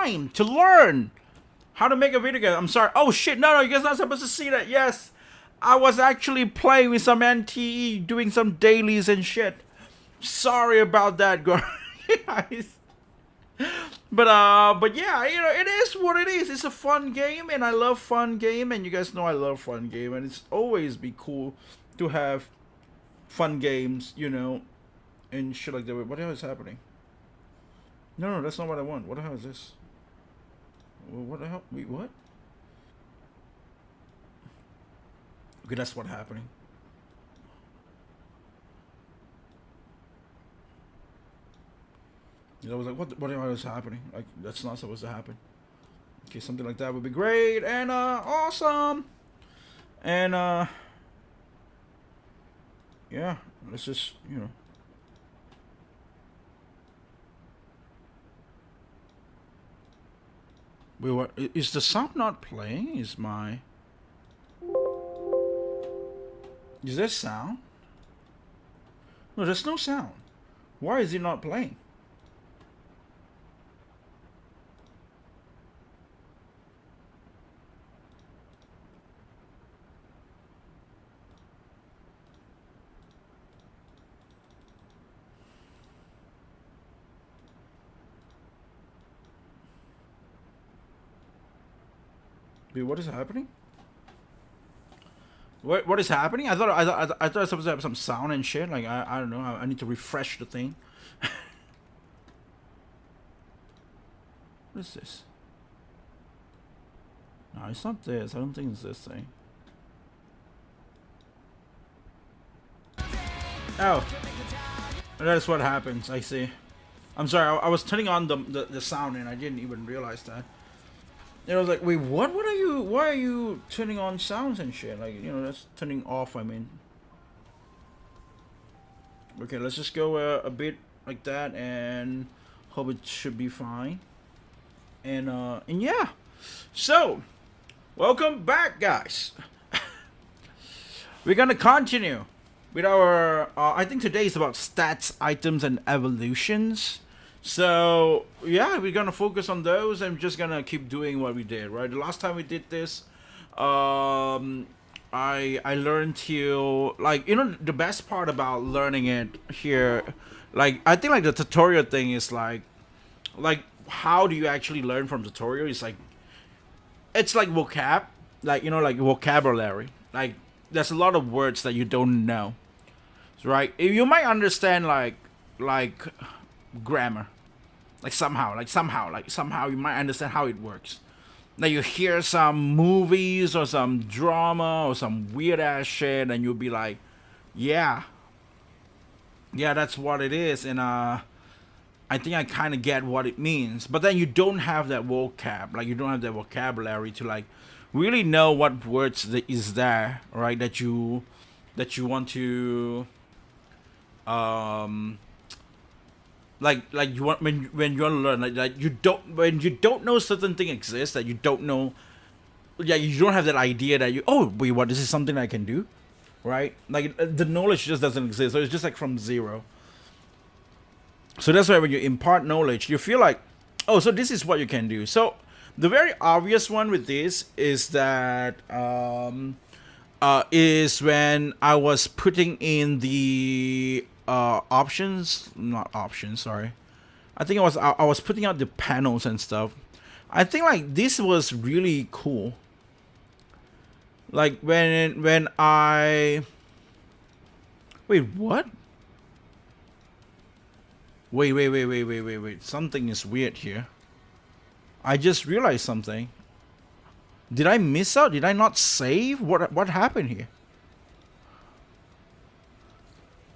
time to learn how to make a video game. I'm sorry. Oh shit, no, you guys not supposed to see that. Yes, I was actually playing with some NTE, doing some dailies and shit. Sorry about that, guys. But yeah, you know, it is what it is. It's a fun game, and I love fun game, and you guys know I love fun game, and it's always be cool to have fun games, you know, and shit like that. What the hell is happening? No, that's not what I want. What the hell is this? What the hell? Wait, what? Okay, that's what's happening. I was like, what the hell is happening? Like, that's not supposed to happen. Okay, something like that would be great and awesome. And yeah, let's just, you know. Wait, what? Is the sound not playing? Is there sound? No, there's no sound. Why is it not playing? Wait, what is happening? What is happening? I thought I was supposed to have some sound and shit. Like I don't know. I need to refresh the thing. What is this? No, it's not this. I don't think it's this thing. Oh, that's what happens. I see. I'm sorry. I was turning on the sound and I didn't even realize that. And I was like, wait, what? What are you? Why are you turning on sounds and shit? Like, you know, that's turning off. I mean. Okay, let's just go a bit like that and hope it should be fine. And yeah. So, welcome back, guys. We're gonna continue with our. I think today is about stats, items, and evolutions. So yeah, we're gonna focus on those. I'm just gonna keep doing what we did, right? The last time we did this, I learned to, like, you know, the best part about learning it here, like, I think like the tutorial thing is like how do you actually learn from tutorial? It's like vocab, like, you know, like vocabulary. Like, there's a lot of words that you don't know, right? You might understand like grammar, like somehow you might understand how it works. Like, you hear some movies or some drama or some weird ass shit and you'll be like, yeah, that's what it is. And I think I kind of get what it means. But then you don't have that vocab, like, you don't have that vocabulary to like really know what words is there, right? That you want to like you want, when you want to learn, like you don't, when you don't know certain thing exists, that you don't know, yeah, you don't have that idea that you, oh wait, what, this is something I can do, right? Like, the knowledge just doesn't exist, so it's just like from zero. So that's why when you impart knowledge, you feel like, oh, so this is what you can do. So the very obvious one with this is that is when I was putting in the options, not options, sorry. I think I was putting out the panels and stuff. I think like this was really cool. Like when I wait, what? Wait. Something is weird here. I just realized something. Did I miss out? Did I not save? What happened here?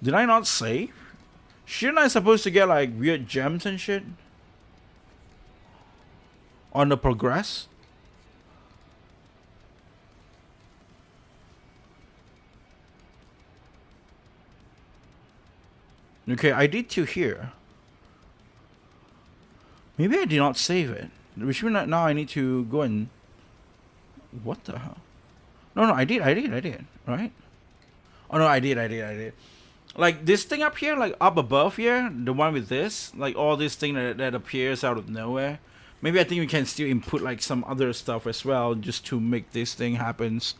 Did I not save? Shouldn't I supposed to get like weird gems and shit on the progress? Okay, I did two here. Maybe I did not save it. Which means that now I need to go and... What the hell? No, I did, right? Oh no, I did. Like this thing up here, like up above here, the one with this, like all this thing that appears out of nowhere. Maybe I think we can still input like some other stuff as well just to make this thing happens.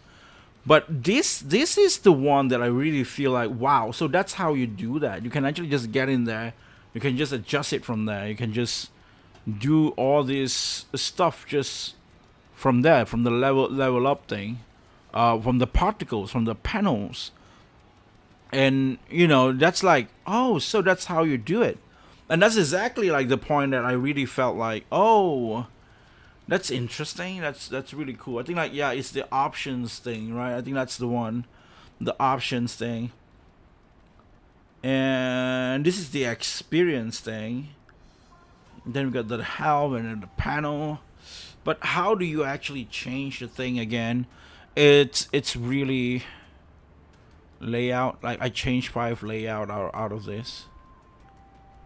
But this is the one that I really feel like, wow. So that's how you do that. You can actually just get in there. You can just adjust it from there. You can just do all this stuff just from there, from the level up thing, from the particles, from the panels, and that's like, oh, so that's how you do it, and that's exactly like the point that I really felt like, oh, that's interesting. That's really cool. I think like, yeah, it's the options thing, right? I think that's the one, the options thing, and this is the experience thing. Then we got the help and then the panel. But how do you actually change the thing again? It's really layout. Like I changed 5 layout out of this.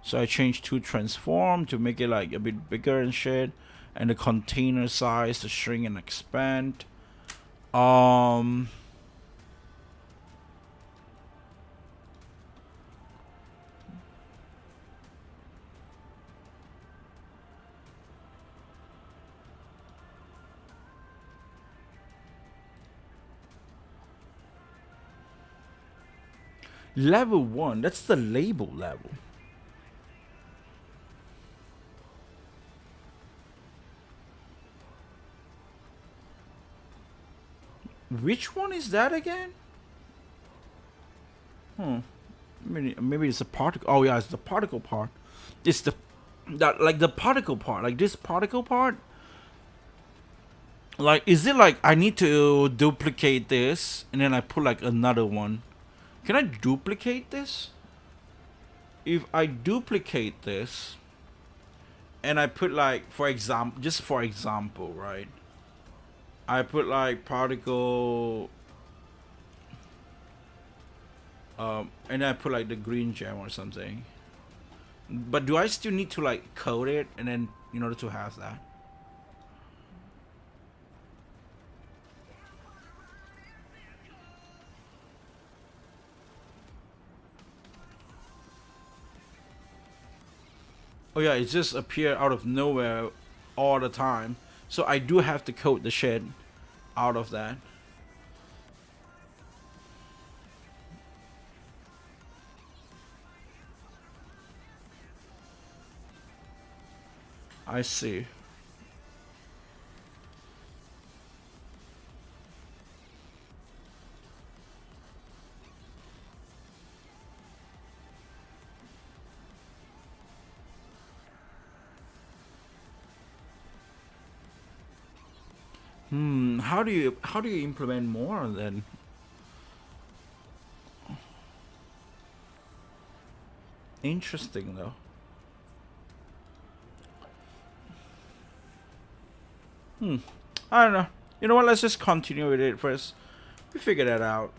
So I changed to transform to make it like a bit bigger and shit, and the container size to shrink and expand. Level 1, that's the label level. Which one is that again? Maybe it's a particle. Oh yeah, it's the particle part. It's the that like the particle part, like this particle part. Like, is it like I need to duplicate this and then I put like another one? Can I duplicate this? If I duplicate this and I put like, for example, just for example, right? I put like particle, and I put like the green gem or something. But do I still need to like code it and then in order to have that? Oh yeah, it just appear out of nowhere all the time. So I do have to code the shit out of that. I see. How do you implement more then? Interesting though. I don't know. You know what? Let's just continue with it first. We figure that out.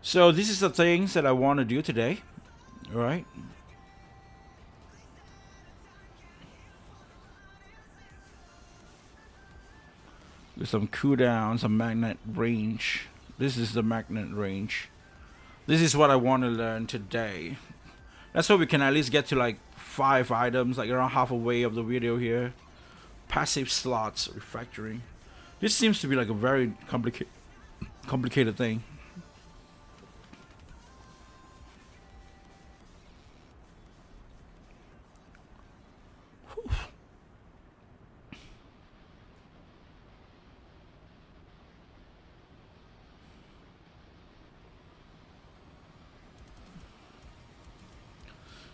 So this is the things that I want to do today. All right. With some cooldown, some magnet range. This is the magnet range. This is what I want to learn today. That's so we can at least get to like 5 items, like around half a way of the video here. Passive slots, refactoring. This seems to be like a very complicated thing.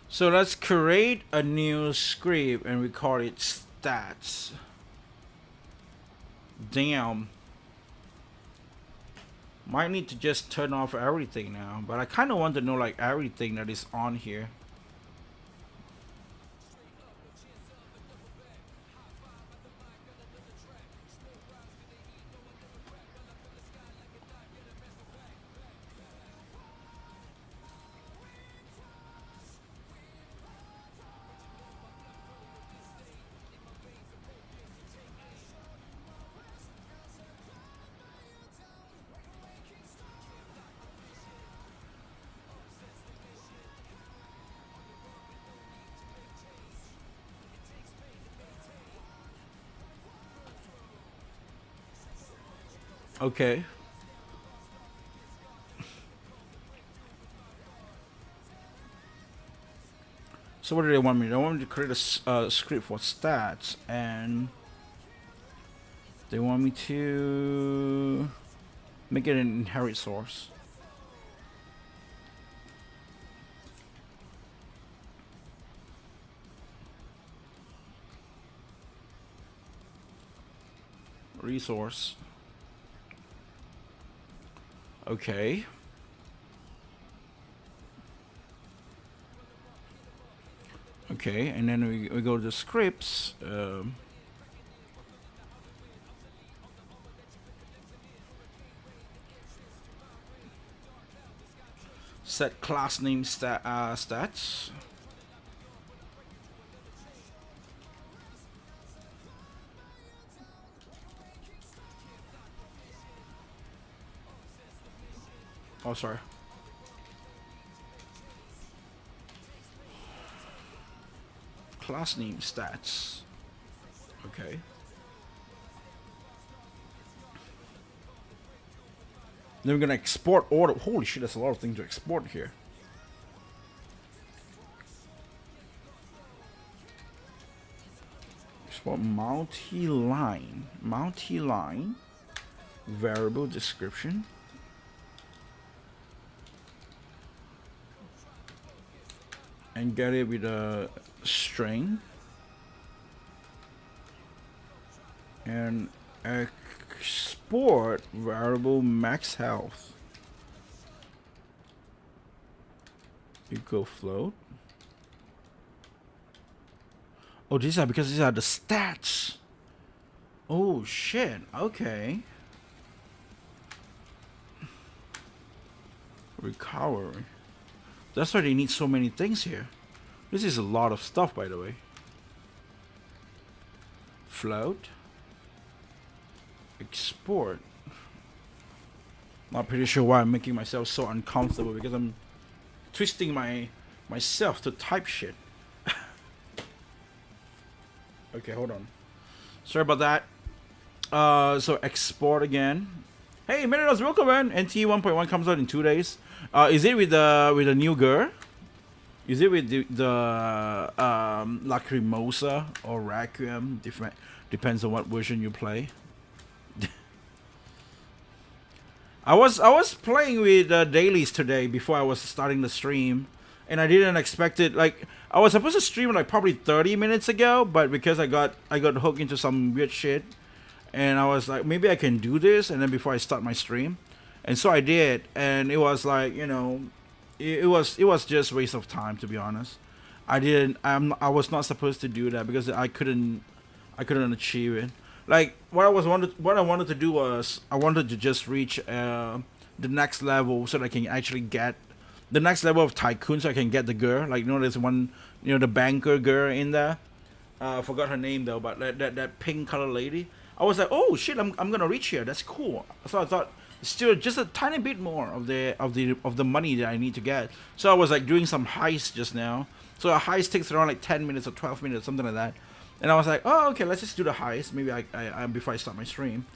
So let's create a new script and we call it stats. Damn. Might need to just turn off everything now, but I kind of want to know like everything that is on here. Okay. So what do they want me? They want me to create a script for stats, and they want me to make it an inherit source. Resource. Okay. Okay, and then we go to the scripts. Set class name stats. Oh, sorry. Class name stats. Okay. Then we're gonna export order. Holy shit, that's a lot of things to export here. Export multi-line. Multi-line. Variable description. And get it with a string. And export variable max health. Equal float. Oh, these are because these are the stats. Oh shit. Okay. Recovery. That's why they need so many things here. This is a lot of stuff, by the way. Float. Export. Not pretty sure why I'm making myself so uncomfortable, because I'm twisting myself to type shit. Okay, hold on. Sorry about that. So export again. Hey, Merinos, welcome, man. NT 1.1 comes out in 2 days. Is it with the new girl? Is it with the Lacrimosa or Requiem? Different, depends on what version you play. I was playing with dailies today before I was starting the stream, and I didn't expect it. Like, I was supposed to stream like probably 30 minutes ago, but because I got hooked into some weird shit, and I was like, maybe I can do this, and then before I start my stream, and so I did, and it was like, you know, it was just a waste of time, to be honest. I was not supposed to do that because I couldn't achieve it. Like, what I wanted to do was I wanted to just reach the next level so that I can actually get the next level of tycoon, so I can get the girl. Like, you know, there's one, you know, the banker girl in there. I forgot her name though, but that pink color lady. I was like, oh shit, I'm gonna reach here. That's cool. So I thought still just a tiny bit more of the money that I need to get. So I was like doing some heist just now. So a heist takes around like 10 minutes or 12 minutes, something like that. And I was like, oh, okay, let's just do the heist. Maybe I before I start my stream.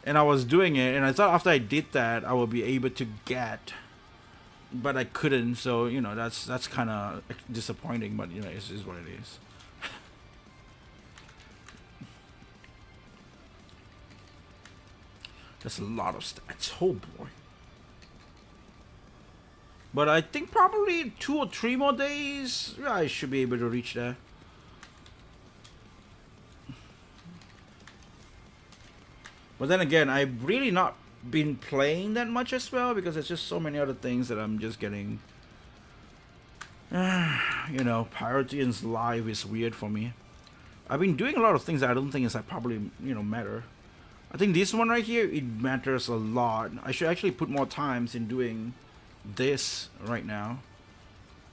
And I was doing it, and I thought after I did that, I would be able to get, but I couldn't. So, you know, that's kind of disappointing. But, you know, it's what it is. That's a lot of stats. Oh boy. But I think probably 2 or 3 more days, yeah, I should be able to reach there. But then again, I've really not been playing that much as well, because there's just so many other things that I'm just getting. You know, Pirateans Live is weird for me. I've been doing a lot of things that I don't think is like probably, you know, matter. I think this one right here, it matters a lot. I should actually put more times in doing this right now,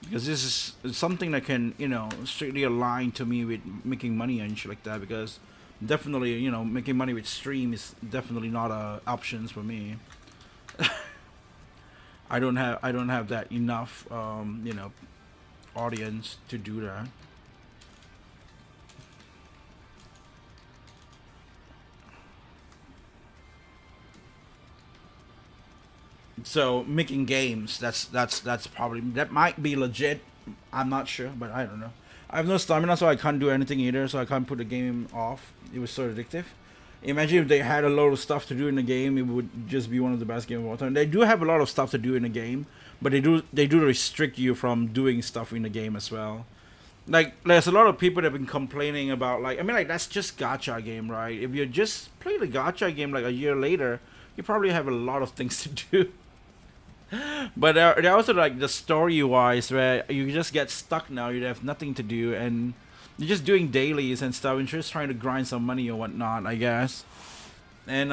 because this is something that can, you know, strictly align to me with making money and shit like that. Because definitely, you know, making money with stream is definitely not options for me. I don't have that enough you know, audience to do that. So making games, that's probably, that might be legit. I'm not sure, but I don't know. I have no stamina, so I can't do anything either. So I can't put the game off. It was so addictive. Imagine if they had a lot of stuff to do in the game, it would just be one of the best games of all time. They do have a lot of stuff to do in the game, but they do restrict you from doing stuff in the game as well. Like there's a lot of people that have been complaining about, like, I mean, like, that's just gacha game, right? If you just play the gacha game like a year later, you probably have a lot of things to do. But they're also like the story wise, where you just get stuck now. You have nothing to do, and you're just doing dailies and stuff, and just trying to grind some money or whatnot, I guess. And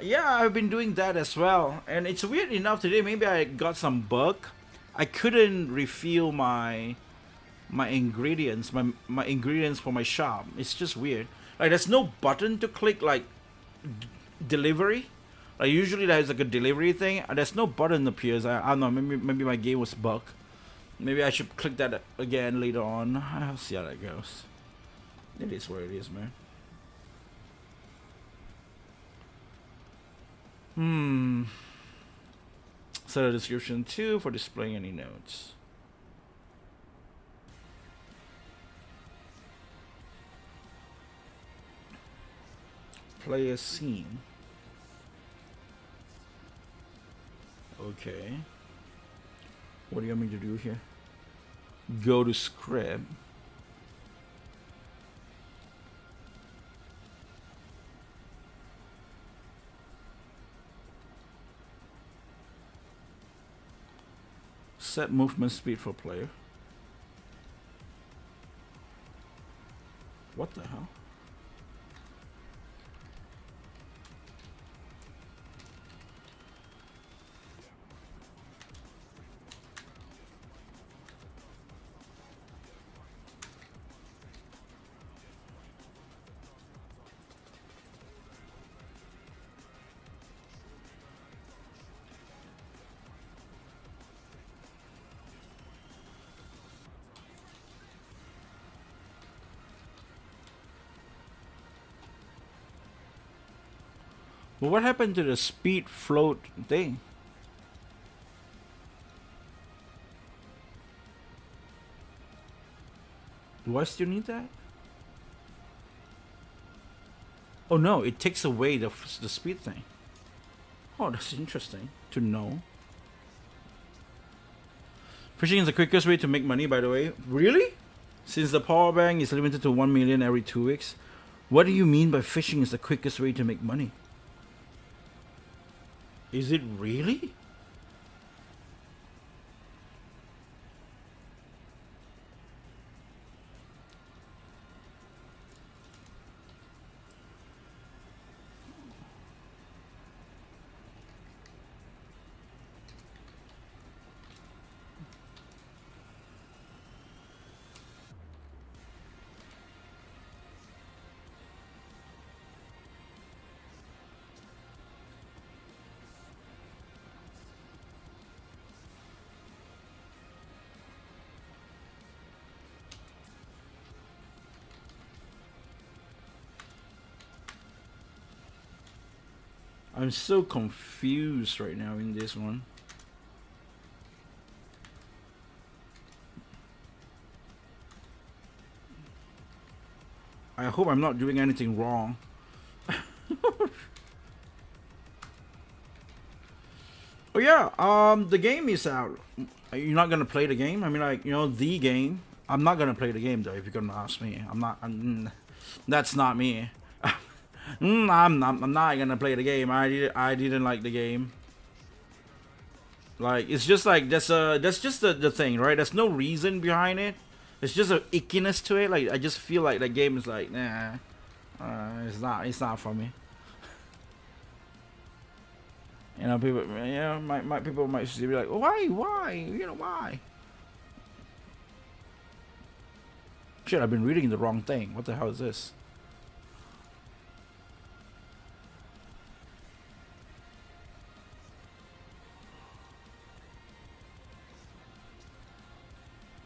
yeah, I've been doing that as well. And it's weird enough today. Maybe I got some bug. I couldn't refill my ingredients, my ingredients for my shop. It's just weird. Like there's no button to click, like delivery. Like usually there's like a delivery thing. There's no button appears. I don't know. Maybe my game was bugged. Maybe I should click that again later on. I'll see how that goes. It is what it is, man. Set a description too for displaying any notes. Play a scene. Okay. What do you want me to do here? Go to script. Set movement speed for player. What the hell? Well, what happened to the speed float thing? Do I still need that? Oh no, it takes away the speed thing. Oh, that's interesting to know. Fishing is the quickest way to make money, by the way. Really? Since the power bank is limited to 1 million every 2 weeks, what do you mean by fishing is the quickest way to make money? Is it really? I'm so confused right now in this one. I hope I'm not doing anything wrong. Oh yeah, the game is out. You're not gonna play the game? I mean, like, you know, the game. I'm not gonna play the game though. If you're gonna ask me, I'm not. That's not me. I'm not gonna play the game. I didn't like the game. Like, it's just like that's just the thing, right? There's no reason behind it. It's just a ickiness to it. Like, I just feel like the game is like, nah, it's not for me. You know, people, you know, people might be like, why, you know, why? Shit, I've been reading the wrong thing. What the hell is this?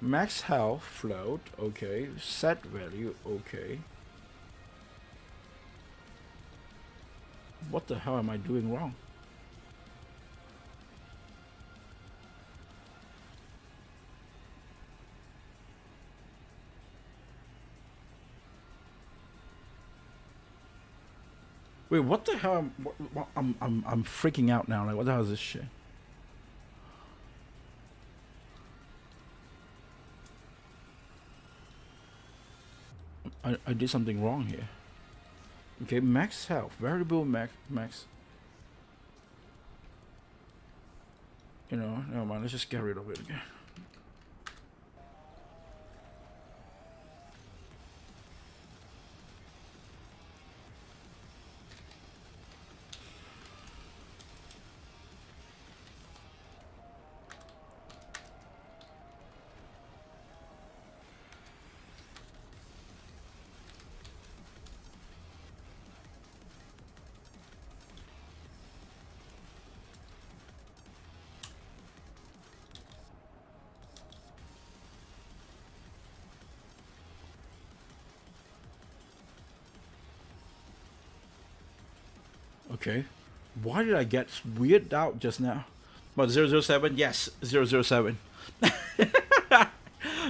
Max health, float, okay. Set value, okay. What the hell am I doing wrong? Wait, what the hell? I'm freaking out now. Like, what the hell is this shit? I did something wrong here. Okay, max health, variable max. You know, never mind. Let's just get rid of it again. Okay. Why did I get weirded out just now? But 007? Yes, 007.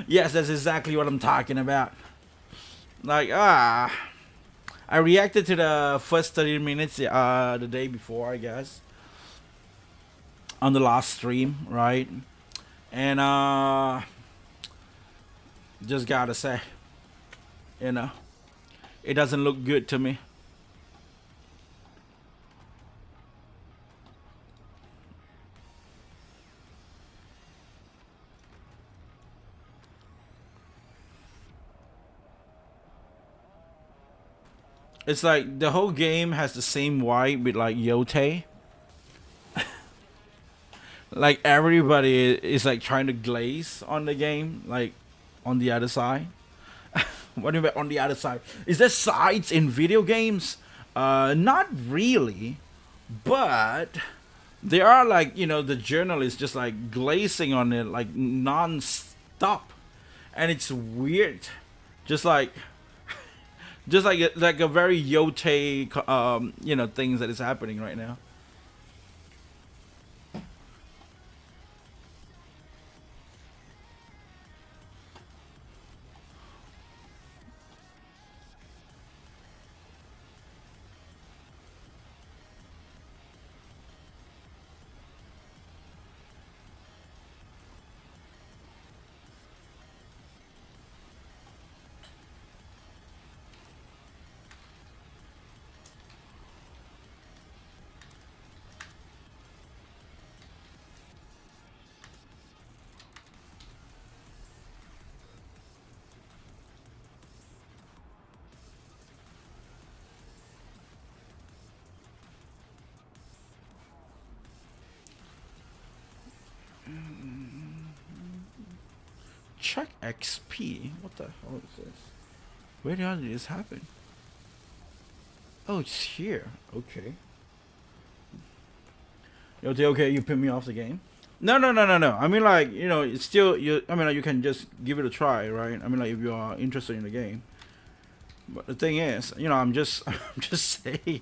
Yes, that's exactly what I'm talking about. Like, I reacted to the first 30 minutes the day before, I guess, on the last stream, right? And just gotta say, you know, it doesn't look good to me. It's like the whole game has the same vibe with like Yote. Like everybody is like trying to glaze on the game, like on the other side. What do you mean on the other side? Is there sides in video games? Not really, but there are like the journalists just like glazing on it like non-stop, and it's weird. Just like like a very yote things that is happening right now. Check XP. What the hell is this? Where the hell did this happen? Oh, it's here. Okay. Okay, you put me off the game. No, no, no, no, no. I mean, like, it's still you. I mean, like, you can just give it a try, right? I mean, like, if you are interested in the game. But the thing is, I'm just, I'm just saying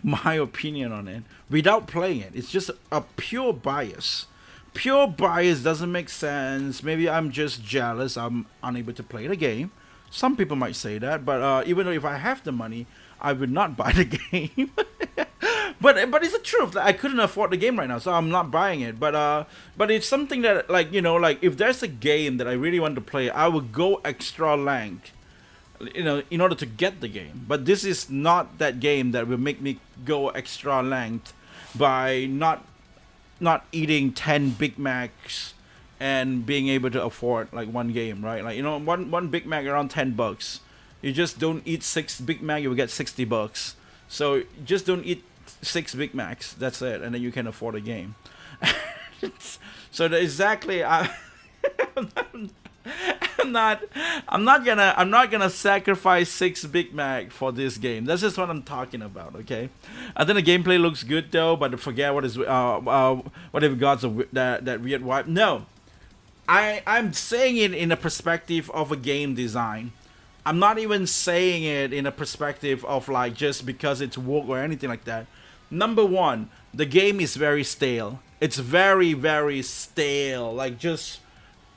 my opinion on it without playing it. It's just a pure bias. Pure bias doesn't make sense. Maybe I'm just jealous. I'm unable to play the game. Some people might say that, but even though if I have the money, I would not buy the game. But it's the truth. Like, I couldn't afford the game right now, so I'm not buying it. But it's something that like like if there's a game that I really want to play, I would go extra length, in order to get the game. But this is not that game that will make me go extra length by not eating 10 Big Macs and being able to afford like one game, right? Like one Big Mac around $10. You just don't eat 6 Big Mac, you will get $60. So just don't eat 6 Big Macs. That's it, and then you can afford a game. So exactly, I'm not I'm not gonna sacrifice 6 Big Mac for this game. That's just what I'm talking about. Okay, I think the gameplay looks good though, but forget what is what if it got that weird vibe. No, I'm saying it in a perspective of a game design. I'm not even saying it in a perspective of like just because it's woke or anything like that. Number one, the game is very stale. It's very, very stale. Like just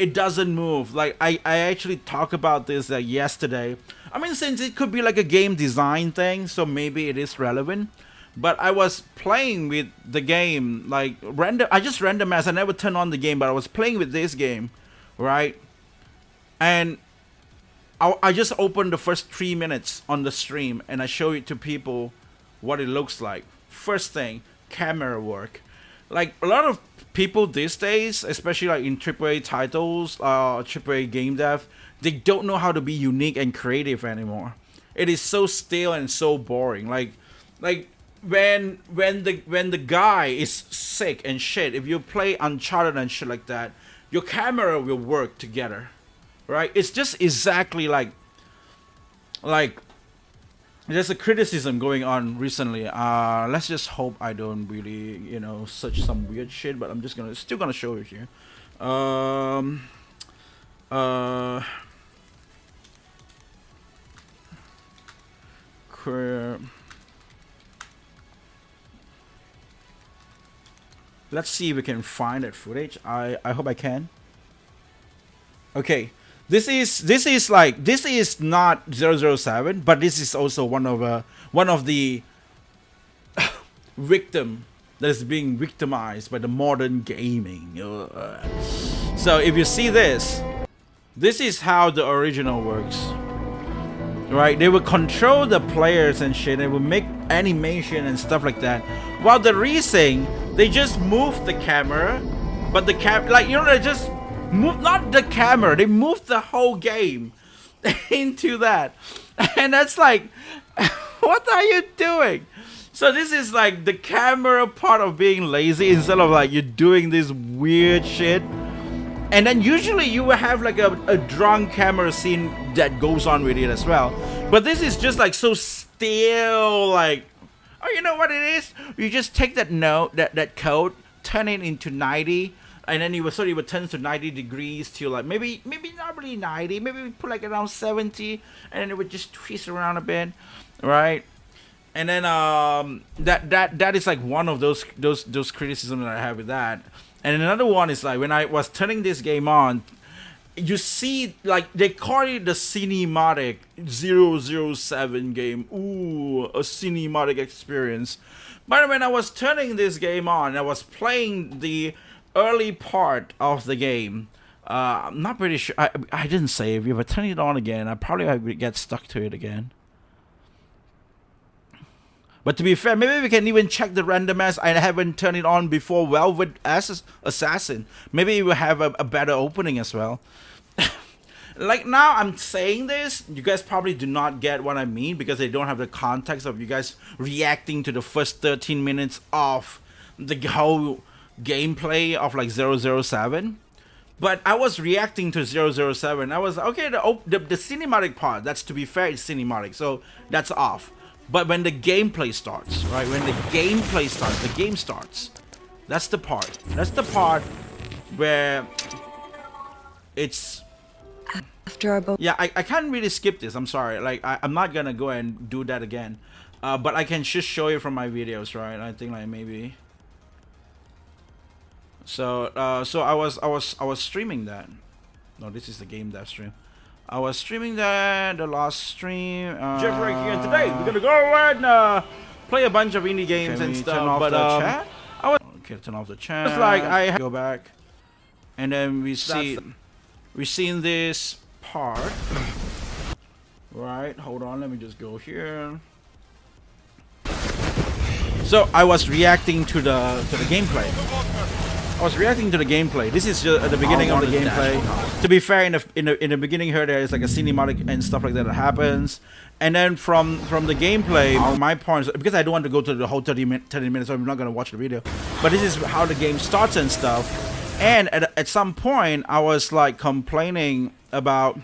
it doesn't move. Like I actually talked about this like yesterday. I mean, since it could be like a game design thing, so maybe it is relevant. But I was playing with the game like random. I just randomized. I never turned on the game, but I was playing with this game, right? And I just opened the first 3 minutes on the stream, and I show it to people what it looks like. First thing, camera work. Like a lot of people these days, especially like in AAA titles, AAA game dev, they don't know how to be unique and creative anymore. It is so stale and so boring. Like when the guy is sick and shit, if you play Uncharted and shit like that, your camera will work together, right? It's just exactly like there's a criticism going on recently. Let's just hope I don't really, search some weird shit, but I'm just still gonna show it here. Let's see if we can find that footage. I hope I can. Okay. This is not 007, but this is also one of the victim that is being victimized by the modern gaming. So if you see this is how the original works, right? They will control the players and shit. They will make animation and stuff like that. While the Rising, they just move the camera, but the they just move, not the camera, they moved the whole game into that. And that's like, what are you doing? So this is like the camera part of being lazy, instead of like you're doing this weird shit. And then usually you will have like a drunk camera scene that goes on with it as well. But this is just like so stale, like, oh, you know what it is? You just take that that code, turn it into 90, and then it would turn to 90 degrees to like maybe not really 90, maybe we put like around 70, and then it would just twist around a bit, right? And then that is like one of those criticisms that I have with that. And another one is like when I was turning this game on, you see like they call it the cinematic 007 game. Ooh, a cinematic experience. But when I was turning this game on, I was playing the early part of the game. I'm not pretty sure. I didn't save. If I turn it on again, I probably would get stuck to it again. But to be fair, maybe we can even check the randomize. I haven't turned it on before. Velvet Assassin. Maybe it will have a better opening as well. Like now I'm saying this, you guys probably do not get what I mean because they don't have the context of you guys reacting to the first 13 minutes of the whole gameplay of like 007. But I was reacting to 007. I was okay, the cinematic part, that's, to be fair, it's cinematic, so that's off. But when the gameplay starts, right? When the gameplay starts, the game starts. That's the part. That's the part where it's... After our yeah, I can't really skip this. I'm sorry. Like, I'm not gonna go and do that again. But I can just show you from my videos, right? I think like maybe... So I was streaming that. No, this is the game dev stream. I was streaming that the last stream. Jeffu right here, and today we're gonna go and play a bunch of indie games and stuff. Turn off but the chat. Okay, turn off the chat. It's like I go back, and then we've seen this part. Right, hold on. Let me just go here. So I was reacting to the gameplay. I was reacting to the gameplay. This is just at the beginning of the gameplay. To be fair, in the beginning here, there is like a cinematic and stuff like that happens. And then from the gameplay, my points, because I don't want to go to the whole 30 minutes, so I'm not going to watch the video. But this is how the game starts and stuff. And at some point, I was like complaining about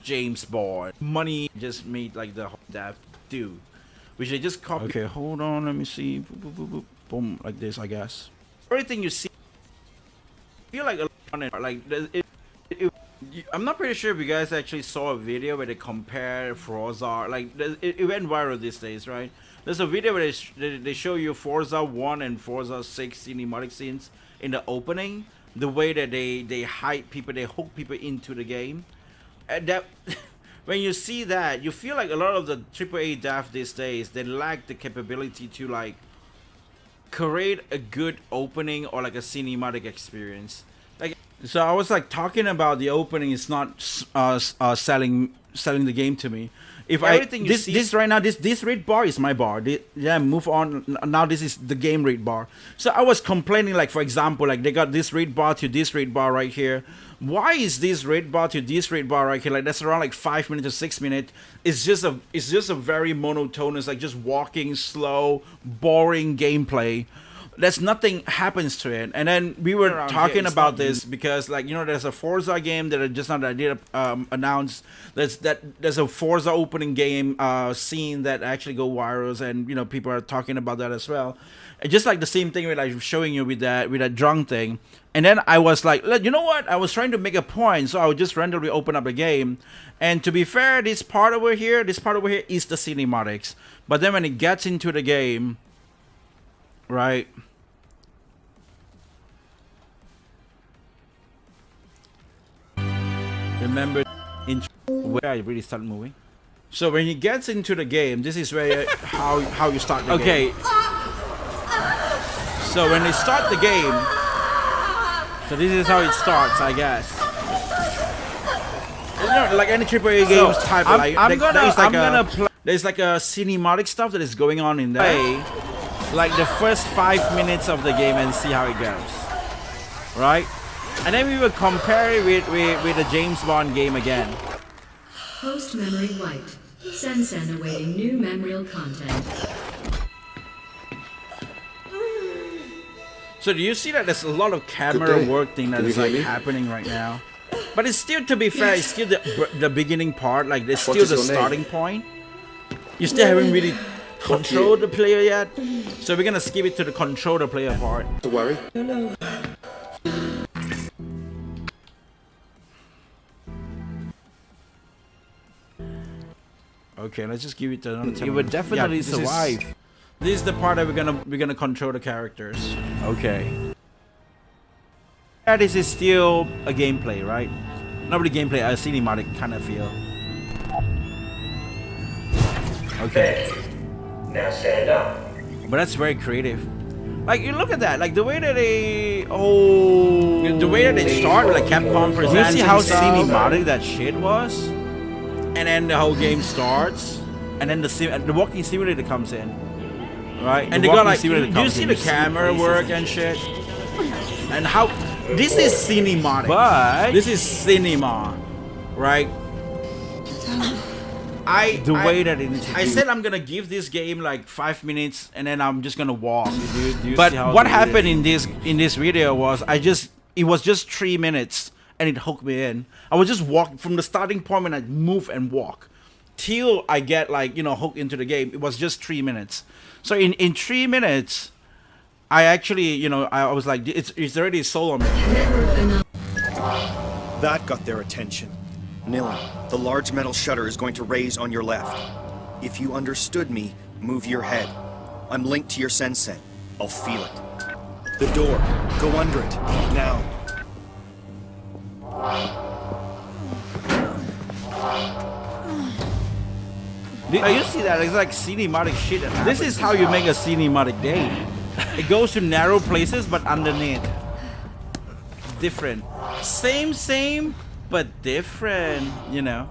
James Bond. Money just made like the dev do. Which they just copy. Okay, hold on, let me see. Boom, boom, boom, boom. Boom, like this, I guess. Everything you see, I feel like I'm not pretty sure if you guys actually saw a video where they compare Forza. Like it went viral these days, right? There's a video where they show you Forza 1 and Forza 6 cinematic scenes in the opening. the way that they hype people, they hook people into the game, and that when you see that, you feel like a lot of the AAA dev these days, they lack the capability to like create a good opening or like a cinematic experience. Like, so I was like talking about the opening is not selling the game to me. If everything this right now, this rate bar is my bar. Yeah, move on. Now this is the game rate bar. So I was complaining, like for example, like they got this rate bar to this rate bar right here. Why is this rate bar to this rate bar right here? Like that's around like 5 minutes to 6 minutes. It's just a very monotonous, like just walking slow, boring gameplay. There's nothing happens to it. And then we were talking about this because, like, you know, there's a Forza game that I just not I did announce. There's a Forza opening game scene that actually go viral, and you know people are talking about that as well. And just like the same thing with like showing you with that drunk thing. And then I was like, you know what? I was trying to make a point, so I would just randomly open up the game. And to be fair, this part over here is the cinematics. But then when it gets into the game, right? Remember where I really start moving. So when he gets into the game, this is where how you start the game. So when they start the game, so this is how it starts, I guess. You know, like any AAA games type, there's like a cinematic stuff that is going on in there. Like the first 5 minutes of the game and see how it goes, right? And then we will compare it with the James Bond game again. Post memory wiped. Sen awaiting new memorial content. So do you see that there's a lot of camera work thing that is like happening right now? But it's still, to be fair, it's still the beginning part. Like it's still the starting point. You still haven't really control the player yet, so we're gonna skip it to the control the player part. Don't worry. Okay, let's just give it to another 10 It would definitely survive. This is the part that we're gonna control the characters. Okay. Yeah, this is still a gameplay, right? Not really gameplay, a cinematic kind of feel. Okay. Now stand up. But that's very creative. Like, you look at that, like the way that they start, like Capcom presents. You see how cinematic that shit was, and then the whole game starts, and then the walking simulator comes in, right? And they got like, do you see the camera work and shit? And how this is cinematic, but this is cinema, right? I said I'm gonna give this game like 5 minutes and then I'm just gonna walk. But what happened in this video was it was just 3 minutes and it hooked me in. I would just walk from the starting point and I'd move and walk till I get like, you know, hooked into the game. It was just 3 minutes. So in 3 minutes, I actually, you know, I was like, it's already sold on me. That got their attention. Nilin, the large metal shutter is going to raise on your left. If you understood me, move your head. I'm linked to your sensen. I'll feel it. The door. Go under it. Now. You see that? It's like cinematic shit. This is how you make a cinematic game. It goes to narrow places, but underneath. Different. Same, but different, you know.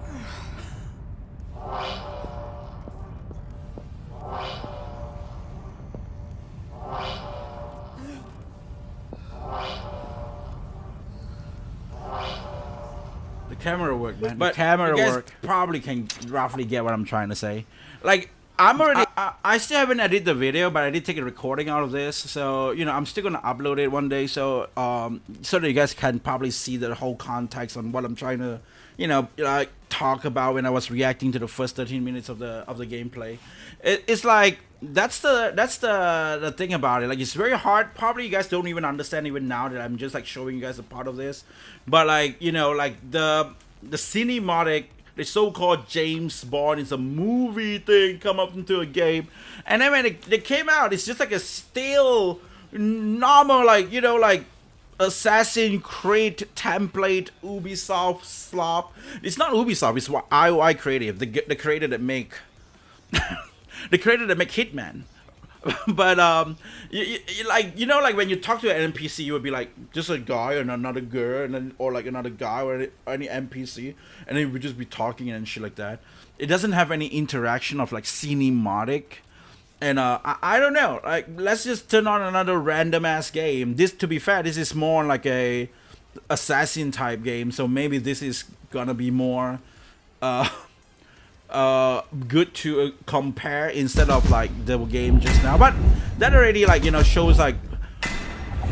The camera work, man. But the camera work probably can roughly get what I'm trying to say. Like, I still haven't edited the video, but I did take a recording out of this, so you know I'm still gonna upload it one day, so so that you guys can probably see the whole context on what I'm trying to, you know, like talk about when I was reacting to the first 13 minutes of the gameplay. It's like that's the thing about it. Like it's very hard. Probably you guys don't even understand even now that I'm just like showing you guys a part of this, but like you know like the cinematic. The so-called James Bond is a movie thing come up into a game, and then when they came out, it's just like a stale, normal, like you know, like Assassin's Creed template Ubisoft slop. It's not Ubisoft. It's what IOI Creative, the creator that make the creator that make Hitman. But like like when you talk to an NPC, you would be like just a guy and another girl, and then or like another guy or any NPC, and then you would just be talking and shit like that. It doesn't have any interaction of like cinematic. And I don't know, like let's just turn on another random ass game. This, to be fair, this is more like a assassin type game, so maybe this is gonna be more good to compare instead of like the game just now. But that already like shows like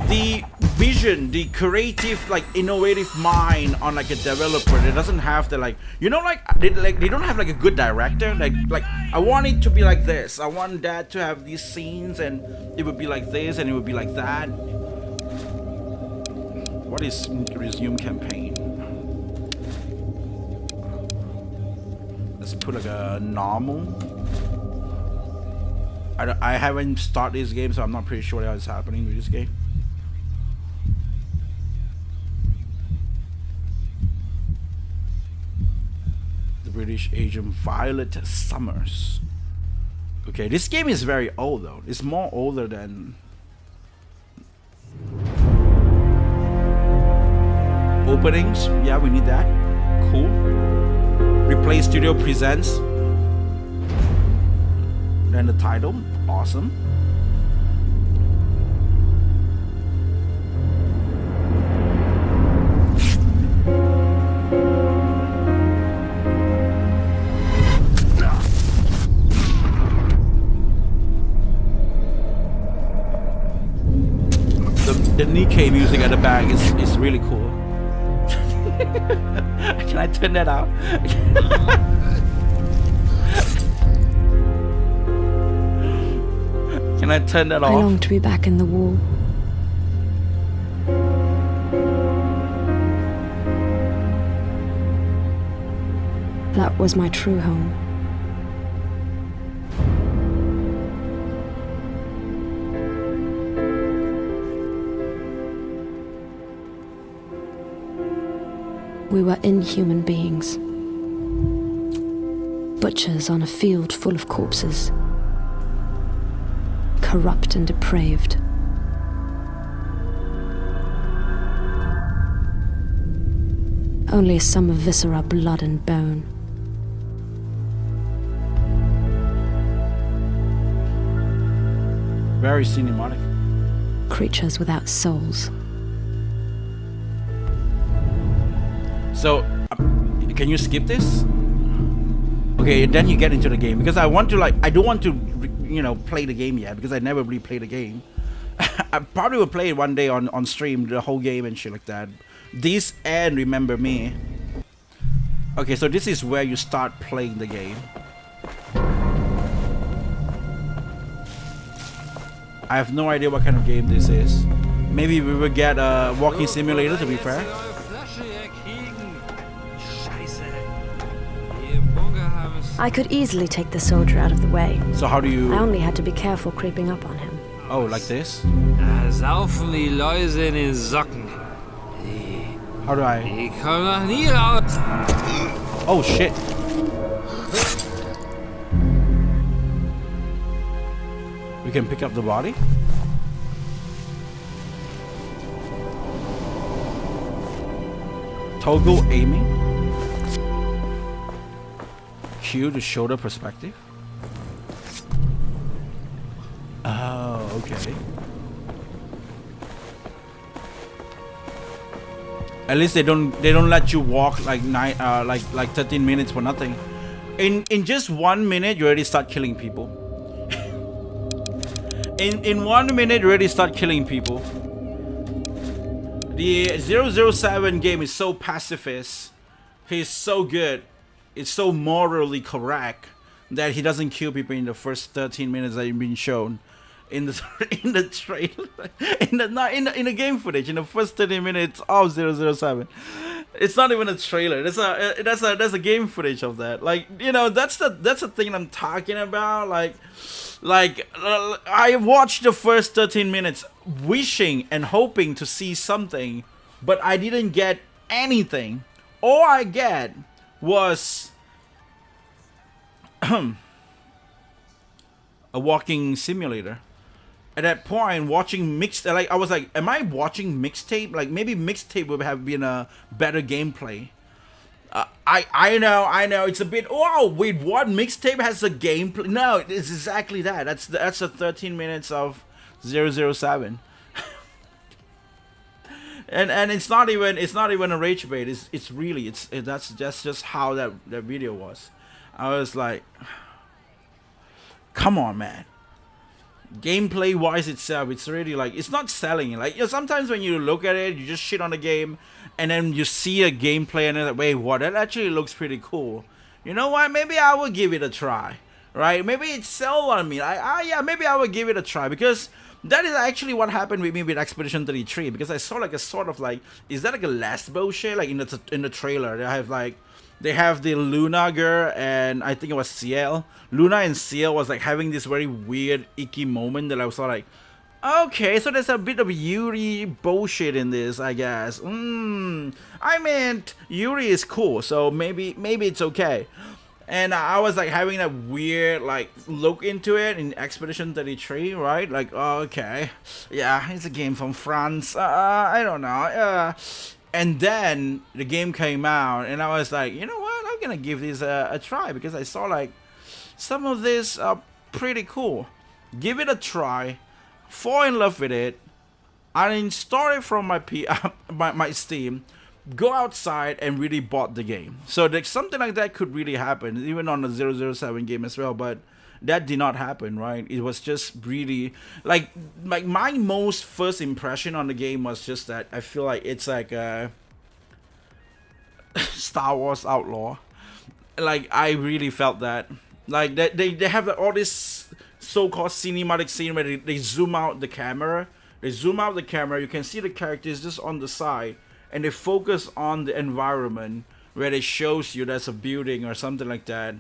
the vision, the creative, like innovative mind on like a developer that doesn't have the like they don't have like a good director. Like I want it to be like this. I want that to have these scenes, and it would be like this, and it would be like that. What is resume campaign? Let's put like a normal. I haven't started this game, so I'm not pretty sure what is happening with this game. British agent Violet Summers. Okay, this game is very old though. It's more older than openings. Yeah, we need that. Cool. Replay Studio presents. Then the title. Awesome. The Nikkei music at the back is really cool. Can I turn that out? Can I turn that off? I long to be back in the war. That was my true home. We were inhuman beings. Butchers on a field full of corpses. Corrupt and depraved. Only a sum of viscera, blood and bone. Very cinematic. Creatures without souls. So, can you skip this? Okay, then you get into the game, because I want to like, I don't want to, play the game yet, because I never really played the game. I probably will play it one day on stream, the whole game and shit like that. This and Remember Me. Okay, so this is where you start playing the game. I have no idea what kind of game this is. Maybe we will get a walking simulator, to be fair. I could easily take the soldier out of the way. So how do you... I only had to be careful creeping up on him. Oh, like this? Da saufen die Läuse in den Socken. How do I... Die kommen noch nie raus. Oh, shit. We can pick up the body? Toggle aiming. Q to shoulder perspective. Oh, okay. At least they don't let you walk like 13 minutes for nothing. In just 1 minute you already start killing people. in 1 minute you already start killing people. The 007 game is so pacifist. He's so good. It's so morally correct that he doesn't kill people in the first 13 minutes that you've been shown in the trailer, in the game footage. In the first 30 minutes of 007, it's not even a trailer. That's a game footage of that. Like, that's the thing I'm talking about. Like I watched the first 13 minutes wishing and hoping to see something, but I didn't get anything. All I get was a walking simulator. At that point, watching I was like, am I watching mixtape? Like, maybe mixtape would have been a better gameplay. I know it's a bit. Oh wait, what? Mixtape has a gameplay? No, it's exactly that. That's the 13 minutes of 007. and it's not even a rage bait. It's really that's just how that video was. I was like, come on, man. Gameplay wise itself, it's really like, it's not selling. Like, you know, sometimes when you look at it, you just shit on the game, and then you see a gameplay and you're like, wait, what? That actually looks pretty cool. You know what? Maybe I will give it a try, right? Maybe it sell on me. Yeah, maybe I will give it a try, because that is actually what happened with me with Expedition 33, because I saw like a sort of like, is that like a last bullshit? Like in the trailer, they have the Luna girl and I think it was Ciel. Luna and Ciel was like having this very weird, icky moment that I was like, okay, so there's a bit of Yuri bullshit in this, I guess. I mean, Yuri is cool, so maybe it's okay. And I was like having that weird like look into it in Expedition 33, right? Like, oh, okay, yeah, it's a game from France. I don't know. And then the game came out, and I was like, you know what? I'm gonna give this a try, because I saw like some of this are pretty cool. Give it a try, fall in love with it, uninstall it from my Steam, go outside and really bought the game. So like, something like that could really happen, even on the 007 game as well. But that did not happen, right? It was just really like my most first impression on the game was just that I feel like it's like a Star Wars Outlaw. Like, I really felt that. Like, they have all this so-called cinematic scene where they zoom out the camera. They zoom out the camera. You can see the characters just on the side, and they focus on the environment where it shows you there's a building or something like that.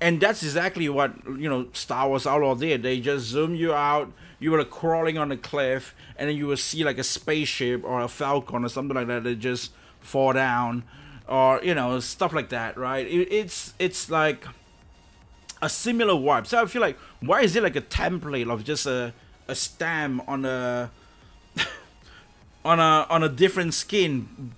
And that's exactly what, you know, Star Wars Outlaw did. They just zoom you out. You were crawling on a cliff, and then you will see like a spaceship or a Falcon or something like that that just fall down, or, you know, stuff like that, right? It's like a similar vibe. So I feel like, why is it like a template of just a stamp on a on a different skin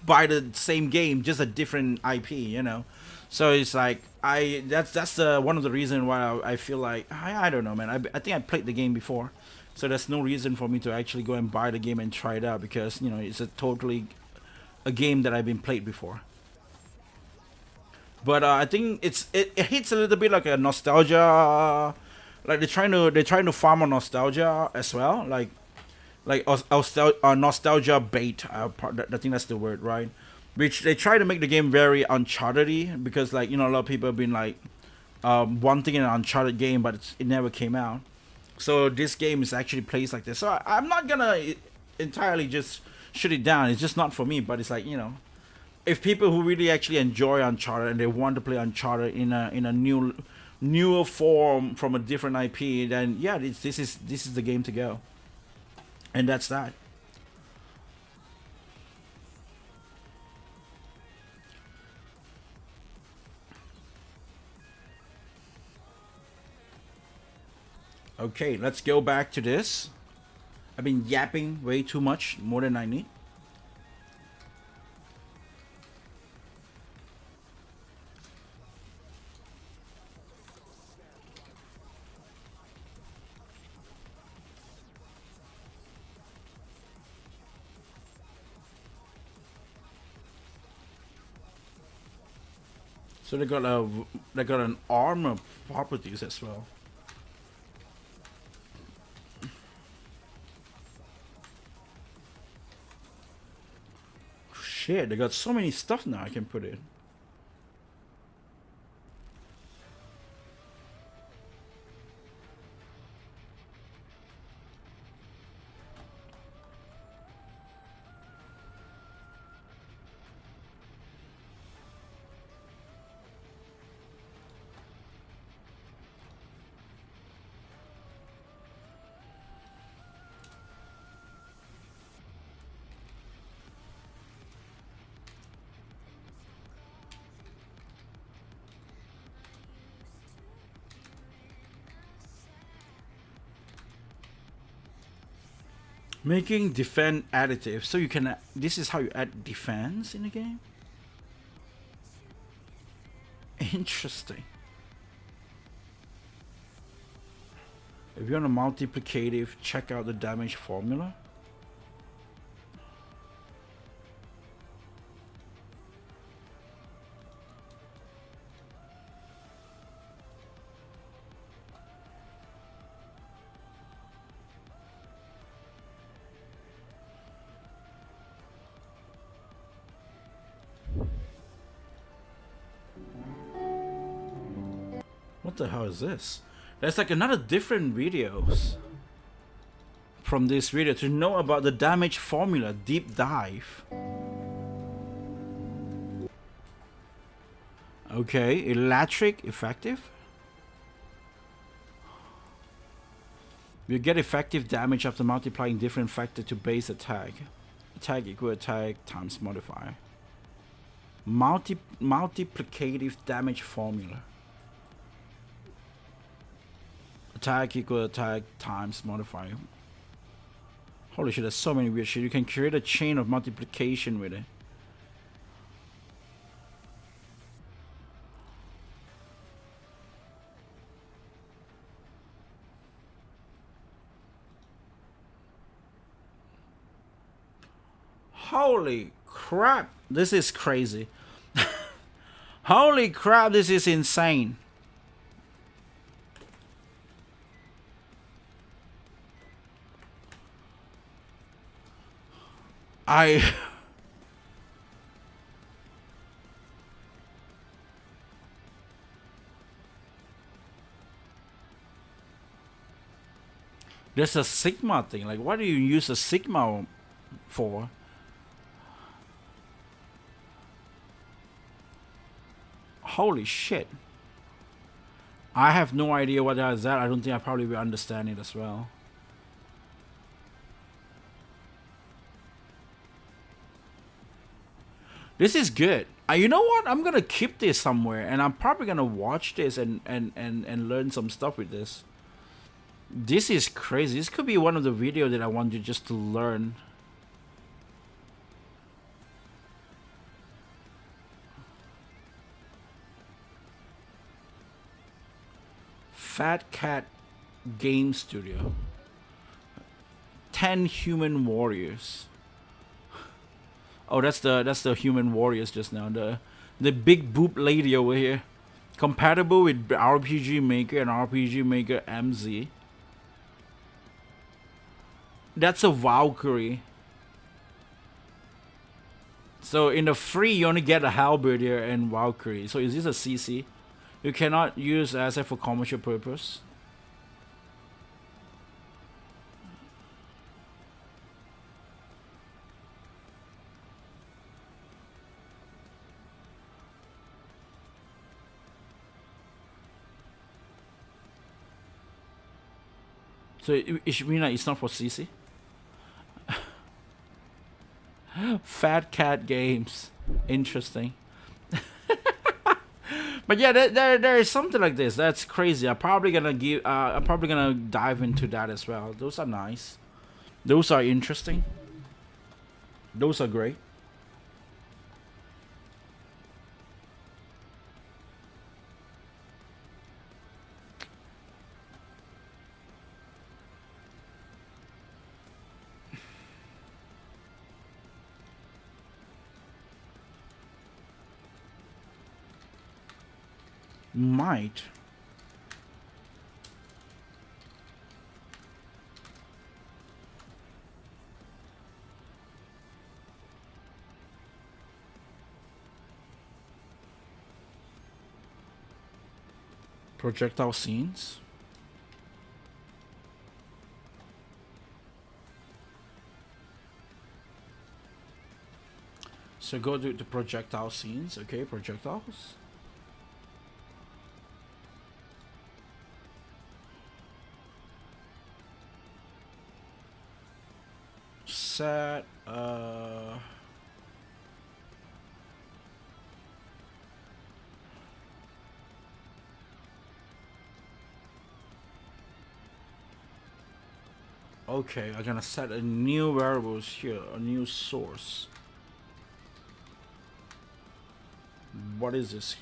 by the same game, just a different IP, you know? So it's like, that's one of the reasons why I feel like, I don't know, man. I think I played the game before, so there's no reason for me to actually go and buy the game and try it out, because, you know, it's a game that I've been played before. But I think it hits a little bit like a nostalgia, like they're trying to farm on nostalgia as well, like nostalgia bait. I think that's the word, right? Which they try to make the game very Uncharted-y, because, like, you know, a lot of people have been like wanting an Uncharted game, but it never came out. So this game is actually plays like this. So I'm not gonna entirely just shut it down. It's just not for me. But it's like, you know, if people who really actually enjoy Uncharted and they want to play Uncharted in a newer form from a different IP, then yeah, this is the game to go. And that's that. Okay, let's go back to this. I've been yapping way too much, more than I need. So they got an armor properties as well. Shit, they got so many stuff now I can put in. Making defense additive. So you can. This is how you add defense in the game. Interesting. If you're on a multiplicative, check out the damage formula. What the hell is this? There's like another different videos from this video to know about the damage formula deep dive. Okay, electric effective. You get effective damage after multiplying different factor to base attack. Attack equal attack times modifier. Multiplicative damage formula. Attack equal attack times modifier. Holy shit, there's so many weird shit. You can create a chain of multiplication with it. Holy crap, this is crazy. Holy crap, this is insane. There's a sigma thing. Like, what do you use a sigma for? Holy shit. I have no idea what that is. I don't think I probably will understand it as well. This is good. You know what? I'm gonna keep this somewhere, and I'm probably gonna watch this and learn some stuff with this. This is crazy. This could be one of the videos that I want you just to learn. Fat Cat Game Studio. 10 Human Warriors. Oh, that's the Human Warriors just now. The big boob lady over here. Compatible with RPG Maker and RPG Maker MZ. That's a Valkyrie. So in the free, you only get a Halberdier and Valkyrie. So is this a CC? You cannot use asset for commercial purpose. So it should mean that it's not for CC. Fat Cat Games, interesting. But yeah, there is something like this. That's crazy. I'm probably gonna dive into that as well. Those are nice. Those are interesting. Those are great. Might. Projectile scenes. So go to the projectile scenes. Okay, projectiles. Set Okay, I'm gonna set a new variables here, a new source. What is this?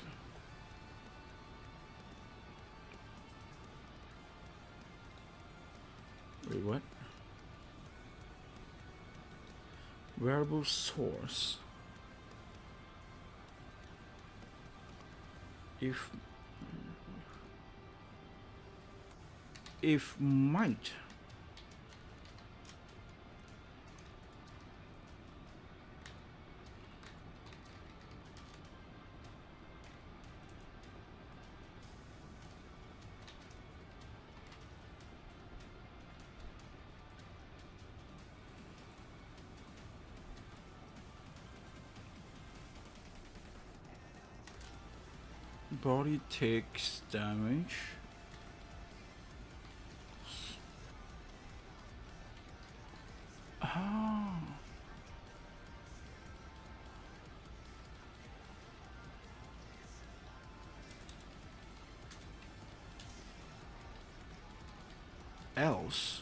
Wait, what? Variable source. If might. Body takes damage. Oh. Else.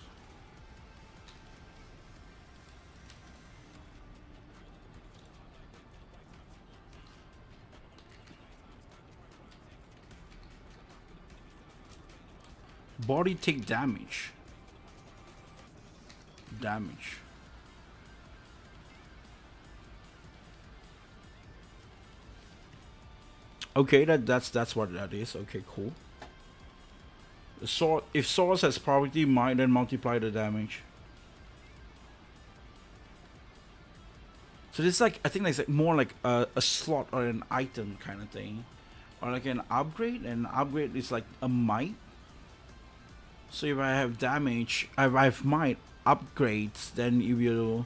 Body take damage. Damage. Okay, that's what that is. Okay, cool. The sword, if source has property, might then multiply the damage. So this is like, I think it's like more like a slot or an item kind of thing, or like an upgrade. And upgrade is like a might. So if I have damage, if I have might upgrades, then it will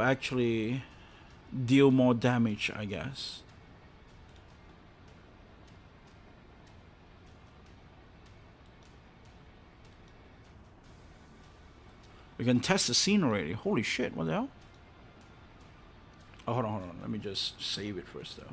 actually deal more damage, I guess. We can test the scene already. Holy shit, what the hell? Oh, hold on. Let me just save it first, though.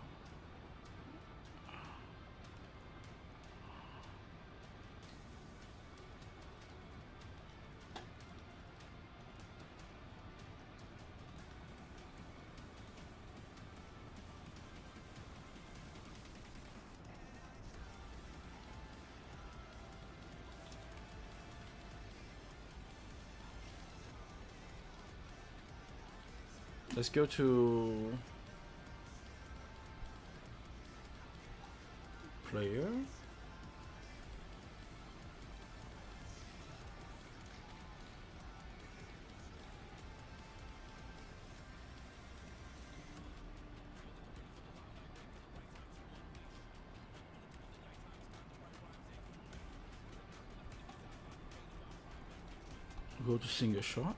Let's go to player. Go to single shot.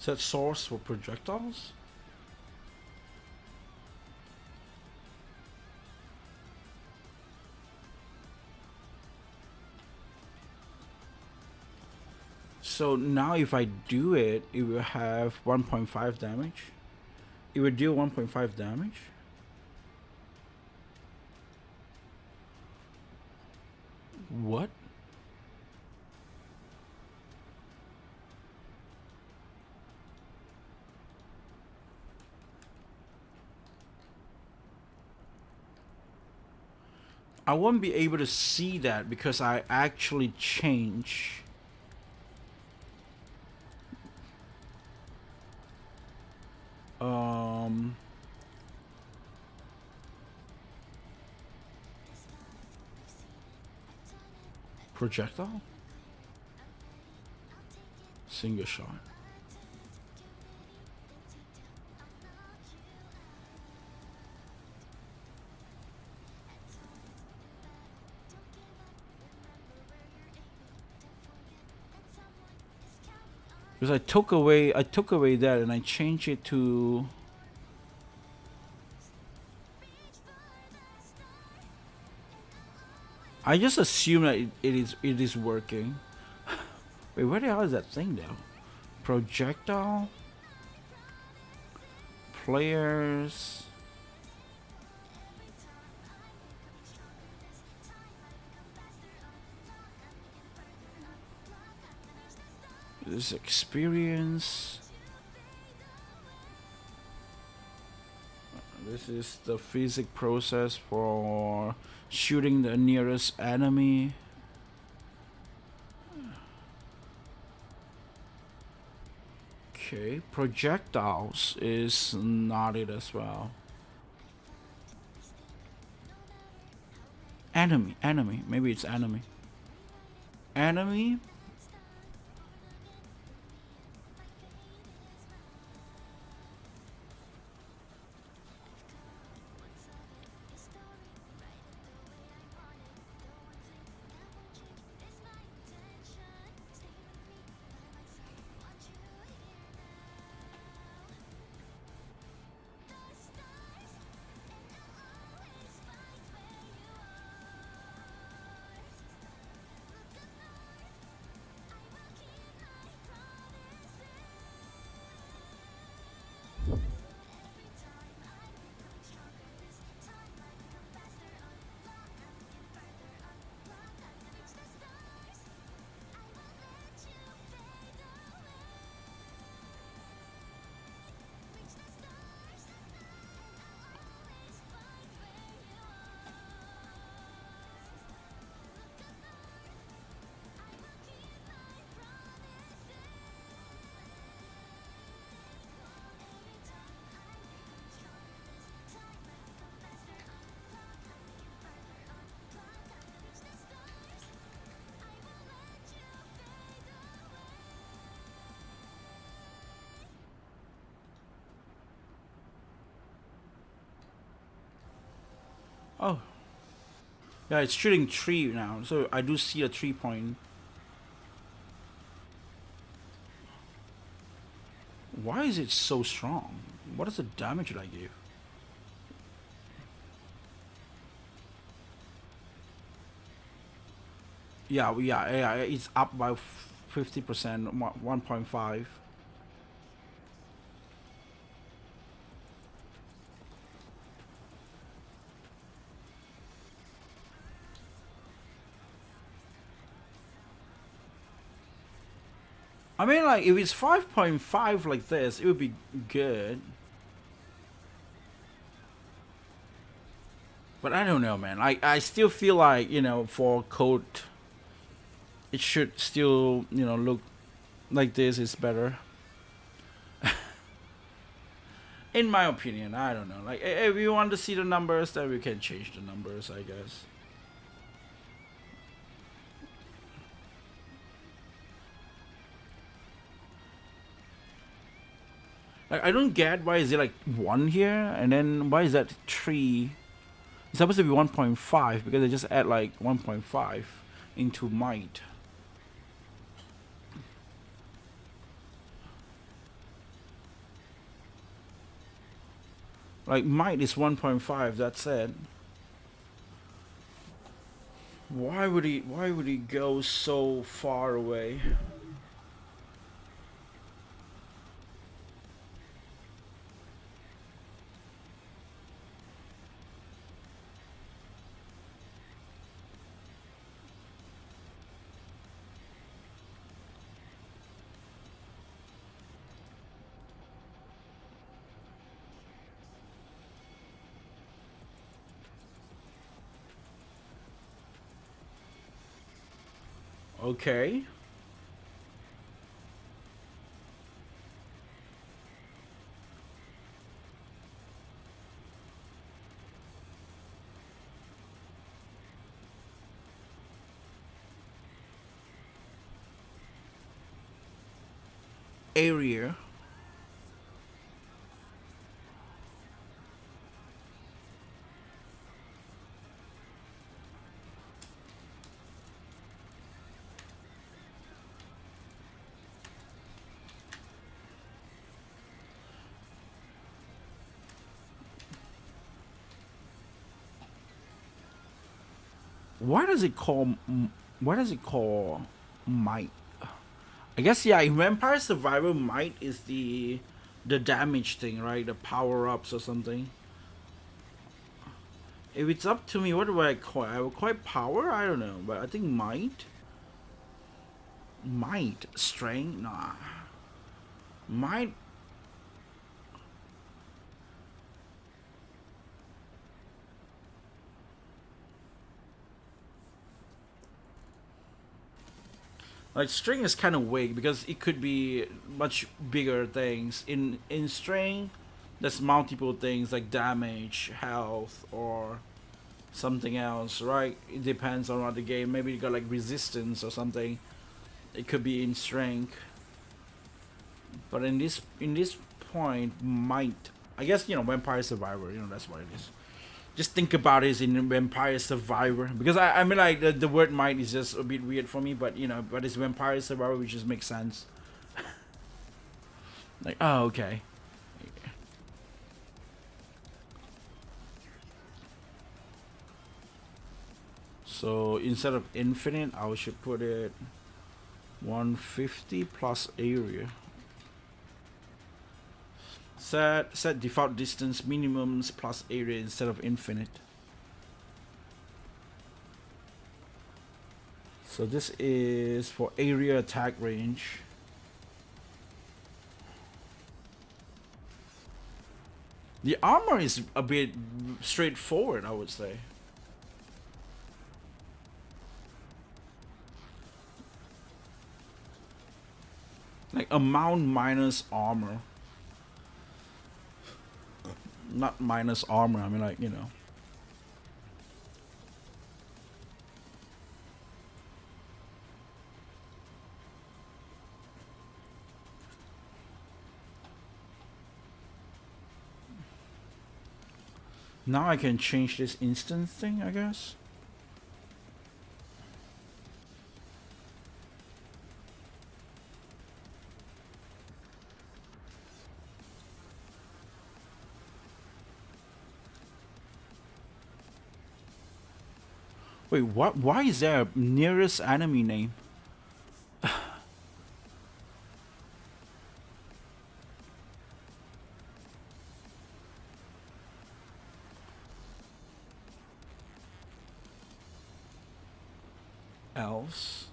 Set source for projectiles. So now if I do it, it will have 1.5 damage. It will deal 1.5 damage. What? I won't be able to see that because I actually change. Projectile? Single shot. Because I took away that and I changed it to I just assume that it is working. Wait, where the hell is that thing though? Projectile? Players? This experience. This is the physics process for shooting the nearest enemy. Okay, projectiles is not it as well. Enemy, maybe it's enemy. Enemy. Oh. Yeah, it's shooting 3 now, so I do see a 3 point. Why is it so strong? What is the damage that I gave? Yeah, it's up by 50%, 1.5. I mean, like, if it's 5.5 like this, it would be good. But I don't know, man. I still feel like, you know, for code, it should still, you know, look like this is better. In my opinion, I don't know. Like, if you want to see the numbers, then we can change the numbers, I guess. Like, I don't get why is it like 1 here, and then why is that 3? It's supposed to be 1.5 because they just add like 1.5 into might. Like, might is 1.5, that's it. Why would he go so far away? Okay. Area. Why does it call? Why does it call might? I guess yeah. In Vampire Survivor, might is the damage thing, right? The power ups or something. If it's up to me, what do I call it? I would call it power. I don't know, but I think might. Might strength? Nah. Might. Like string is kind of weak because it could be much bigger things. In string, there's multiple things like damage, health, or something else, right? It depends on what the game. Maybe you got like resistance or something. It could be in strength. But in this point, might. I guess Vampire Survivor. That's what it is. Just think about it in Vampire Survivor, because I mean like the word might is just a bit weird for me, but but it's Vampire Survivor, which just makes sense. Like, oh, okay. So instead of infinite, I should put it 150 plus area. Set default distance minimums plus area instead of infinite. So this is for area attack range. The armor is a bit straightforward, I would say. Like amount minus armor. Not minus armor, I mean like, Now I can change this instance thing, I guess. Wait, what? Why is there a nearest enemy name? Else.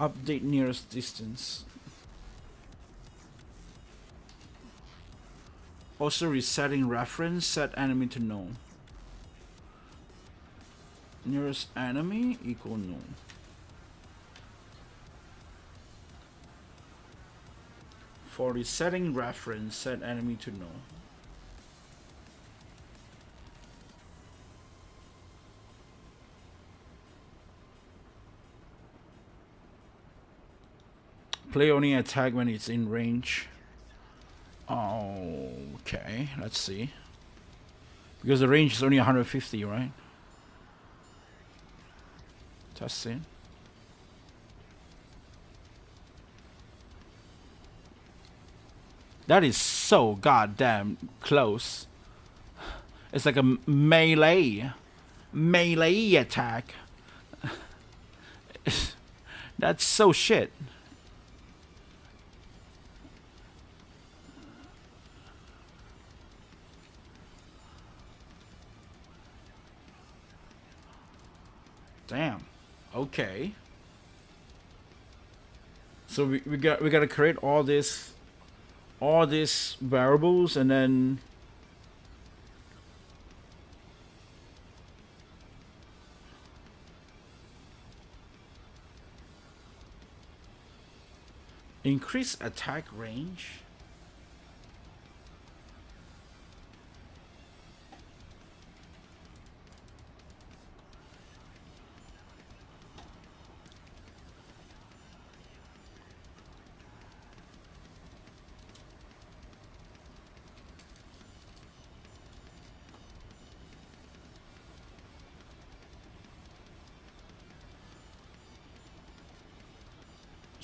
Update nearest distance. Also resetting reference, set enemy to known. Nearest enemy equal known. For resetting reference, set enemy to known. Play only attack when it's in range. Okay, let's see. Because the range is only 150, right? Testing. That is so goddamn close. It's like a melee attack. That's so shit. Damn. Okay. So we gotta create all these variables and then increase attack range.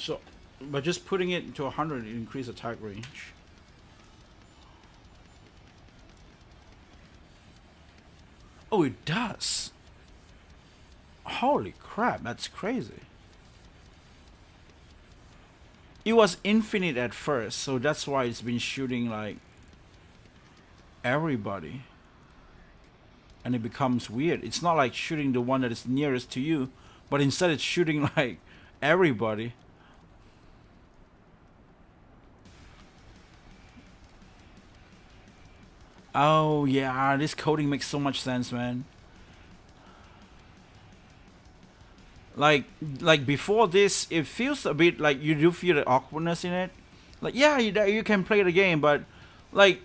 So, by just putting it to 100, it increase attack range. Oh, it does. Holy crap, that's crazy. It was infinite at first, so that's why it's been shooting like everybody. And it becomes weird. It's not like shooting the one that is nearest to you, but instead it's shooting like everybody. Oh yeah, this coding makes so much sense, man. Like before this, it feels a bit like you do feel the awkwardness in it. Like yeah, you can play the game, but like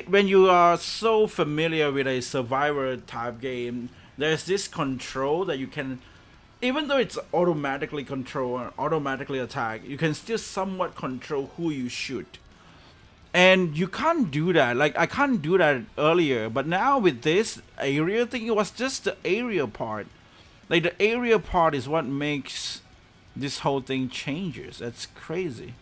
when you are so familiar with a survivor type game, there's this control that you can, even though it's automatically control or automatically attack, you can still somewhat control who you shoot. And you can't do that. Like I can't do that earlier, but now with this area thing, it was just the area part. Like the area part is what makes this whole thing changes. That's crazy.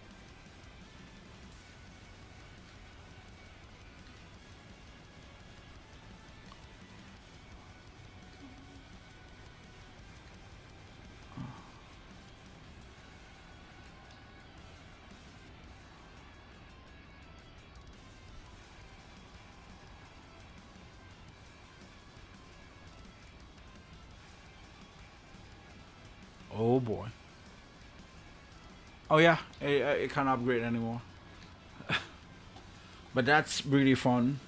Oh boy. Oh yeah, it can't upgrade anymore. But that's really fun.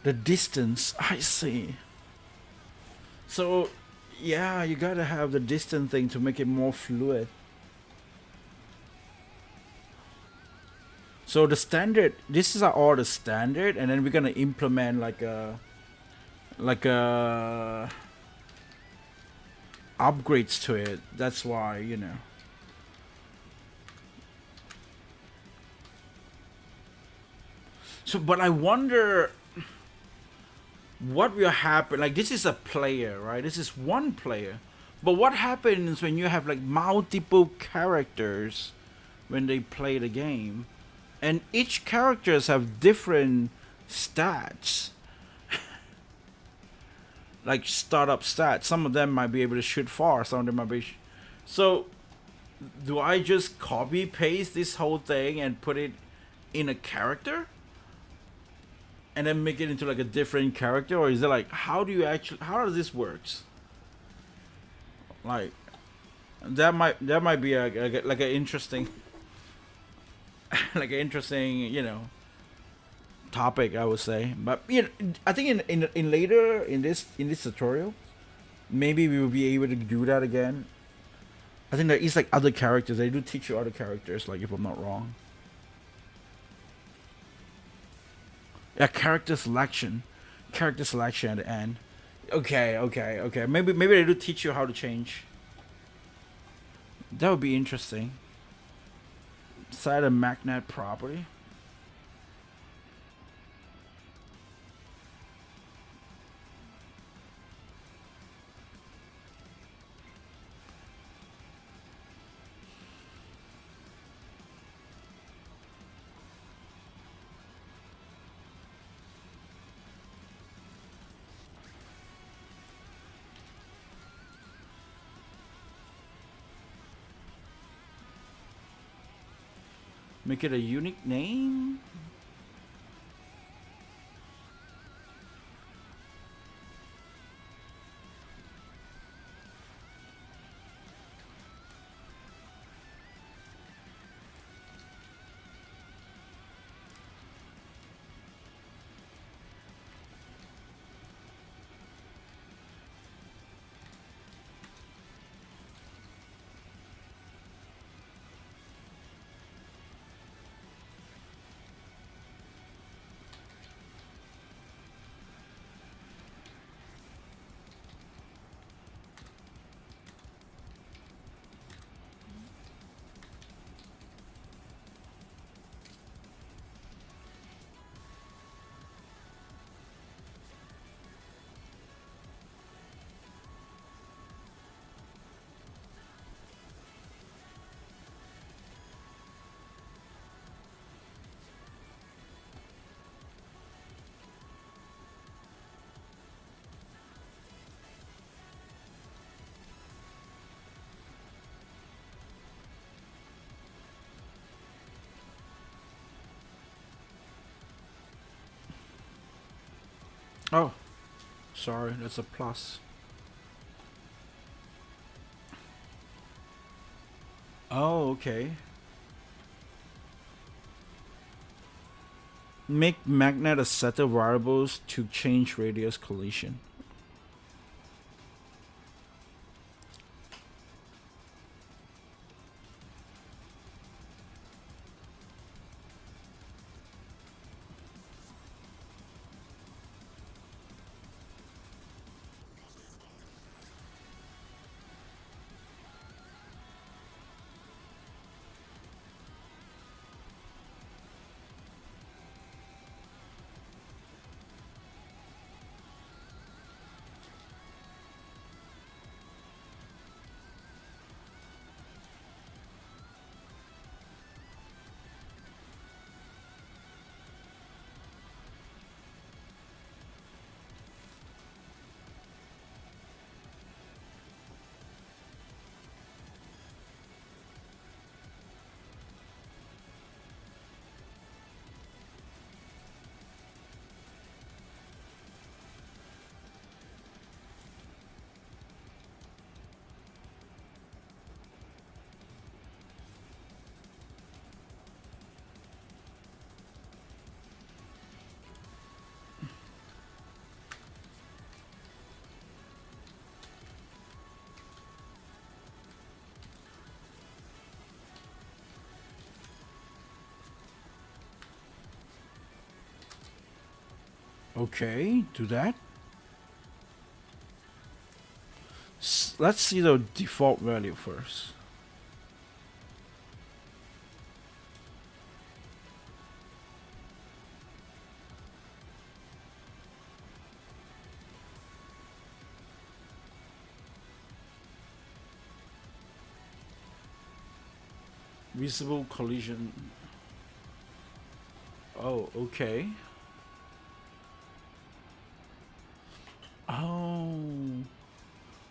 The distance, I see. So, yeah, you gotta have the distance thing to make it more fluid. So the standard, this is all the standard, and then we're gonna implement like a upgrades to it. That's why, you know. So, but I wonder what will happen. Like, this is a player, right? This is one player. But what happens when you have like multiple characters when they play the game, and each characters have different stats? Like startup stats. Some of them might be able to shoot far. Some of them might be. So, do I just copy paste this whole thing and put it in a character, and then make it into like a different character, or is it like how does this works? Like that might be like an interesting like an interesting, you know, topic, I would say. But you know, I think in later in this tutorial, maybe we will be able to do that again. I think there is like other characters. They do teach you other characters, like if I'm not wrong. Yeah, character selection at the end. Okay. Maybe they do teach you how to change. That would be interesting. Side of magnet property. Make it a unique name. Oh, sorry, that's a plus. Oh, okay. Make magnet a set of variables to change radius collision. Okay, do that. Let's see the default value first. Visible collision. Oh, okay. Oh.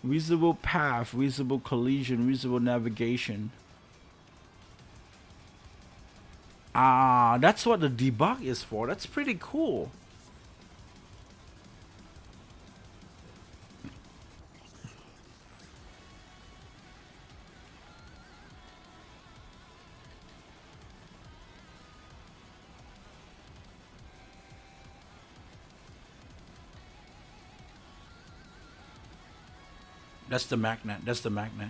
Visible path, visible collision, visible navigation. Ah, that's what the debug is for. That's pretty cool. That's the magnet. That's the magnet.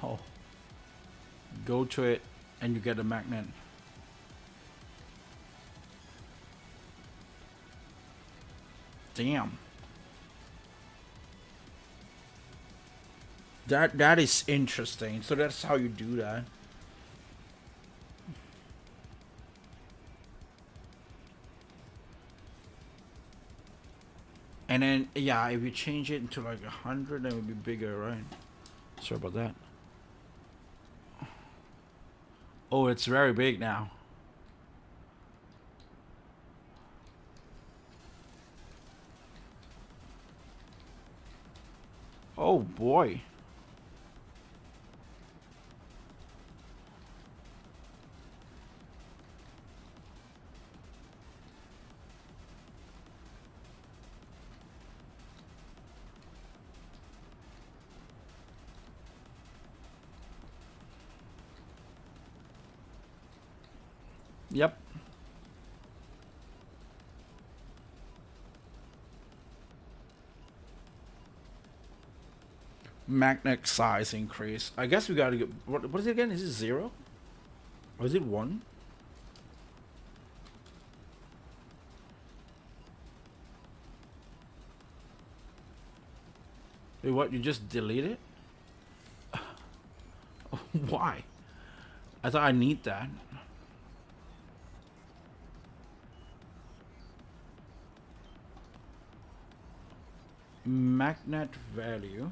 Oh. Go to it and you get a magnet. Damn. That is interesting. So that's how you do that. And then yeah, if you change it into like 100, then it would be bigger, right? Sorry about that. Oh, it's very big now. Oh boy. Yep. Magnet size increase. I guess we gotta get. What is it again? Is it 0? Or is it 1? Wait, what? You just delete it? Why? I thought I need that. Magnet value.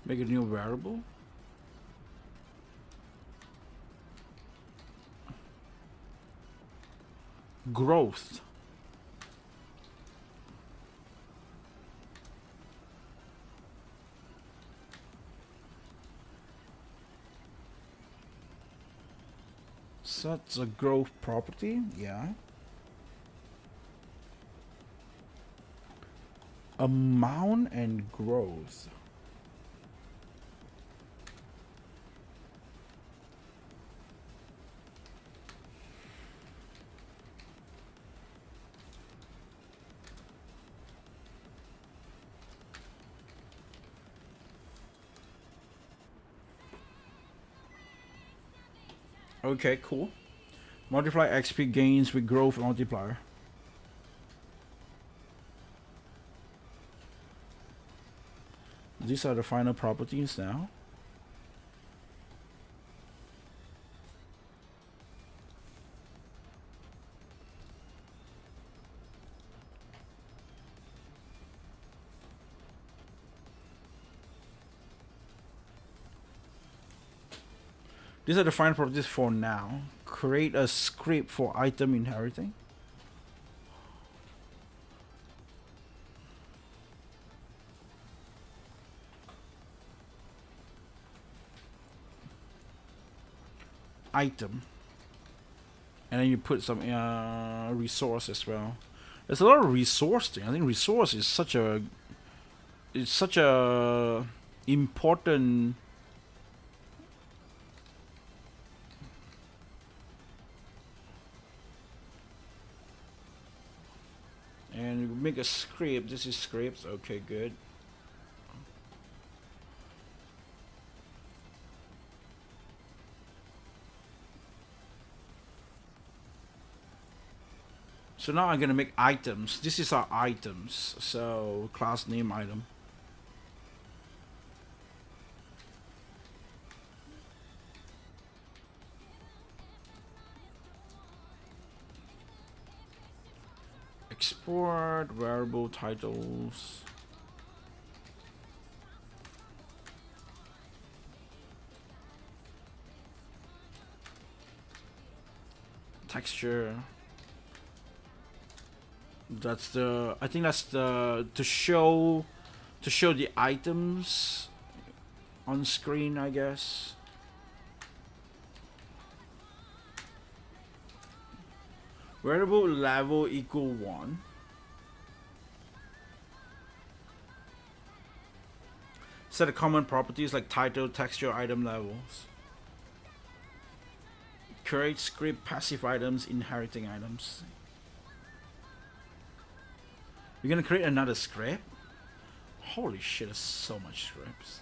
Make a new variable. growth. So that's a growth property, yeah. Amount and growth. Okay, cool. Multiply XP gains with growth multiplier. These are the final properties now. These are the final properties for now. Create a script for item inheriting. Item. And then you put some resource as well. There's a lot of resource thing. I think resource is such a important and you make a script. This is scripts. Okay, good. So now I'm gonna make items. This is our items. So class name item. Export variable titles. Texture. That's the, I think that's the to show the items on screen, I guess. Variable level equal 1. Set of common properties like title, texture, item levels. Create script passive items, inheriting items. You're gonna create another script? Holy shit, there's so much scripts.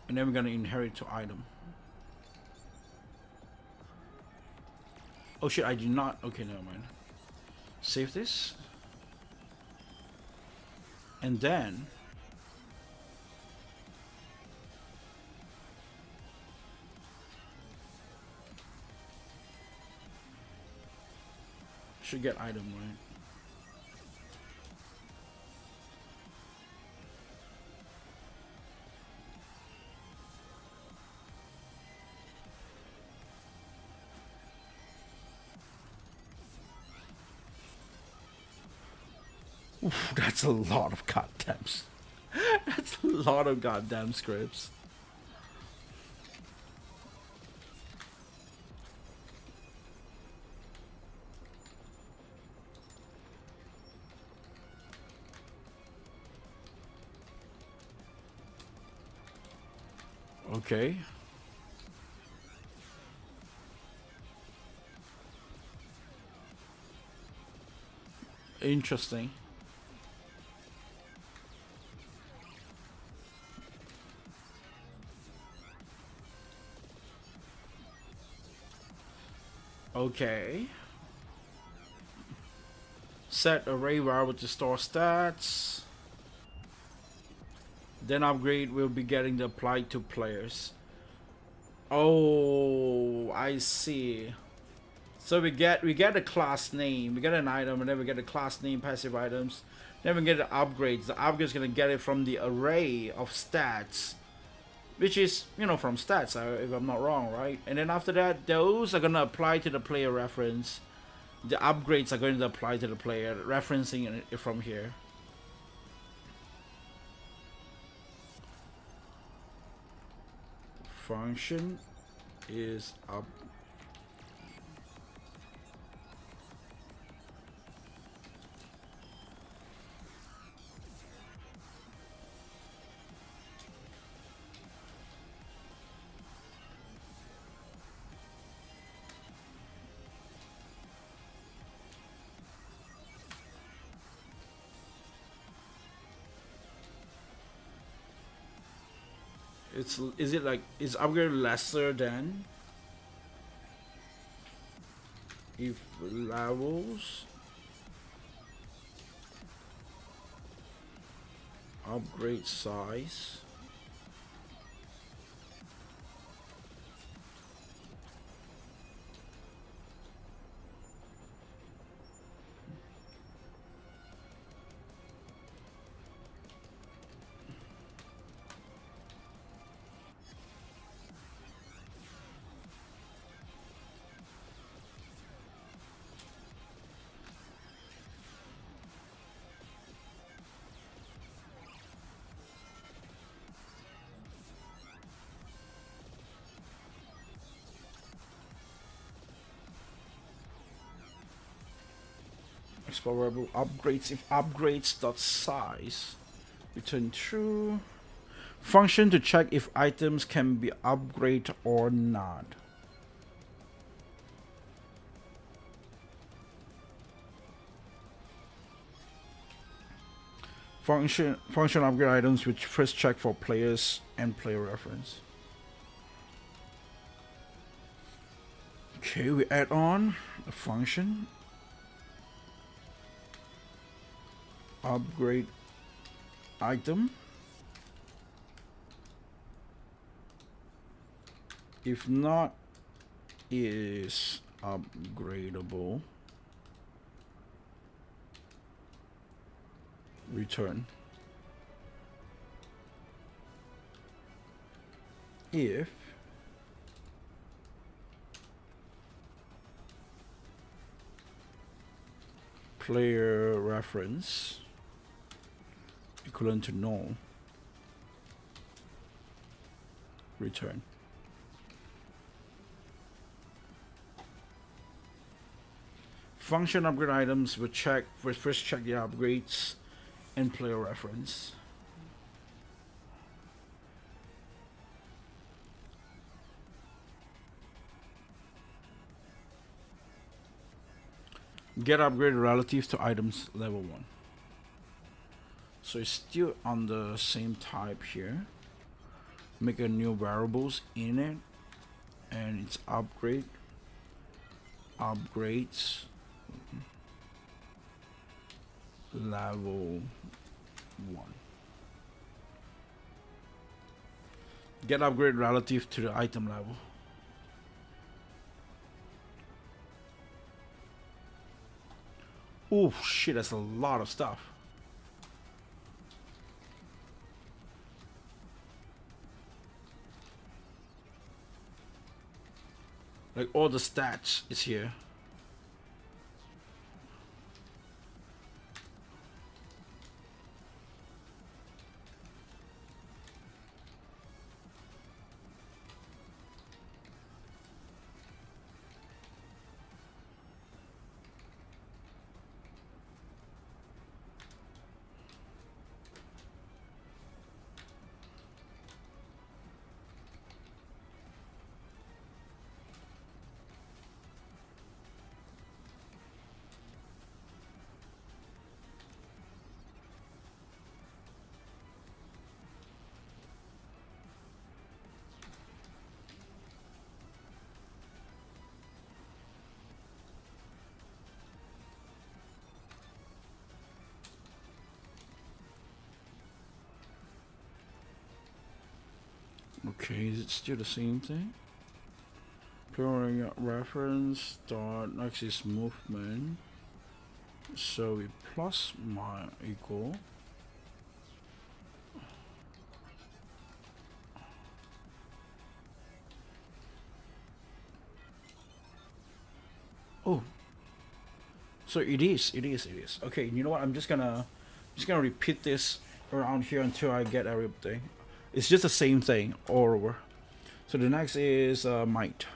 And then we're gonna inherit to item. Oh shit, I did not. Okay, never mind. Save this. And then should get item, right? Oof, that's a lot of goddamn. That's a lot of goddamn scripts. Okay. Interesting. Okay. Set array variable to store stats. Then upgrade will be getting the applied to players. Oh, I see. So we get a class name, we get an item, and then we get a class name, passive items. Then we get the upgrades. The upgrade's gonna get it from the array of stats, which is, you know, from stats, if I'm not wrong, right? And then after that, those are gonna apply to the player reference. The upgrades are going to apply to the player, referencing it from here. Function is up. Is it like, is upgrade lesser than if levels upgrade size explorable upgrades if upgrades dot size return true. Function to check if items can be upgraded or not. Function upgrade items which first check for players and player reference. Okay, we add on a function. Upgrade item. If not, is upgradable. Return. If player reference equivalent to null, return. Function upgrade items will first check the upgrades and player reference. Get upgrade relative to items level 1. So it's still on the same type here. Make a new variables in it, and it's upgrades 1. Get upgrade relative to the item level. Oh shit, that's a lot of stuff. Like all the stats is here. Okay, is it still the same thing? Pairing reference start next is movement. So we plus my equal. Oh, so it is. Okay, you know what? I'm just gonna repeat this around here until I get everything. It's just the same thing all over. So the next is might.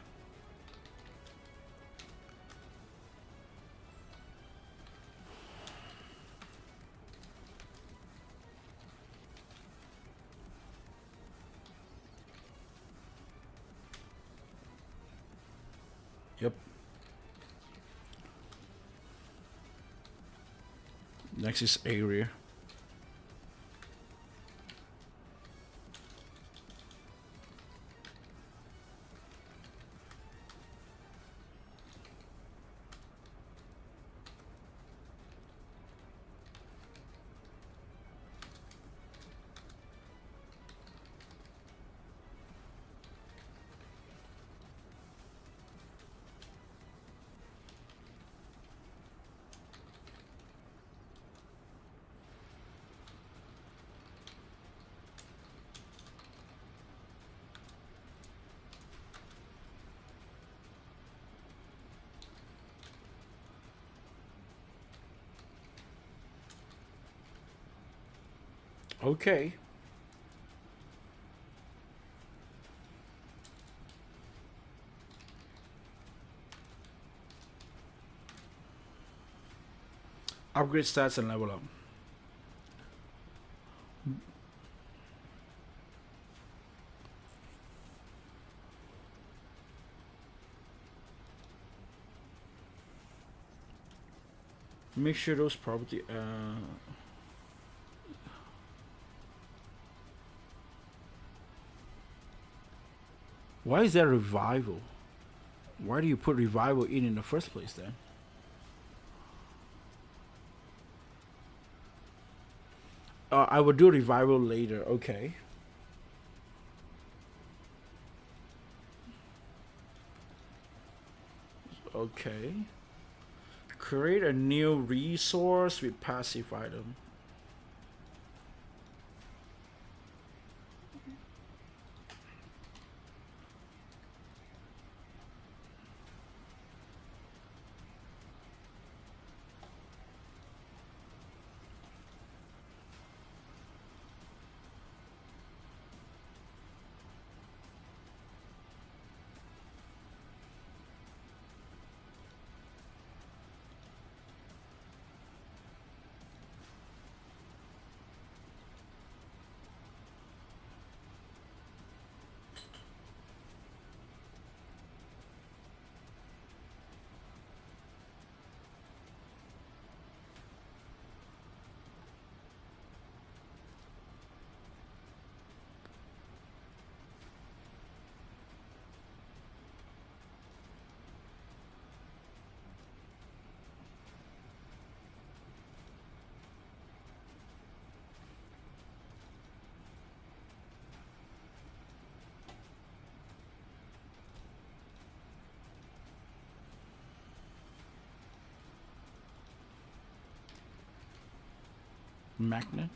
Yep. Next is area. Okay. Upgrade stats and level up. Make sure those property why is there revival? Why do you put revival in the first place then? I will do revival later. Okay. Okay. Create a new resource with passive item. Magnet.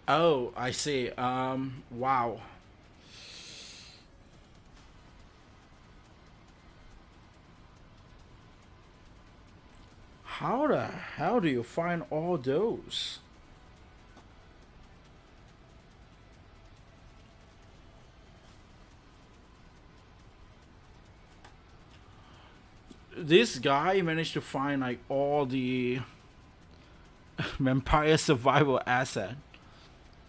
Oh, I see. Wow. How the hell do you find all those? This guy managed to find like all the vampire survival asset.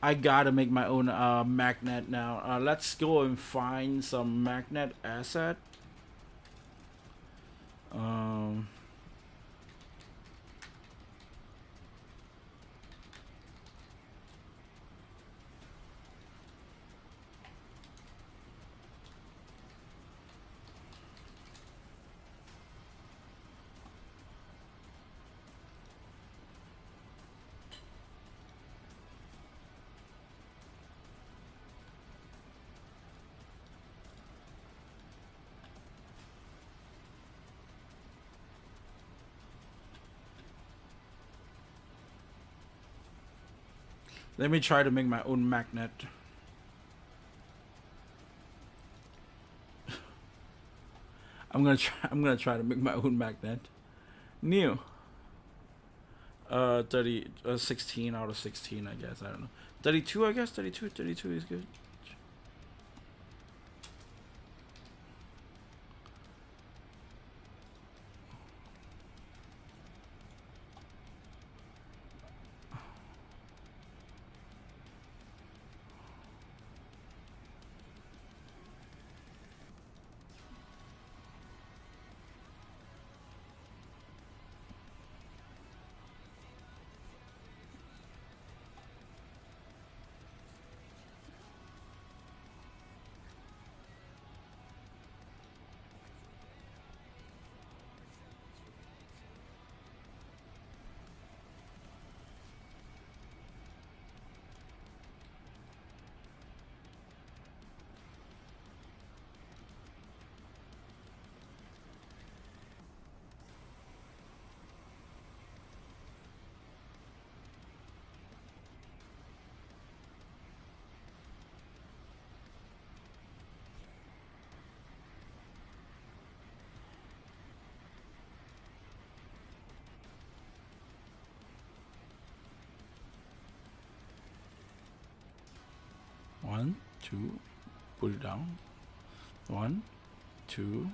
I gotta make my own magnet now. Let's go and find some magnet asset. Let me try to make my own magnet. I'm gonna try to make my own magnet. New. 16 out of 16, I guess. I don't know. 32, I guess. 32 is good. One, two, put it down. 1, 2.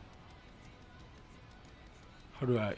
How do I?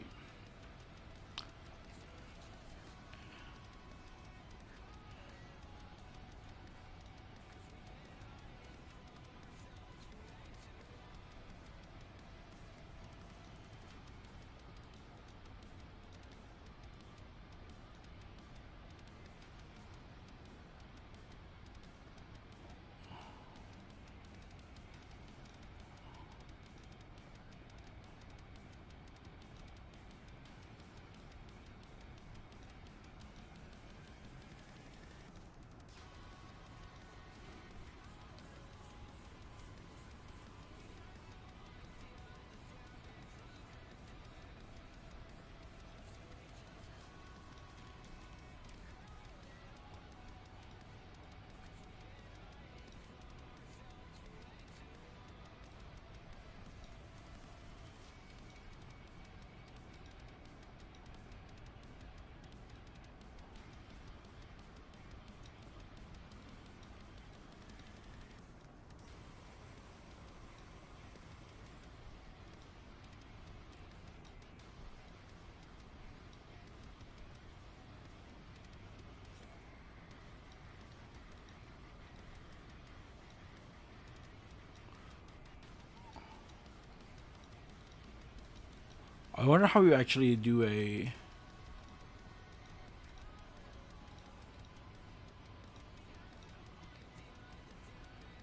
I wonder how you actually do a.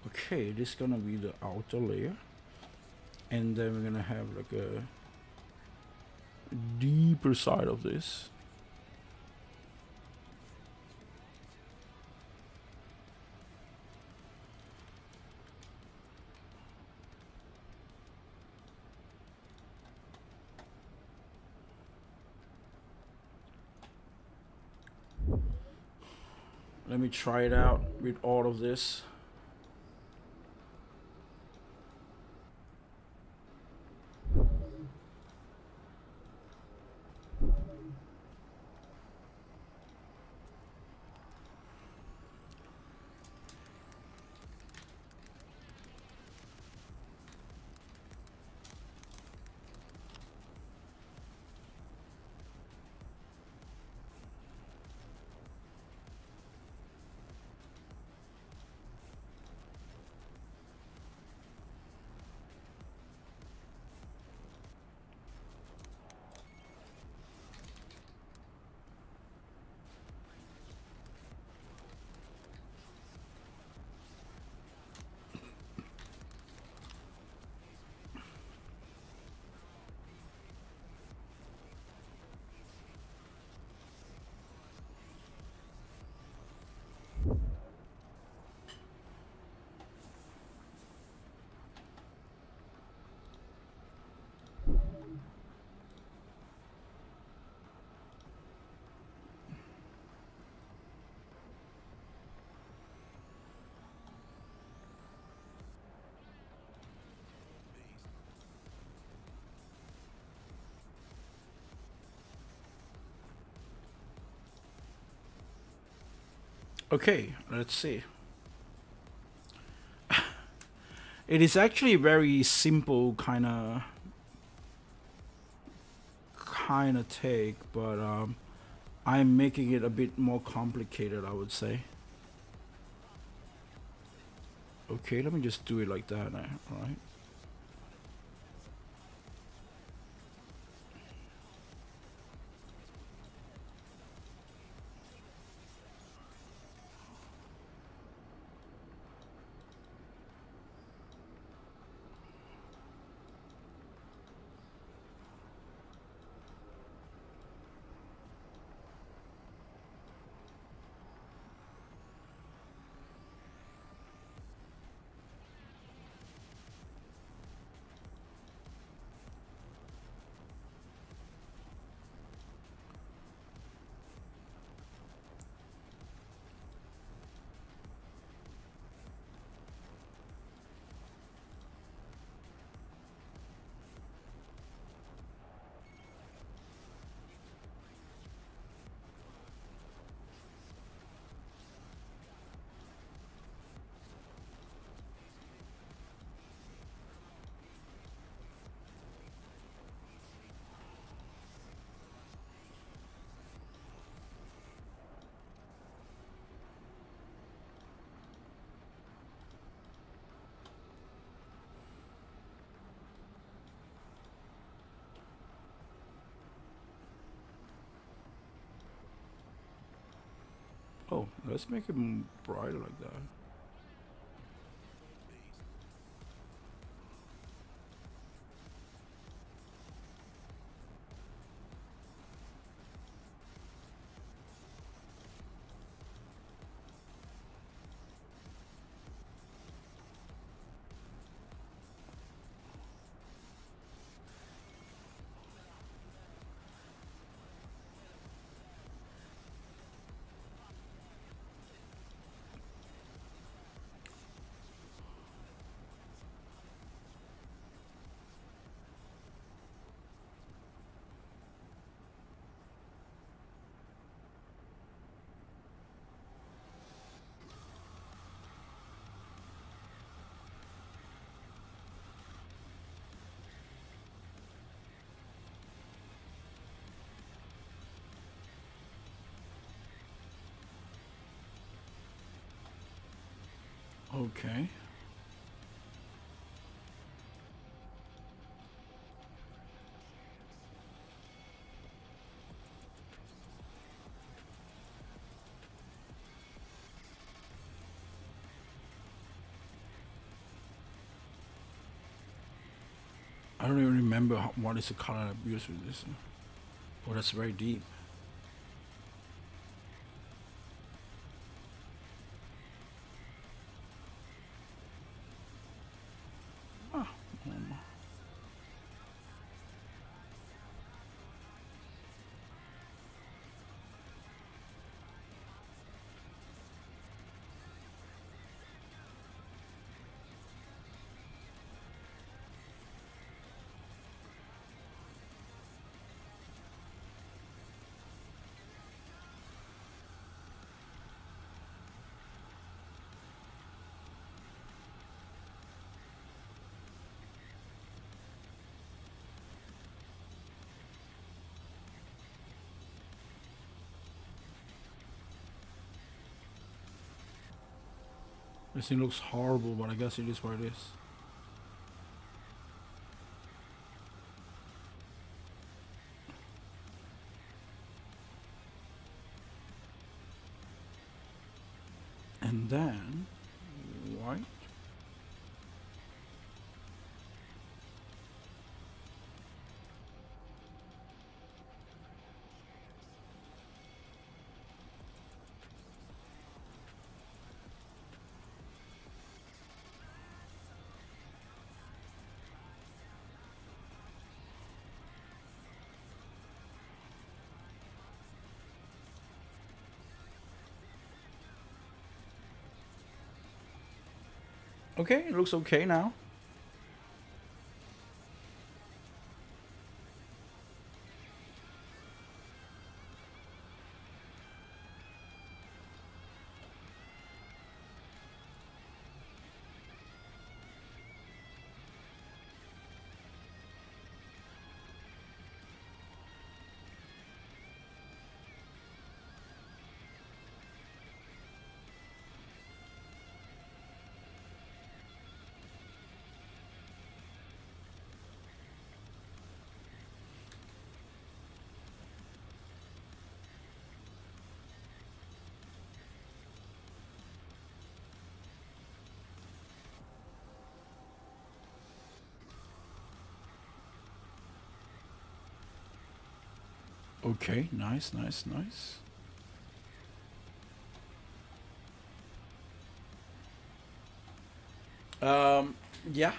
Okay, this is gonna be the outer layer, and then we're gonna have like a deeper side of this. Let me try it out with all of this. Okay, let's see. It is actually very simple kind of take, but I'm making it a bit more complicated, I would say. Okay, let me just do it like that, alright? Oh, let's make it brighter like that. Okay. I don't even remember what is the color I used with this. Oh, that's very deep. Ah, this thing looks horrible, but I guess it is what it is. And then white. Okay, it looks okay now. Okay, nice, nice, nice. Yeah.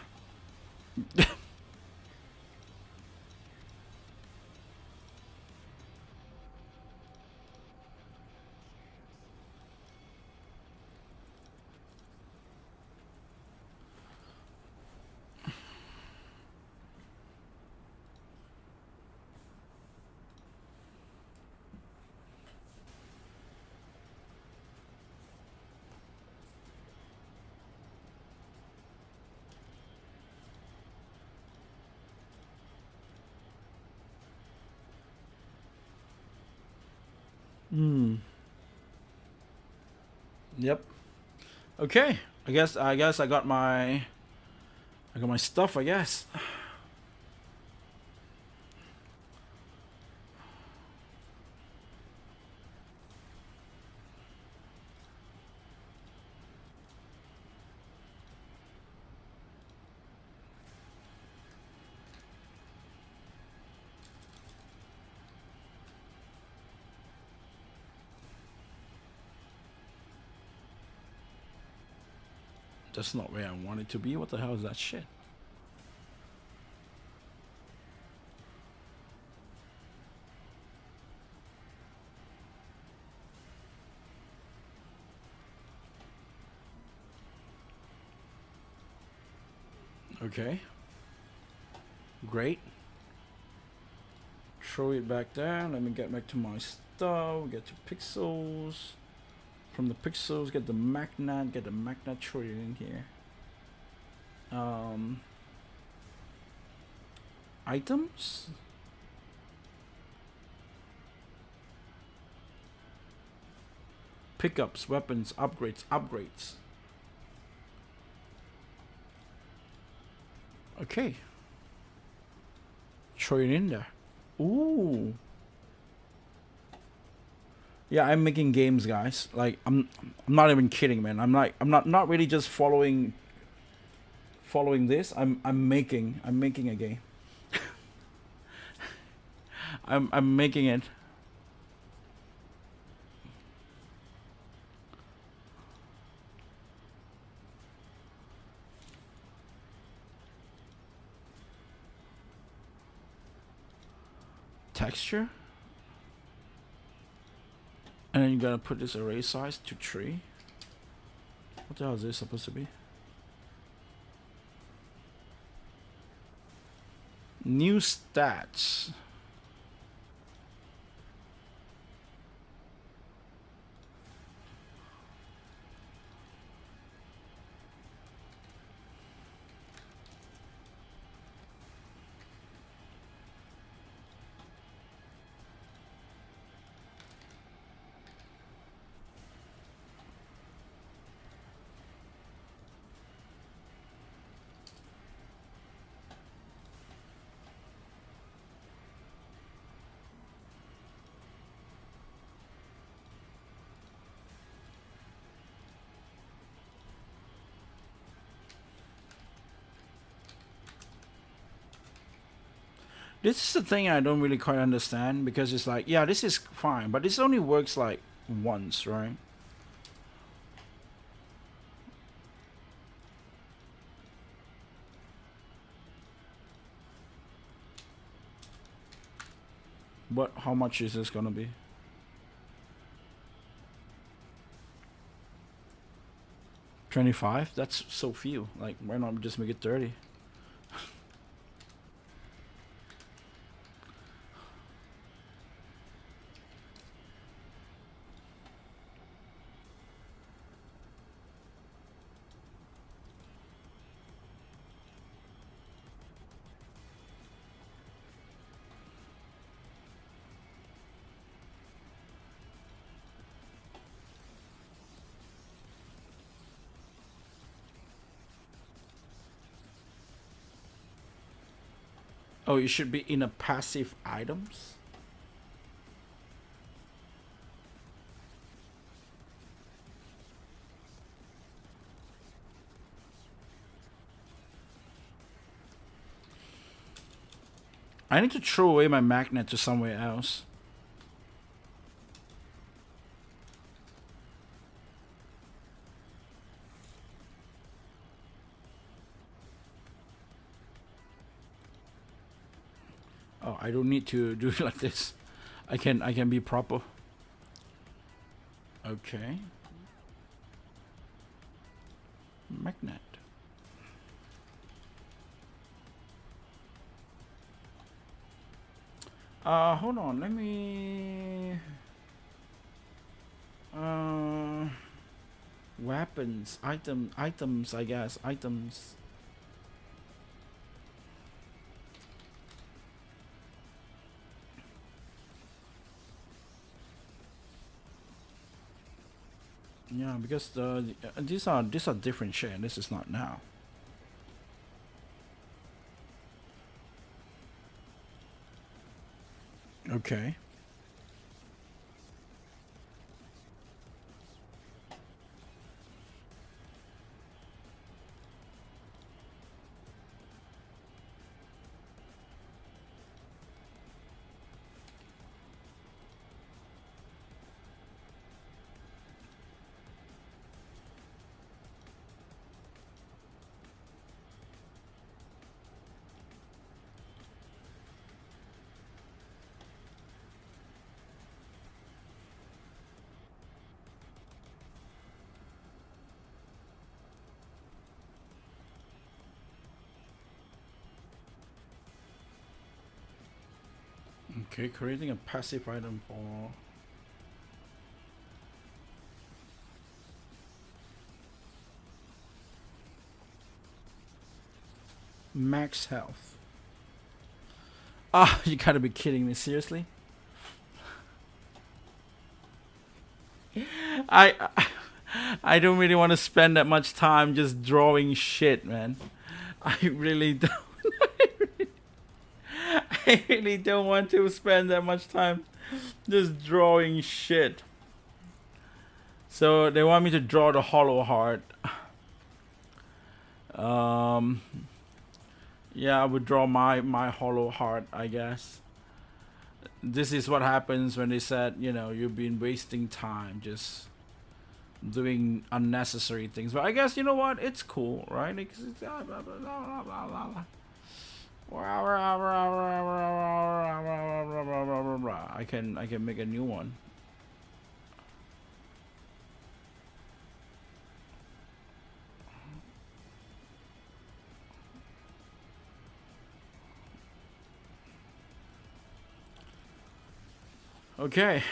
Yep. Okay. I guess I got my stuff, I guess. That's not where I want it to be. What the hell is that shit? Okay. Great. Throw it back there. Let me get back to my stuff. Get to pixels. From the pixels, get the magnet. Get the magnet. Throw it in here. Items. Pickups, weapons, upgrades. Okay. Throw it in there. Ooh. Yeah, I'm making games, guys. Like I'm not even kidding, man. I'm not really just following this. I'm making a game. I'm making it. Texture. And then you gotta put this array size to 3. What the hell is this supposed to be? New stats. This is the thing I don't really quite understand, because it's like, yeah, this is fine, but this only works like once, right? But how much is this gonna be? $25? That's so few. Like, why not just make it 30? Oh, it should be in a passive items. I need to throw away my magnet to somewhere else. Oh, I don't need to do it like this. I can be proper. Okay. Magnet. Hold on, let me weapons, items, I guess, items. Yeah, because these are different shit, and this is not now. Okay. Okay, creating a passive item for max health. Ah, you gotta be kidding me, seriously? I I don't really want to spend that much time just drawing shit, man. I really don't. I really don't want to spend that much time just drawing shit. So they want me to draw the hollow heart. Yeah, I would draw my hollow heart, I guess. This is what happens when they said, you know, you've been wasting time just doing unnecessary things. But I guess, you know what, it's cool, right? It's, I can make a new one. Okay.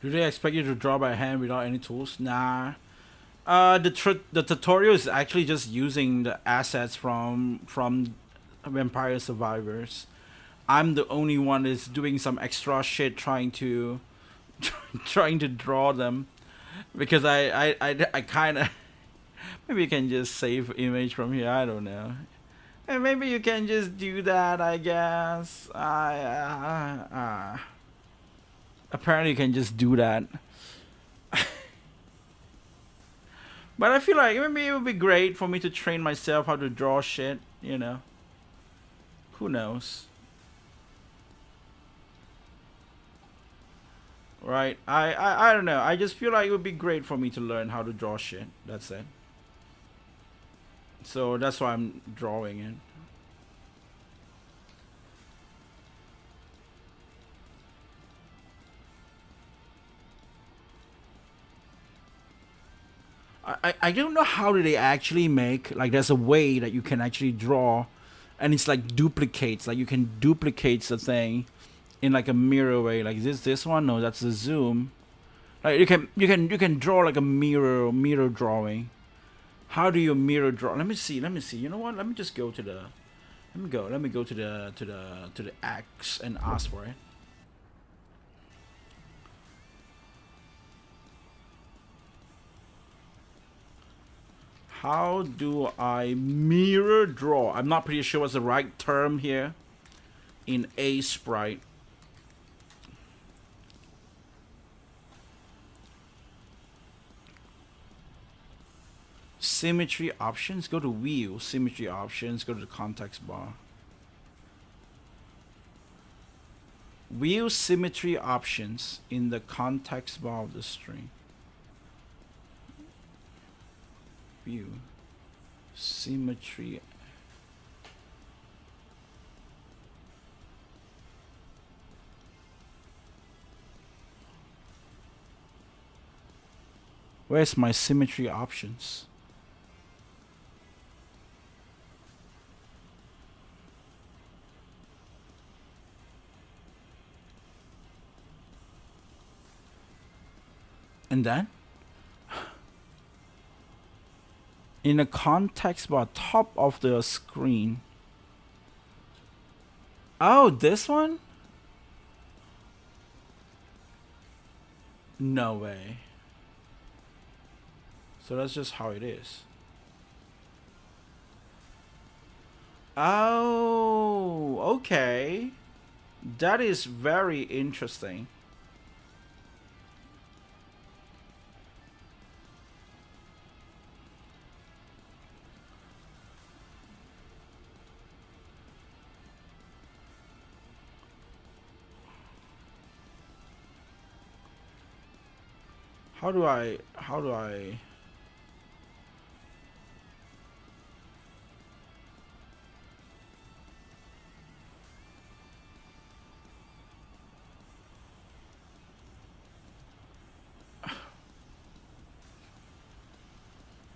Do they expect you to draw by hand without any tools? Nah. The tutorial is actually just using the assets from Vampire Survivors. I'm the only one that's doing some extra shit trying to trying to draw them, because I kind of maybe you can just save image from here. I don't know. And maybe you can just do that. I guess. Apparently you can just do that. But I feel like maybe it would be great for me to train myself how to draw shit, you know. Who knows? Right? I don't know. I just feel like it would be great for me to learn how to draw shit. That's it. So that's why I'm drawing it. I don't know how do they actually make, like, there's a way that you can actually draw, and it's like duplicates, like you can duplicate the thing in like a mirror way, like this one. No, that's the zoom. Like you can draw like a mirror drawing. How do you mirror draw? Let me see. You know what? Let me just go to the. Let me go to the X and ask for it. How do I mirror draw? I'm not pretty sure what's the right term here in Aesprite. Symmetry options. Go to view. Symmetry options. Go to the context bar. View symmetry options in the context bar of the string. View symmetry. Where's my symmetry options? And then in the context bar, top of the screen. Oh, this one? No way. So that's just how it is. Oh, okay. That is very interesting. How do I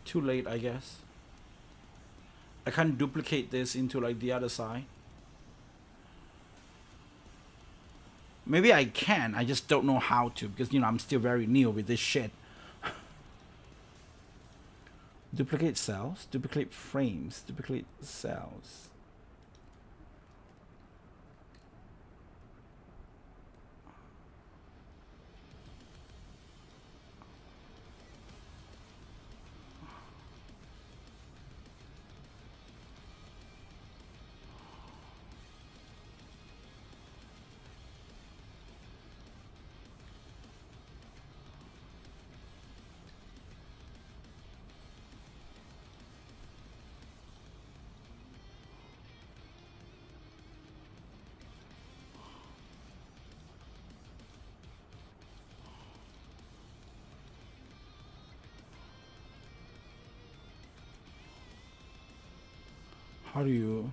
too late, I guess. I can't duplicate this into like the other side. Maybe I can, I just don't know how to, because you know I'm still very new with this shit. Duplicate cells, duplicate frames, duplicate cells. How do you...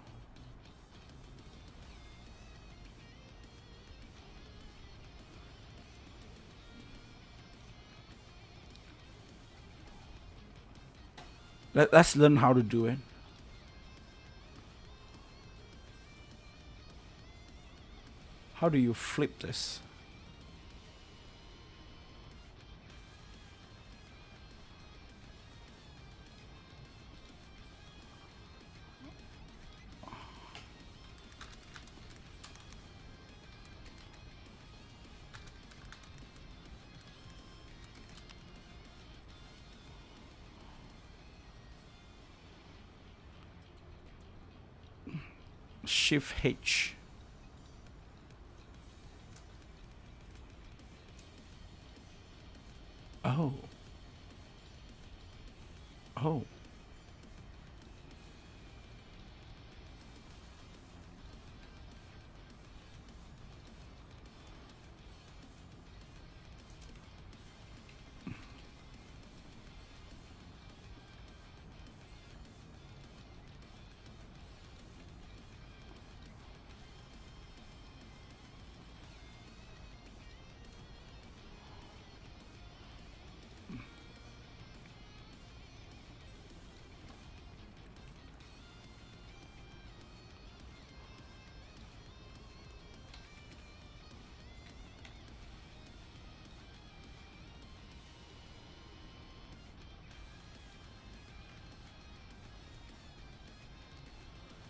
Let's learn how to do it. How do you flip this? Shift H. Oh. Oh.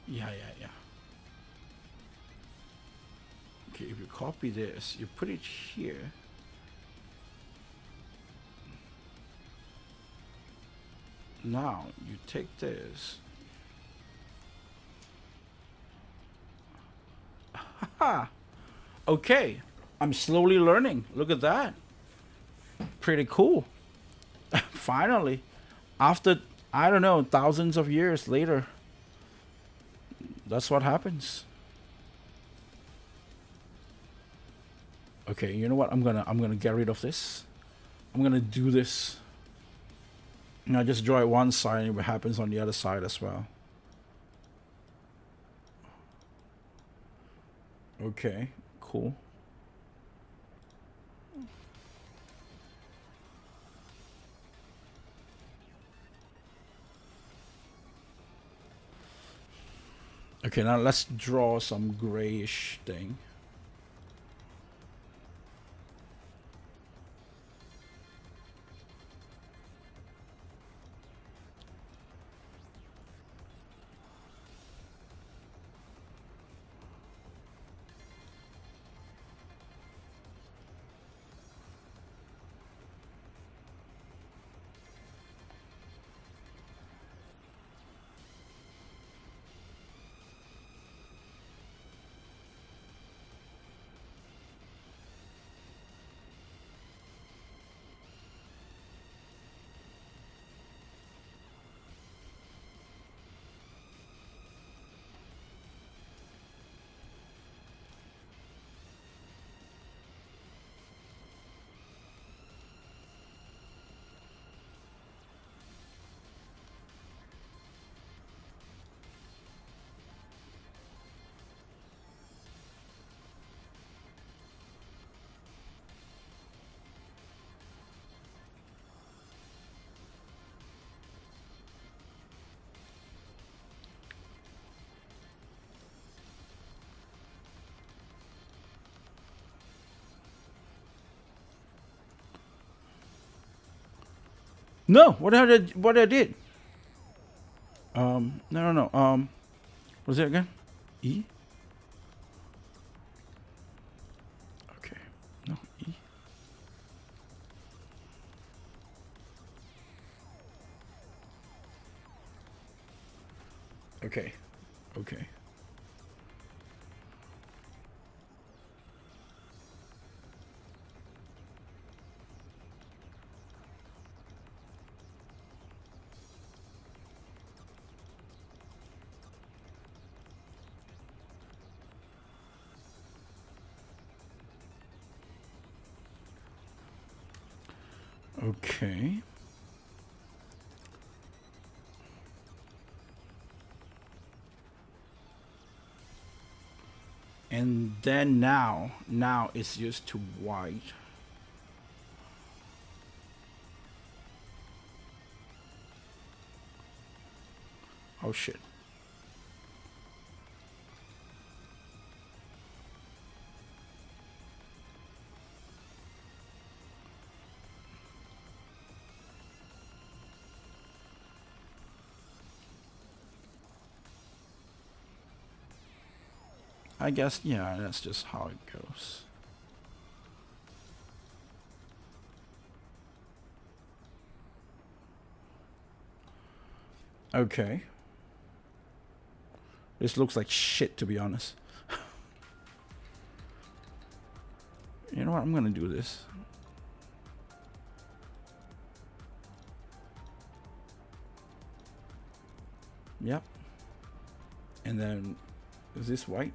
Yeah. Okay, if you copy this, you put it here. Now you take this. Haha. Okay, I'm slowly learning. Look at that. Pretty cool. Finally, after I don't know thousands of years later, that's what happens. Okay, you know what? I'm gonna get rid of this. I'm gonna do this. And I just draw it one side and it happens on the other side as well. Okay, cool. Okay, now let's draw some grayish thing. No, what I did? No. What was it again? E? Okay. No, E. Okay. Okay. Okay. And then now it's used to white. Oh shit. I guess, yeah, that's just how it goes. Okay. This looks like shit, to be honest. You know what? I'm gonna do this. Yep. And then, is this white?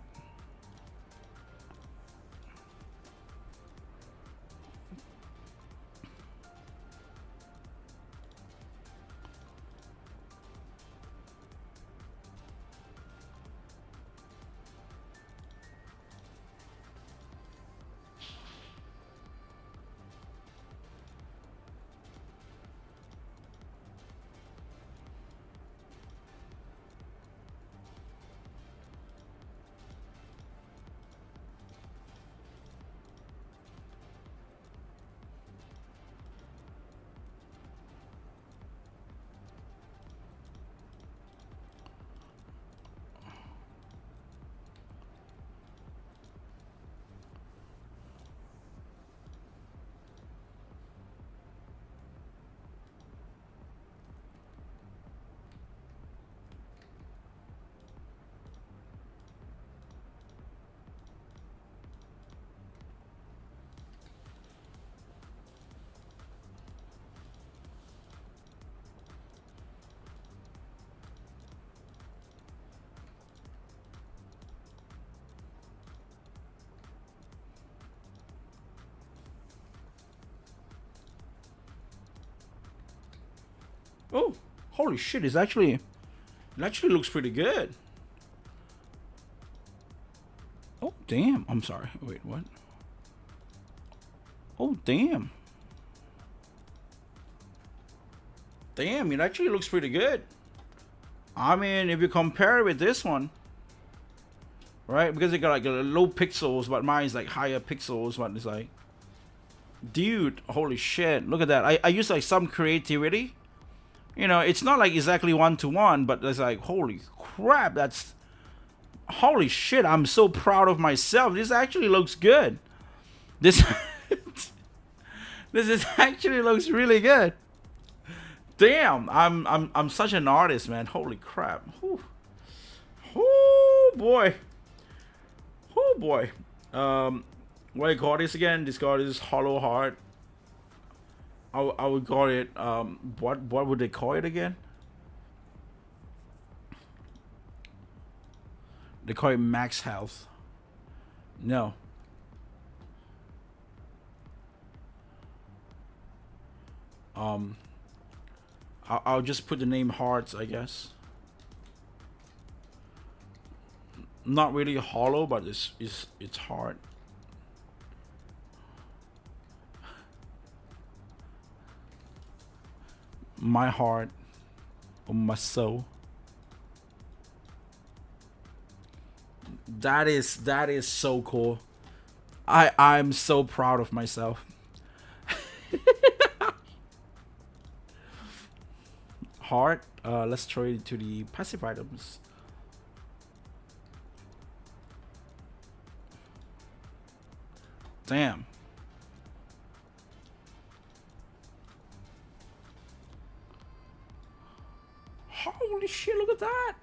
Oh, holy shit! It actually looks pretty good. Oh damn! I'm sorry. Wait, what? Oh damn! Damn! It actually looks pretty good. I mean, if you compare it with this one, right? Because it got like low pixels, but mine's like higher pixels. But it's like, dude, holy shit! Look at that. I use like some creativity. You know, it's not like exactly 1-to-1, but it's like, holy crap! That's holy shit! I'm so proud of myself. This actually looks good. This this is actually looks really good. Damn, I'm such an artist, man. Holy crap. Whew. Oh boy. Oh boy. What do you call this again? This card is Hollow Heart. I would call it what would they call it again? They call it max health. No. I'll just put the name Hearts, I guess. Not really hollow, but it's hard. My heart, or my soul. That is so cool. I'm so proud of myself. Heart. Let's trade it to the passive items. Damn. Holy shit, look at that.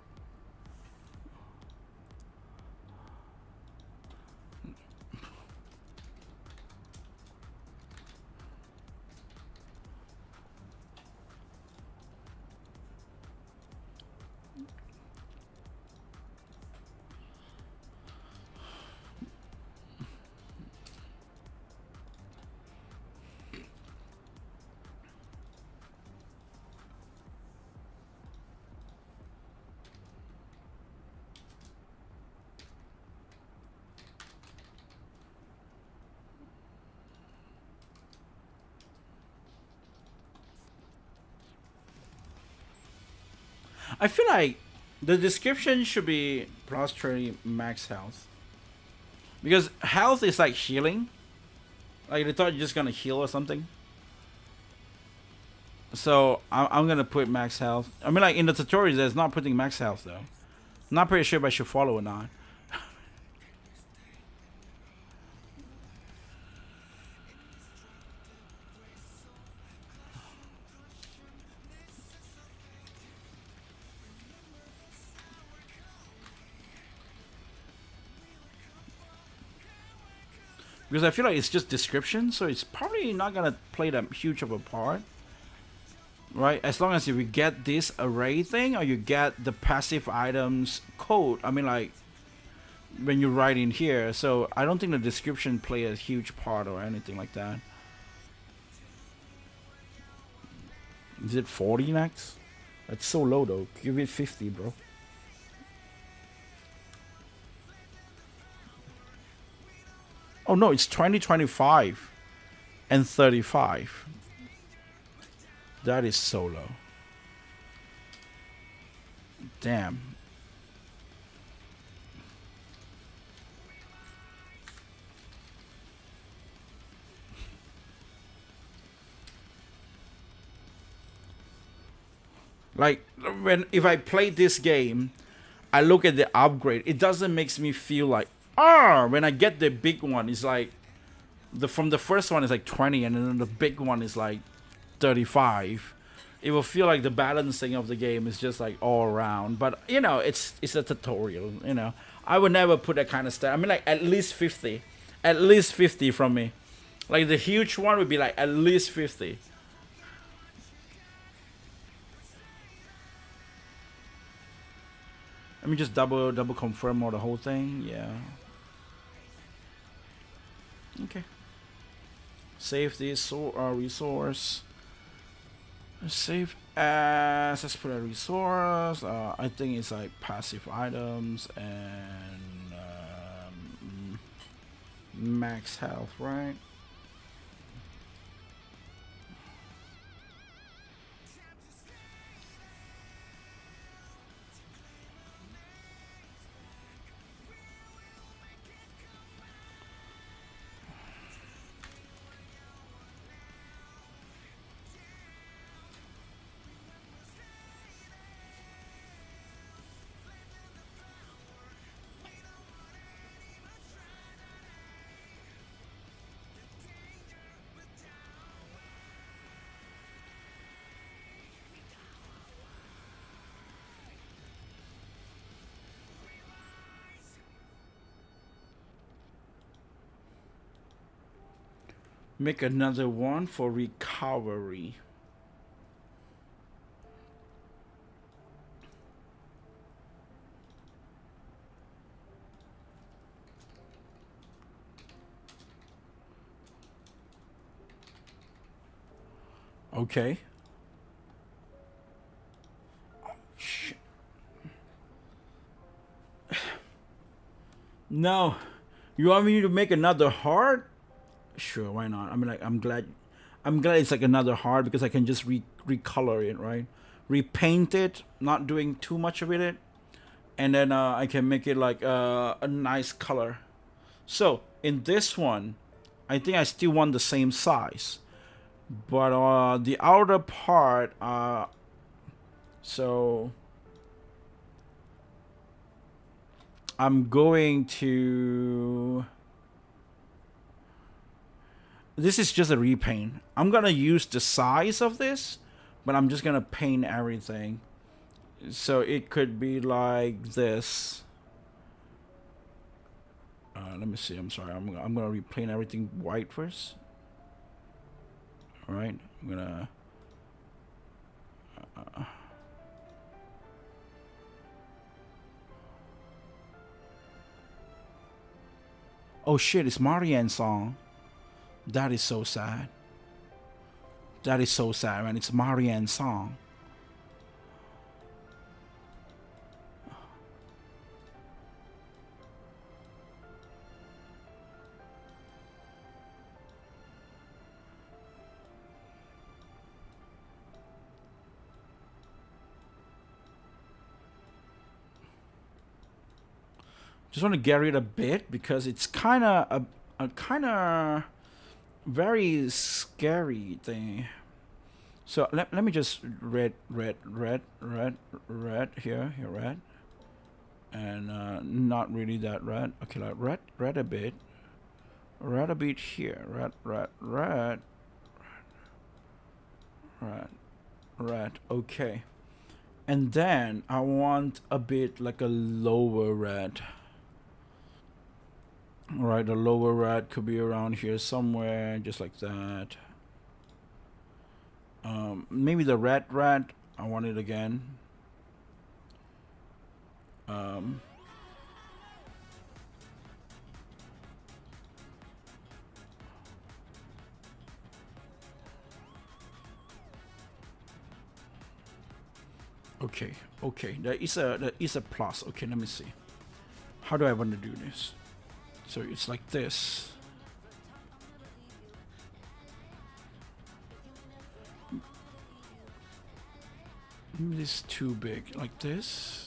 I feel like the description should be plus 30 max health. Because health is like healing. Like they thought you're just gonna heal or something. So I'm gonna put max health. I mean, like in the tutorials, there's not putting max health though. Not pretty sure if I should follow or not. Because I feel like it's just description, so it's probably not gonna play that huge of a part, right? As long as if you get this array thing, or you get the passive items code. I mean, like when you write in here. So I don't think the description play a huge part or anything like that. Is it 40 next? That's so low though. Give it 50, bro. Oh no, it's 20, 25, and 35. That is so low. Damn. Like if I play this game, I look at the upgrade. It doesn't makes me feel like when I get the big one, it's like from the first one is like 20, and then the big one is like 35. It will feel like the balancing of the game is just like all around. But you know, it's a tutorial. You know, I would never put that kind of stuff. I mean, like at least 50 from me. Like the huge one would be like at least 50. Let me just double confirm all the whole thing. Yeah. Okay. Save this resource. Save as. Let's put a resource. I think it's like passive items and max health, right? Make another one for recovery. Okay. Oh, shit. No. You want me to make another heart? Sure, why not? I mean, like, I'm glad it's like another heart because I can just recolor it, right? Repaint it, not doing too much with it, and then I can make it like a nice color. So in this one, I think I still want the same size, but the outer part, so I'm going to. This is just a repaint. I'm gonna use the size of this, but I'm just gonna paint everything. So it could be like this. Let me see. I'm sorry. I'm gonna repaint everything white first. All right. I'm gonna. Oh shit! It's Marianne's song. That is so sad. That is so sad, man. It's Marianne's song. Just want to get rid a bit because it's kind of a kind of very scary thing. So let me just red here, red, and not really that red. Okay, like red a bit here, red. Okay, and then I want a bit like a lower red. All right, the lower red could be around here somewhere, just like that. Maybe the red, I want it again. Okay, there is a plus. Okay, let me see. How do I want to do this? So it's like this. Maybe this is too big, like this.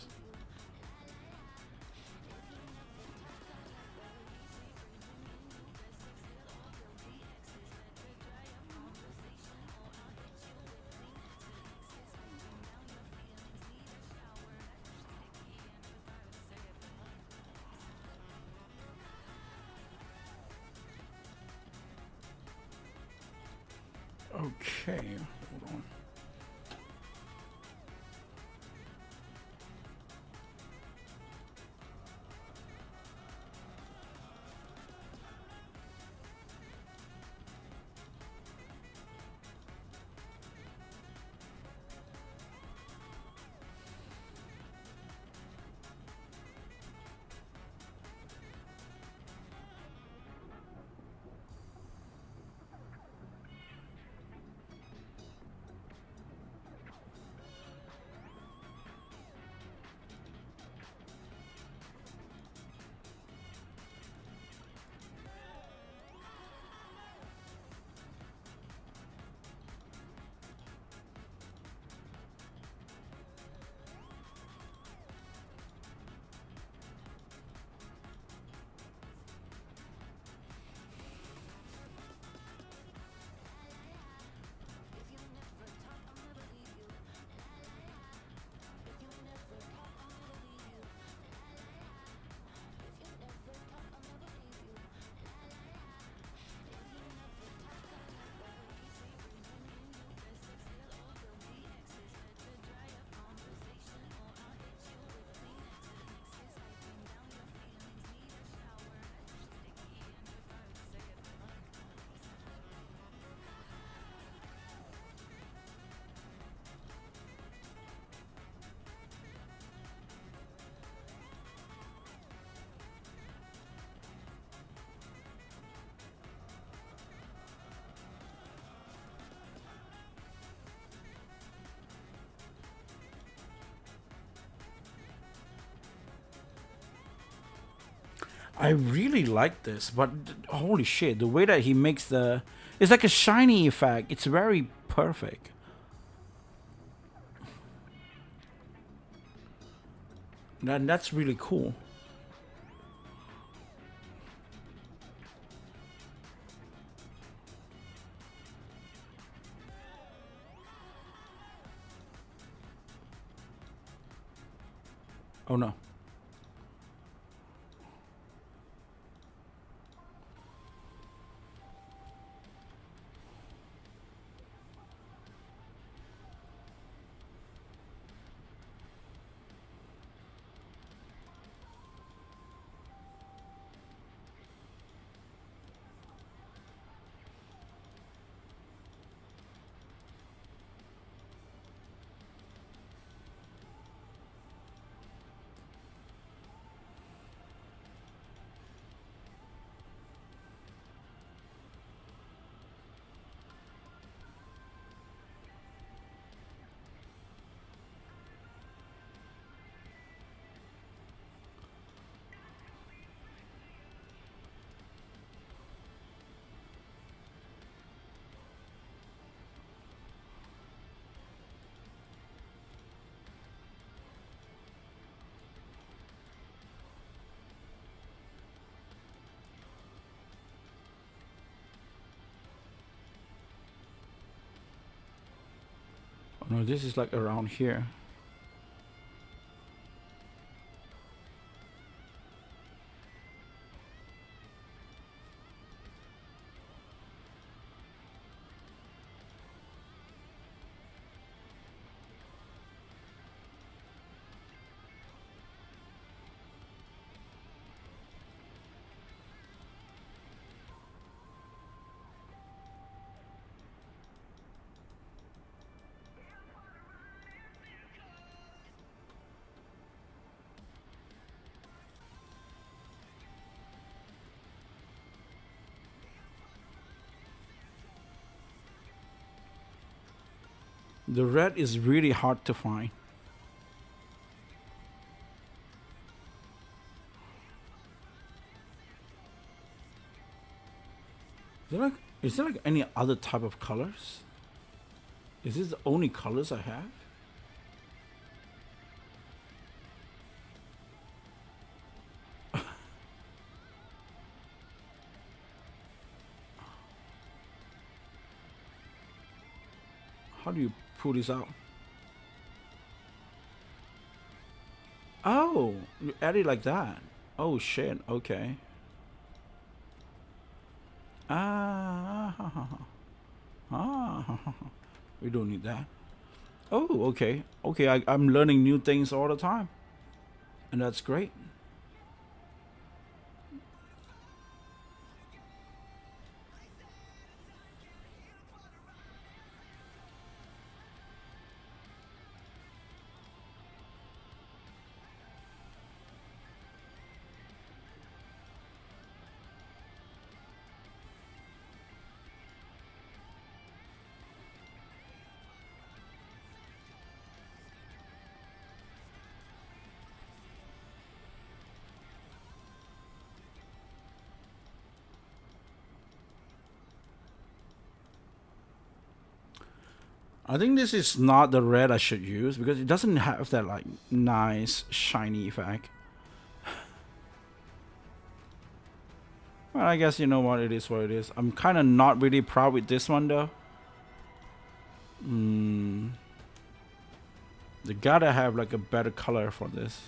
Okay, hold on. I really like this, but holy shit, the way that he makes the... It's like a shiny effect. It's very perfect. That's really cool. Oh no. Oh no, this is like around here. The red is really hard to find. Is there like any other type of colors? Is this the only colors I have? How do you pull this out? Oh, you add it like that. Oh shit, okay. We don't need that. Oh, okay. Okay, I'm learning new things all the time. And that's great. I think this is not the red I should use because it doesn't have that like nice shiny effect. Well, I guess you know what, it is what it is. I'm kind of not really proud with this one though. They gotta have like a better color for this.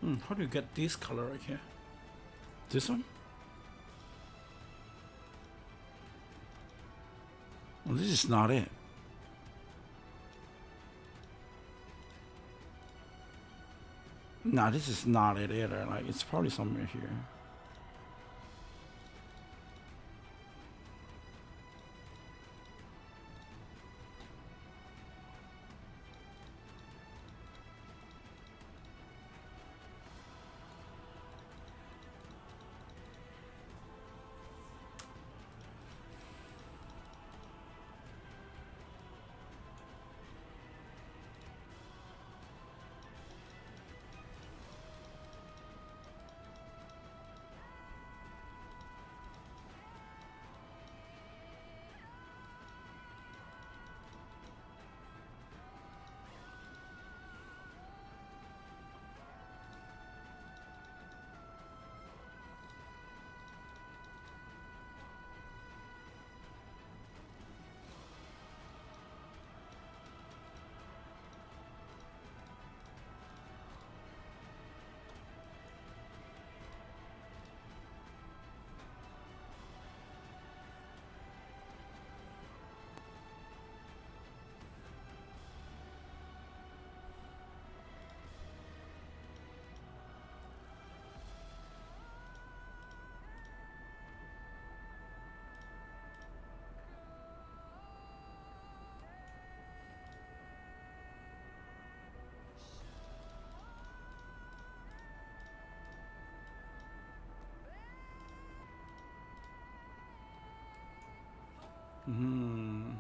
How do you get this color right here? This one? Well, this is not it. No, this is not it either. Like, it's probably somewhere here. Hmm.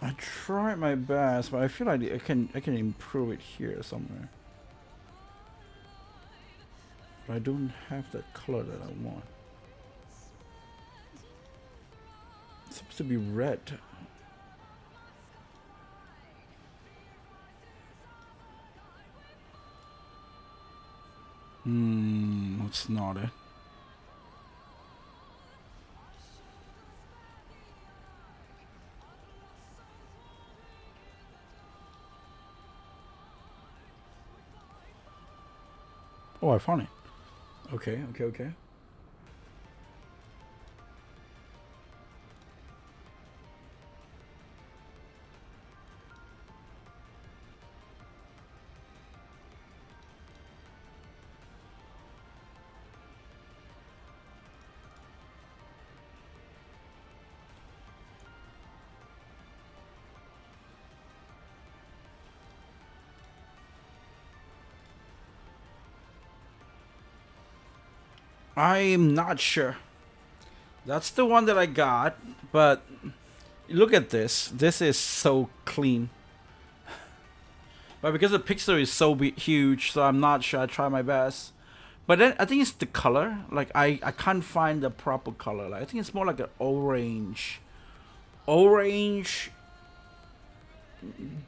I tried my best, but I feel like I can improve it here somewhere. But I don't have that color that I want. It's supposed to be red. That's not it. Oh, I found it. Okay. I'm not sure. That's the one that I got, but look at this. This is so clean. But because the pixel is so huge, so I'm not sure. I try my best. But then I think it's the color. Like I can't find the proper color. Like I think it's more like an orange. Orange.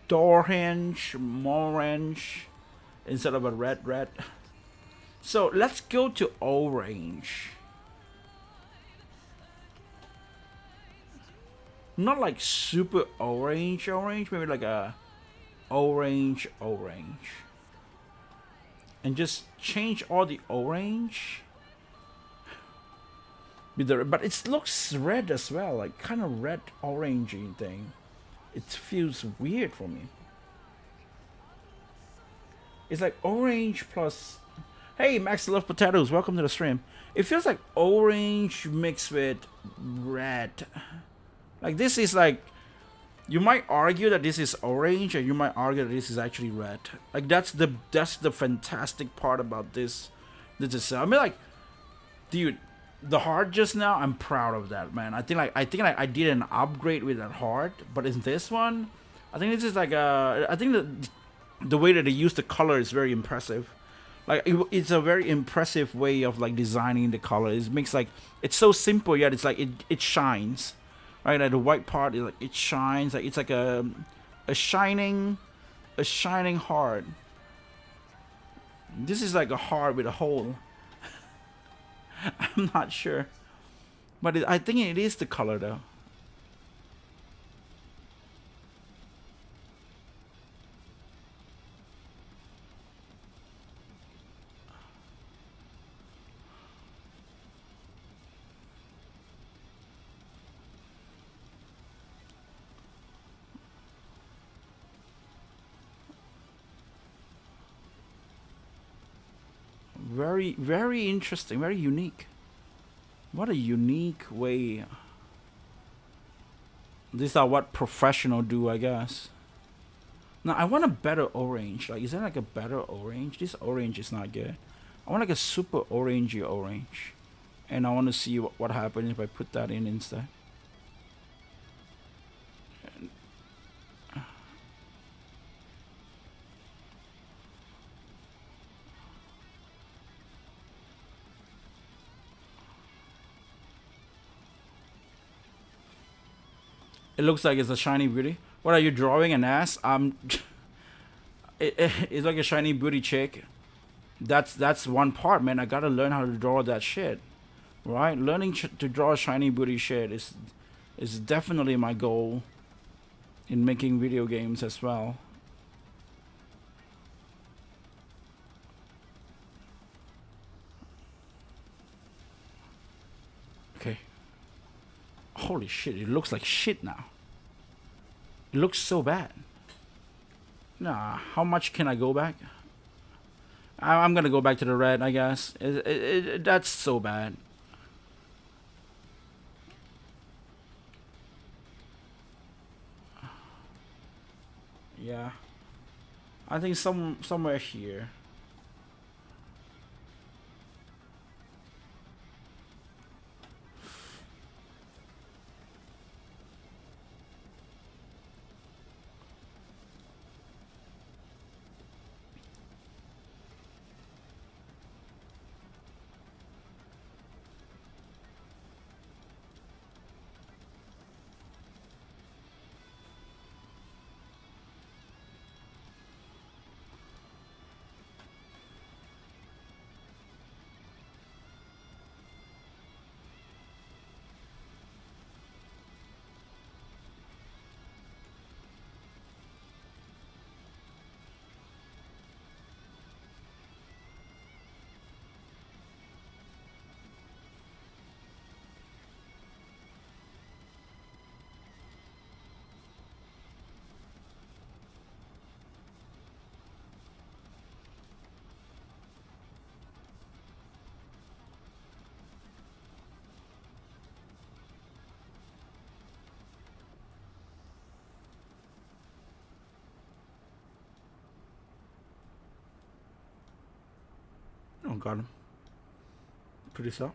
Orange. Orange. Instead of a red. So let's go to orange. Not like super orange, maybe like a orange. And just change all the orange. But it looks red as well, like kind of red orangey thing. It feels weird for me. It's like orange plus. Hey, Max Love Potatoes, welcome to the stream. It feels like orange mixed with red. Like this is like You might argue that this is orange, and you might argue that this is actually red. Like that's the fantastic part about this. I mean, like, dude, the heart just now, I'm proud of that, man. I think I did an upgrade with that heart, but in this one, I think this is like I think the way that they use the color is very impressive. Like it's a very impressive way of like designing the color. It makes like it's so simple yet it's like it shines, right? Like the white part is like it shines. Like it's like a shining heart. This is like a heart with a hole. I'm not sure, but I think it is the color though. Very, very interesting, very unique. What a unique way. These are what professional do, I guess. Now, I want a better orange. Like, is there like a better orange? This orange is not good. I want like a super orangey orange. And I want to see what happens if I put that in instead. It looks like it's a shiny beauty. What are you drawing, an ass? It's like a shiny booty chick. That's one part, man. I gotta learn how to draw that shit, right? Learning to draw shiny booty shit is definitely my goal in making video games as well. Okay. Holy shit! It looks like shit now. It looks so bad. Nah, how much can I go back? I'm gonna go back to the red, I guess. That's so bad. Yeah. I think somewhere here. Oh, got him. Put this up.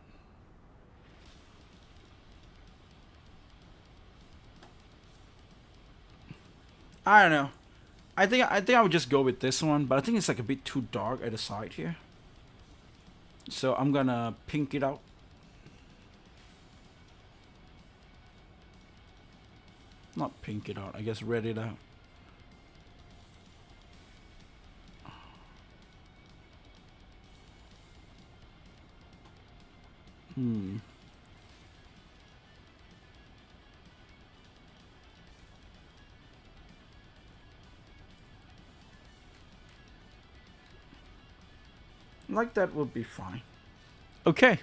I don't know. I think I would just go with this one, but I think it's like a bit too dark at the side here. So I'm gonna pink it out. Not pink it out, I guess red it out. Like that would be fine. Okay.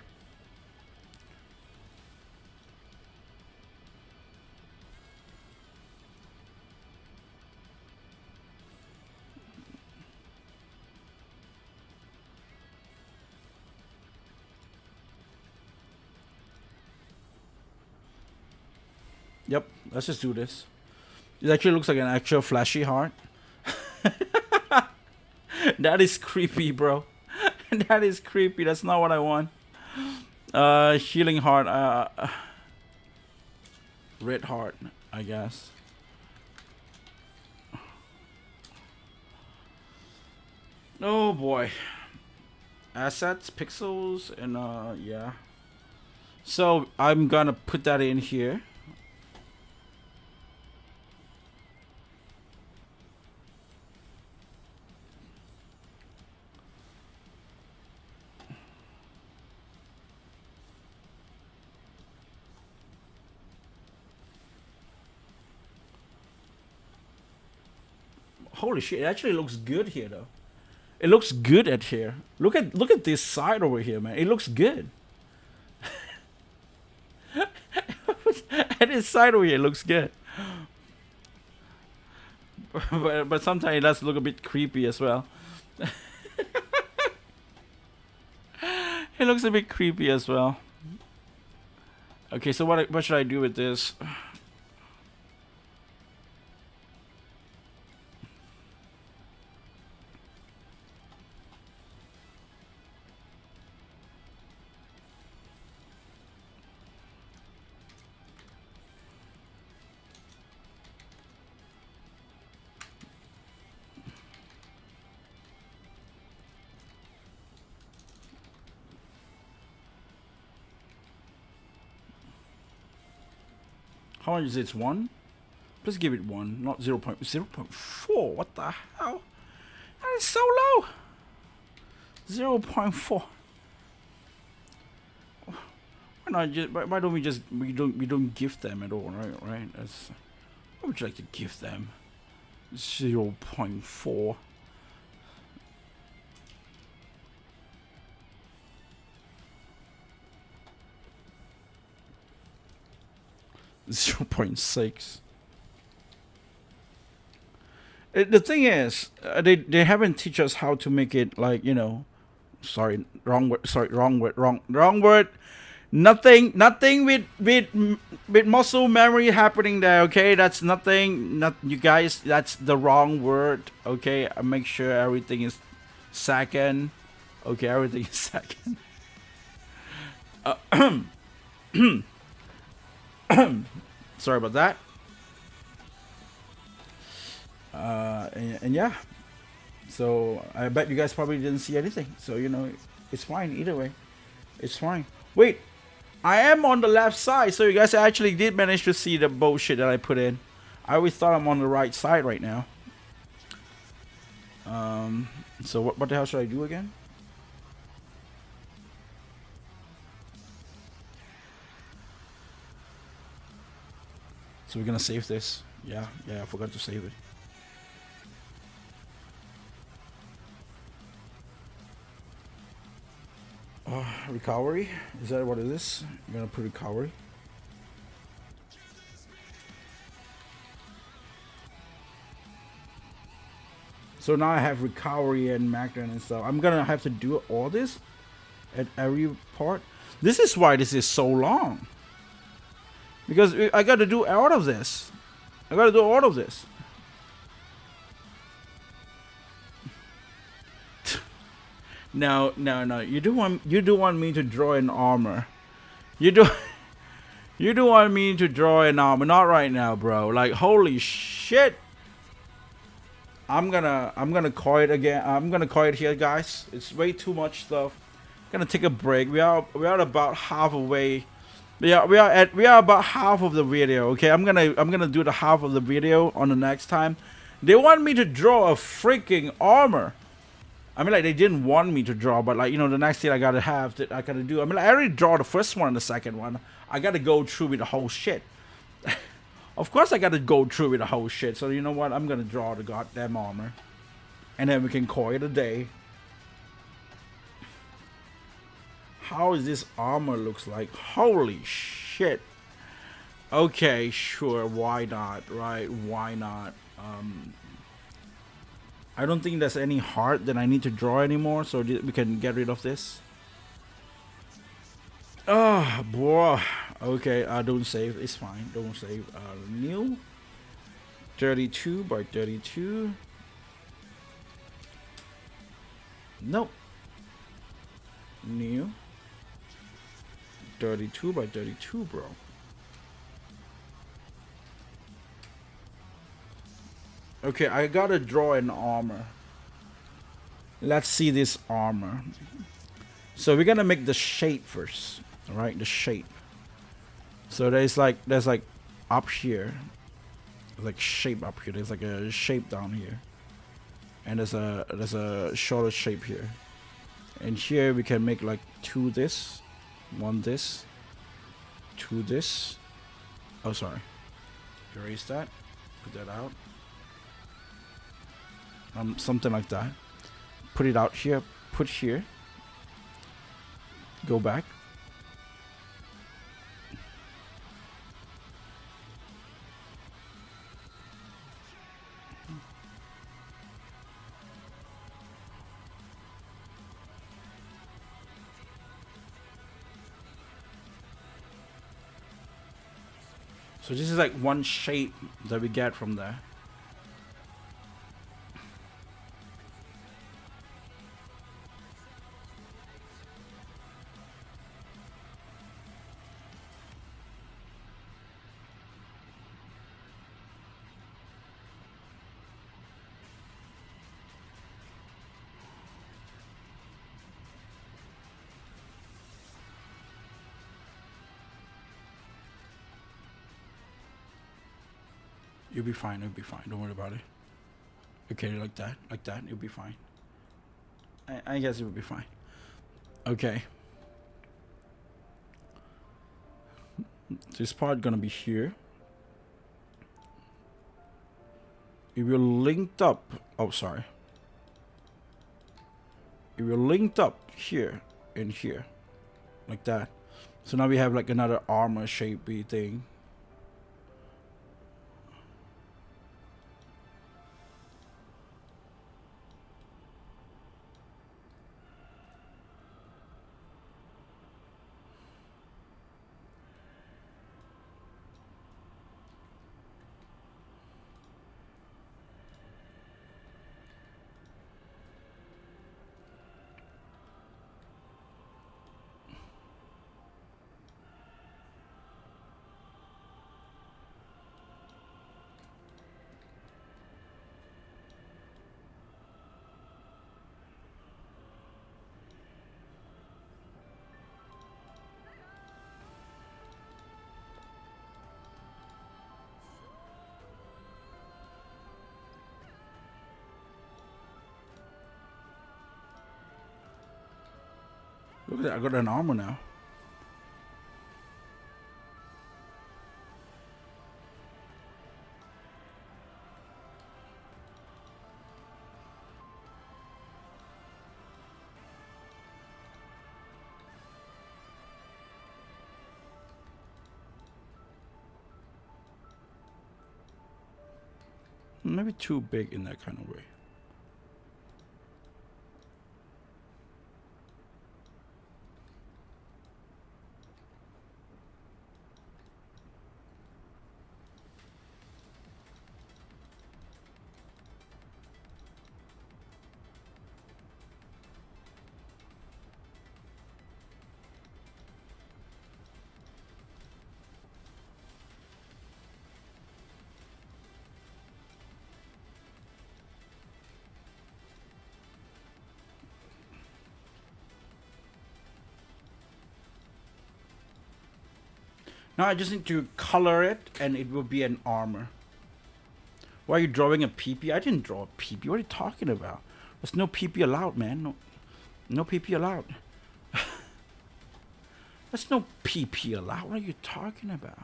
Yep, let's just do this. It actually looks like an actual flashy heart. That is creepy, bro. That is creepy. That's not what I want. Healing heart. Red heart, I guess. Oh boy. Assets, pixels, and yeah. So I'm gonna put that in here. Holy shit, it actually looks good here though. It looks good at here. Look at this side over here, man. It looks good. At this side over here, it looks good. But sometimes it does look a bit creepy as well. It looks a bit creepy as well. Okay, so what should I do with this? How much is it? 1? Let's give it 1, not 0.4. What the hell? That is so low. 0.4. Why not just? Why don't we just? We don't gift them at all, right? Right? That's. What would you like to gift them? 0.4. 0.6. The thing is, they haven't teach us how to make it like, you know. Sorry, wrong word. Sorry, wrong word. Nothing with muscle memory happening there. Okay, that's nothing. Not you guys. That's the wrong word. Okay, I make sure everything is second. Okay, everything is second. Sorry about that. And yeah, so I bet you guys probably didn't see anything. So you know, it's fine either way. It's fine. Wait, I am on the left side, so you guys actually did manage to see the bullshit that I put in. I always thought I'm on the right side right now. So what the hell should I do again? So we're gonna save this. Yeah, I forgot to save it. Recovery? Is that what it is? I'm gonna put recovery. So now I have recovery and magnet and stuff. I'm gonna have to do all this at every part. This is why this is so long. Because I gotta do all of this. I gotta do all of this. No. You do want me to draw an armor. You do want me to draw an armor. Not right now, bro. Like holy shit. I'm gonna call it again. I'm gonna call it here, guys. It's way too much stuff. Gonna take a break. We are about halfway. We are about half of the video. Okay, I'm gonna do the half of the video on the next time. They want me to draw a freaking armor. I mean, like, they didn't want me to draw, but like, you know, the next thing I gotta have that I gotta do. I mean, like, I already draw the first one and the second one. I gotta go through with the whole shit. Of course, I gotta go through with the whole shit. So you know what? I'm gonna draw the goddamn armor, and then we can call it a day. How is this armor looks like? Holy shit. Okay, sure. Why not? Right? Why not? I don't think there's any heart that I need to draw anymore, so we can get rid of this. Oh, boy. Okay, don't save. It's fine. Don't save. New. 32 by 32. Nope. New. 32 by 32, bro. Okay, I gotta draw an armor. Let's see this armor. So we're gonna make the shape first. Alright, the shape. So there's like up here. Like shape up here. There's like a shape down here. And there's a shorter shape here. And here we can make like 2 this, 1 this, 2 this. Oh, sorry. Erase that. Put that out. Something like that. Put it out here. Put here. Go back. So this is like one shape that we get from there. You'll be fine, you'll be fine. Don't worry about it. Okay, like that, you'll be fine. I guess it will be fine. Okay. This part gonna be here. It will linked up. Oh, sorry. It will linked up here and here, like that. So now we have like another armor shapey thing. Look at that, I got an armor now. Maybe too big in that kind of way. Now I just need to color it and it will be an armor. Why are you drawing a PP? I didn't draw a PP. What are you talking about? There's no PP allowed, man. No PP allowed. There's no PP allowed. What are you talking about?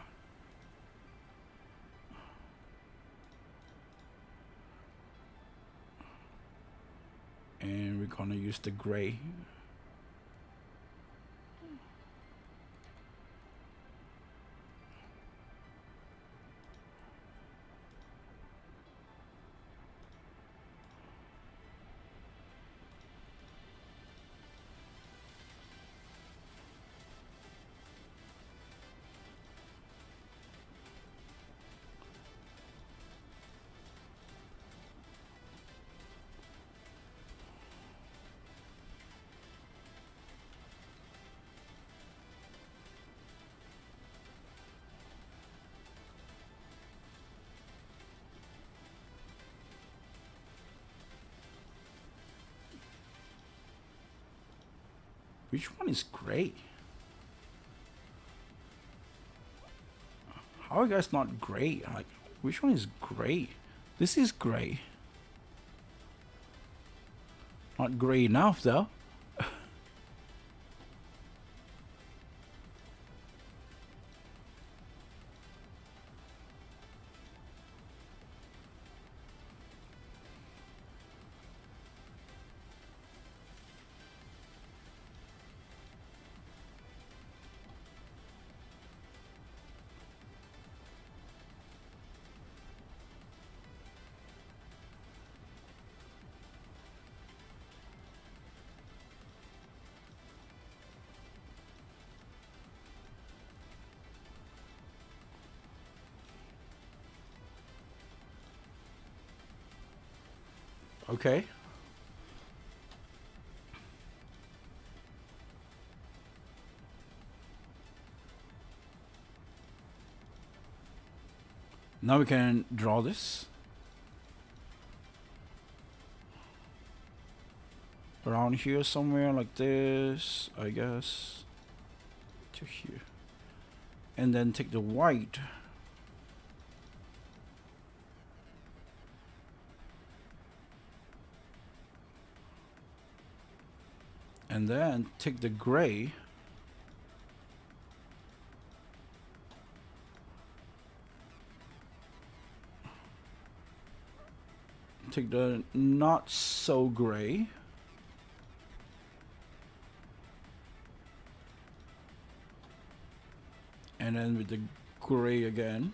And we're gonna use the gray. Which one is gray? How are you guys not gray? Like, which one is gray? This is gray. Not gray enough though. Okay. Now we can draw this around here somewhere like this, I guess, to here, and then take the white and then take the gray take the not so gray and then with the gray again.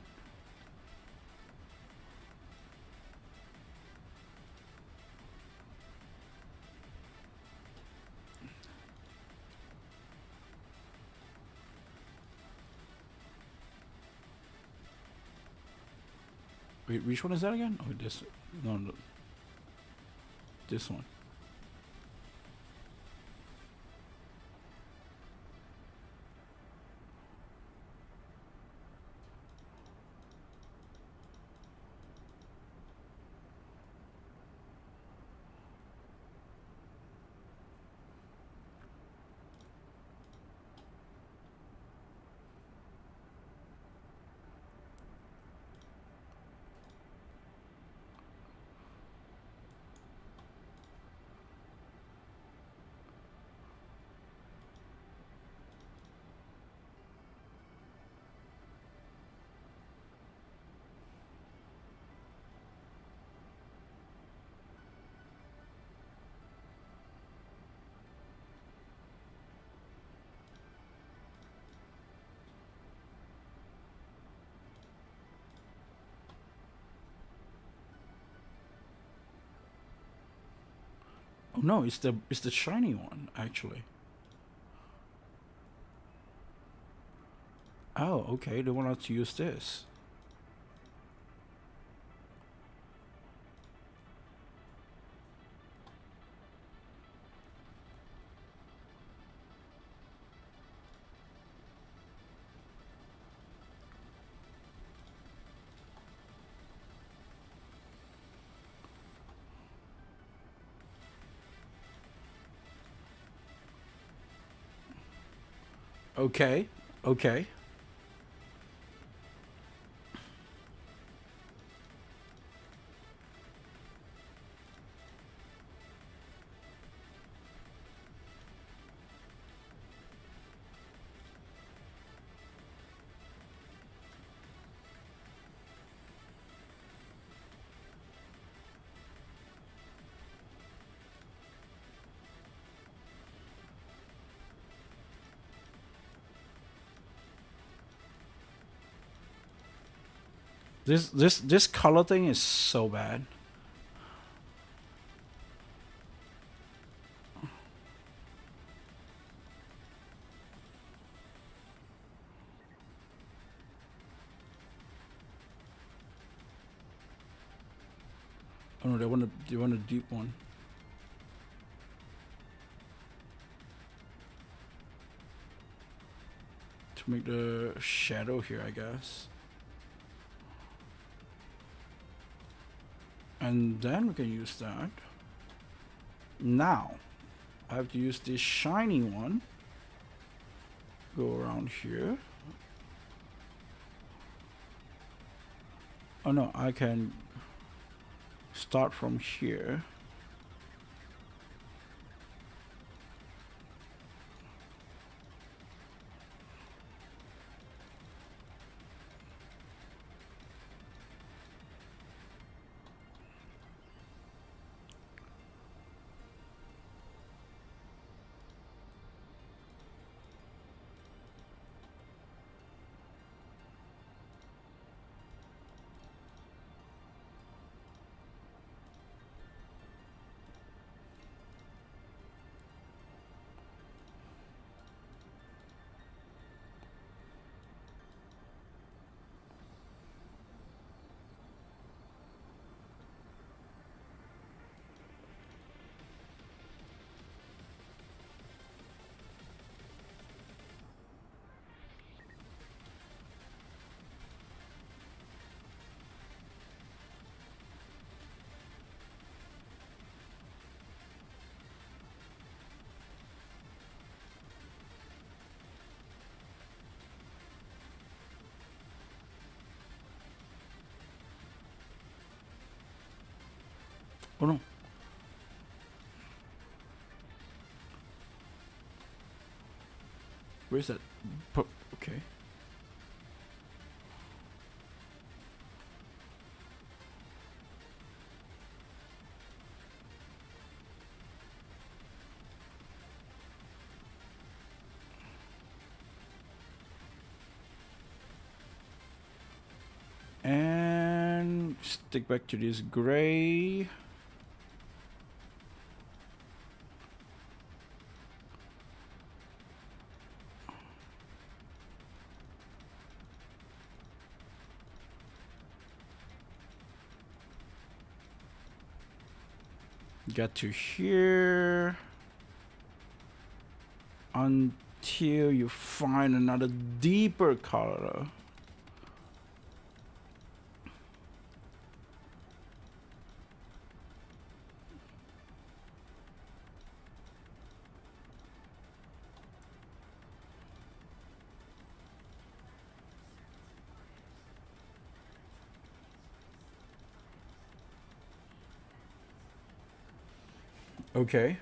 Wait, which one is that again? Oh, this. No. This one. Oh no, it's the shiny one actually. Oh, okay, they want us to use this. Okay, okay. This color thing is so bad. Oh no, they want a deep one. To make the shadow here, I guess. And then we can use that. Now, I have to use this shiny one. Go around here. Oh no, I can start from here. Oh no. Where's that? Okay. And stick back to this gray. Get to here until you find another deeper color. Okay.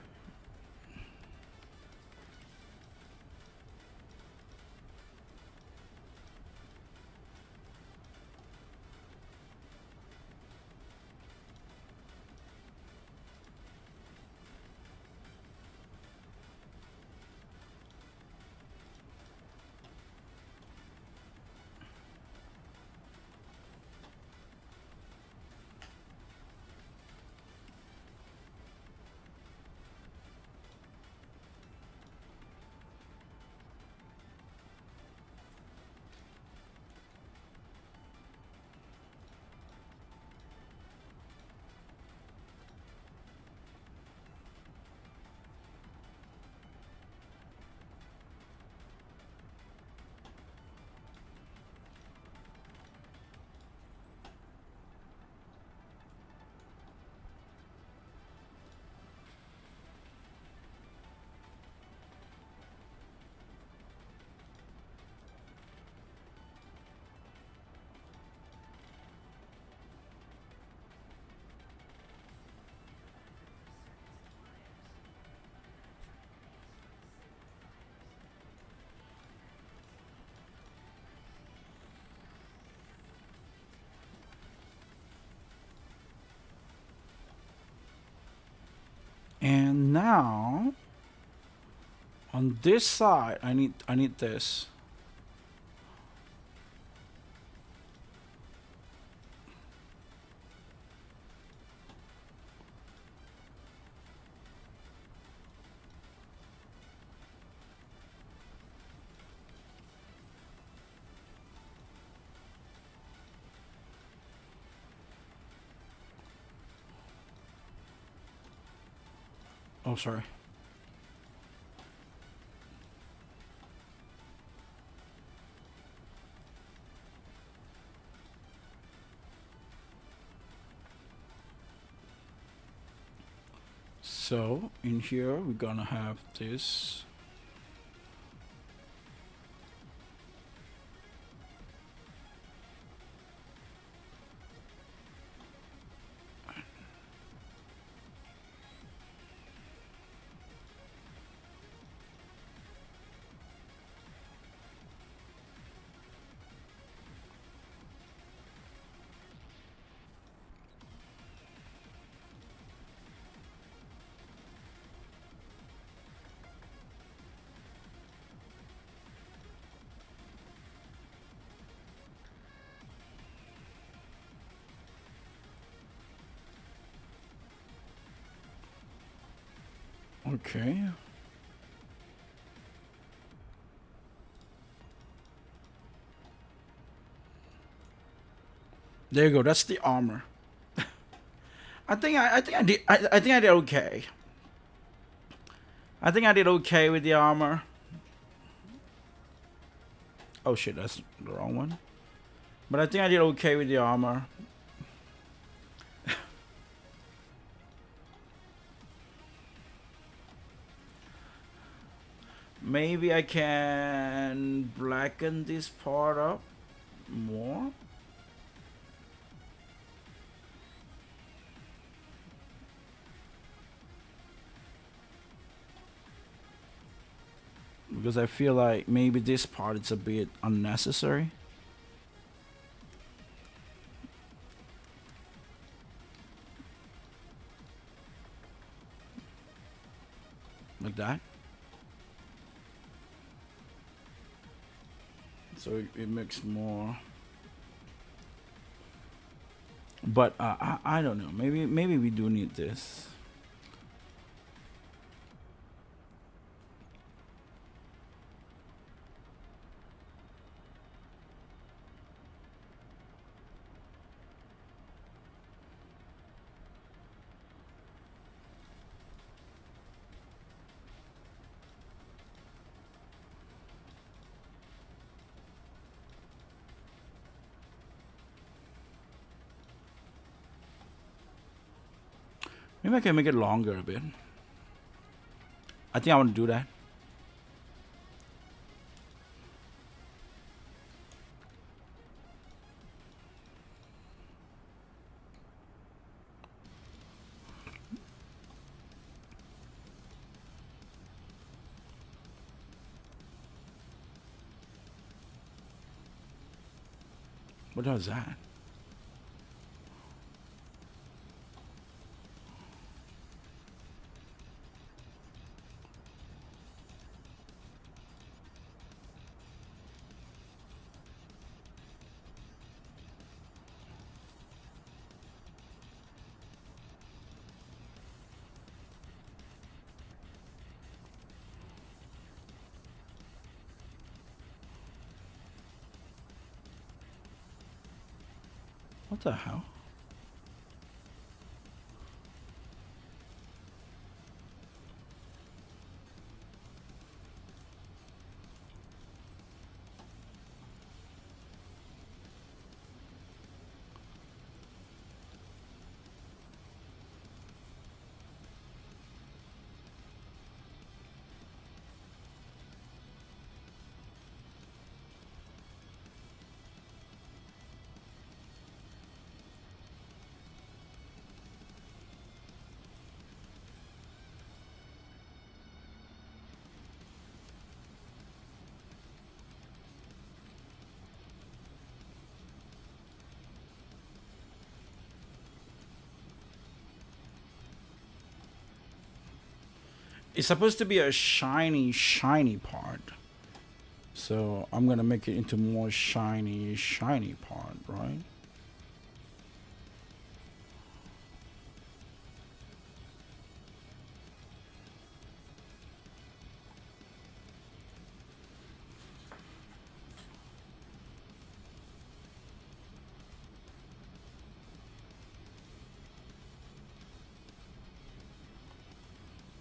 And now on this side, I need this. Oh, sorry. So in here we're gonna have this. Okay. There you go. That's the armor. I think I did okay. I think I did okay with the armor. Oh shit, that's the wrong one. But I think I did okay with the armor. Maybe I can blacken this part up more. Because I feel like maybe this part is a bit unnecessary. Like that. So it makes more. But I don't know. Maybe we do need this. Maybe I can make it longer a bit. I think I want to do that. What was that? What the hell? It's supposed to be a shiny part. So I'm gonna make it into more shiny part, right?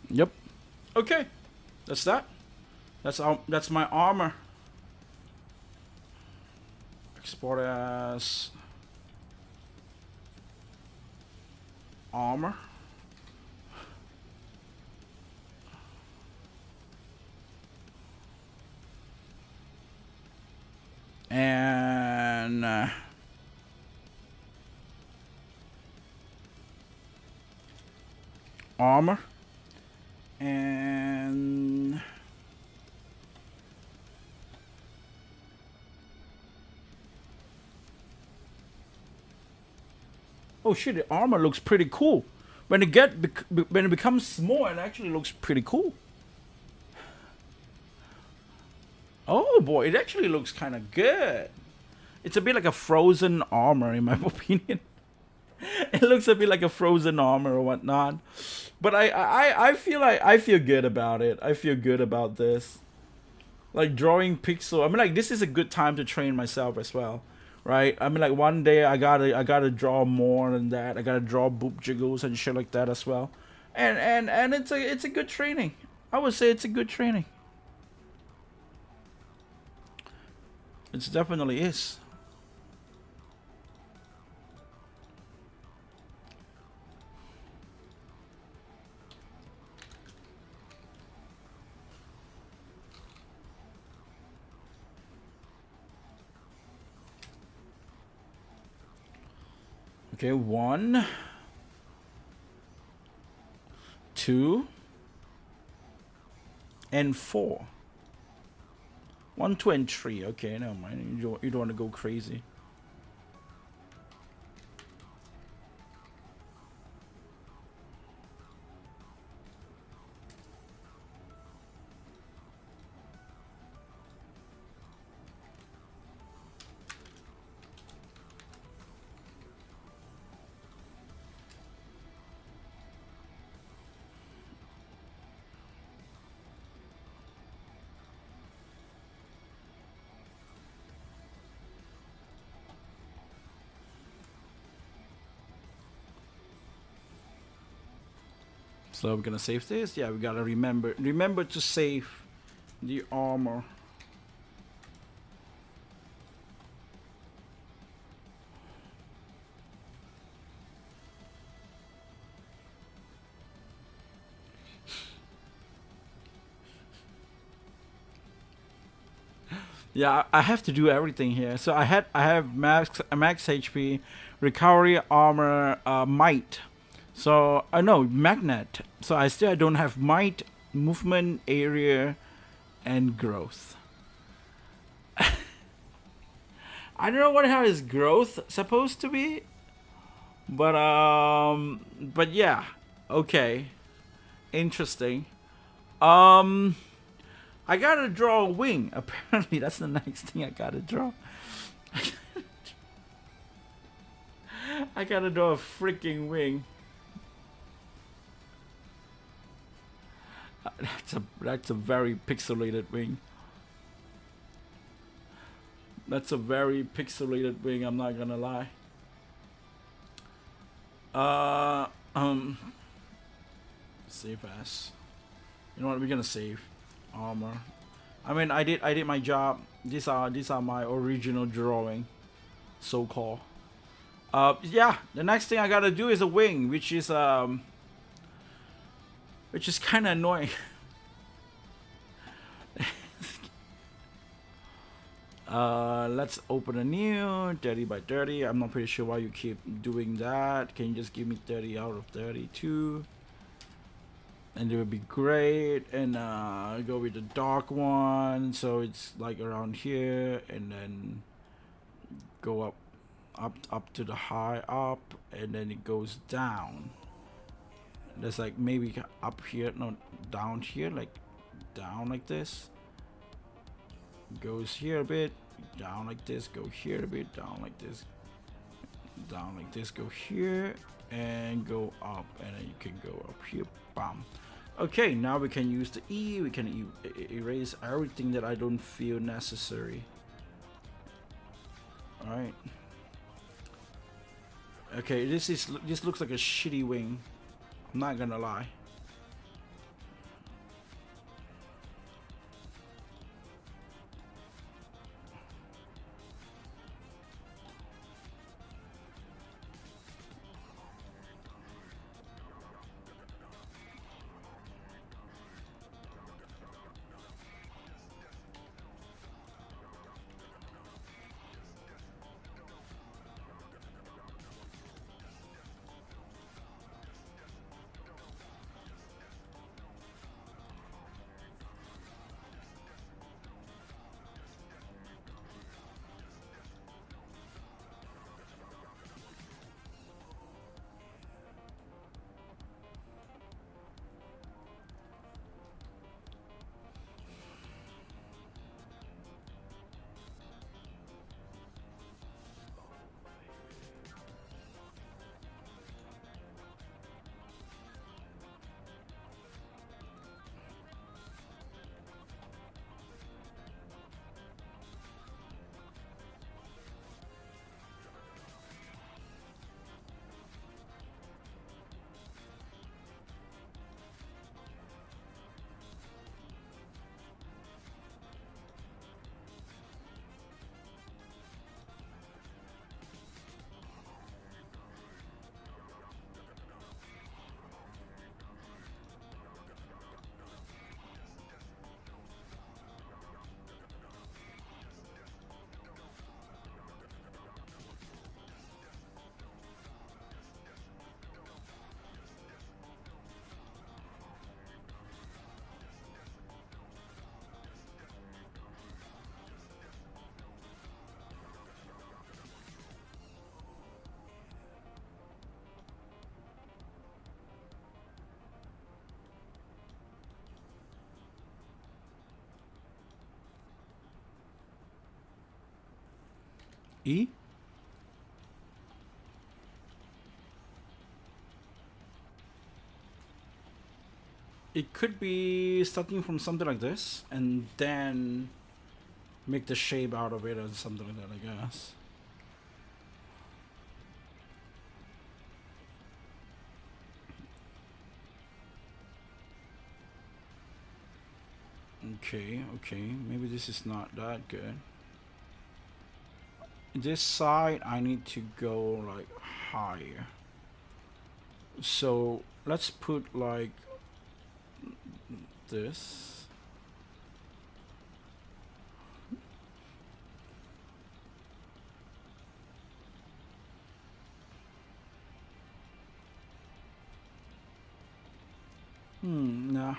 Yep. Okay. That's that. That's my armor. Export as armor. And armor. And oh shit, the armor looks pretty cool. When it becomes small, it actually looks pretty cool. Oh boy, it actually looks kind of good. It's a bit like a frozen armor in my opinion. It looks a bit like a frozen armor or whatnot. But I feel good about it. I feel good about this. Like drawing pixel. I mean, like, this is a good time to train myself as well, right? I mean, like, one day I gotta draw more than that. I gotta draw boob jiggles and shit like that as well. And it's a good training. I would say it's a good training. It definitely is. Okay, 1, 2, and 4. 1, 2, and 3. Okay, never mind. You don't want to go crazy. So we're gonna save this. Yeah, we gotta remember to save the armor. Yeah, I have to do everything here. So I have max HP, recovery, armor, might. So I know magnet. So I don't have might, movement, area, and growth. I don't know what how is growth supposed to be, but yeah, okay, interesting. I gotta draw a wing. Apparently, that's the next thing I gotta draw. I gotta draw a freaking wing. That's a very pixelated wing. That's a very pixelated wing. I'm not gonna lie. Save as. You know what? We're gonna save armor. I mean, I did my job. These are my original drawing, so called. Yeah. The next thing I gotta do is a wing, which is kind of annoying. Let's open a new 30 by 30. I'm not pretty sure why you keep doing that. Can you just give me 30 out of 32? And it would be great. And go with the dark one, so it's like around here, and then go up to the high up, and then it goes down. There's like maybe up here, no, down here, like down like this. Goes here a bit, down like this, go here a bit, down like this, down like this, go here, and go up, and then you can go up here, bam. Okay, now we can use the E. We can erase everything that I don't feel necessary. All right. Okay, this looks like a shitty wing. I'm not gonna lie. E? It could be starting from something like this and then make the shape out of it or something like that, I guess. Okay, okay, maybe this is not that good. This side I need to go like higher. So let's put like this. Nah.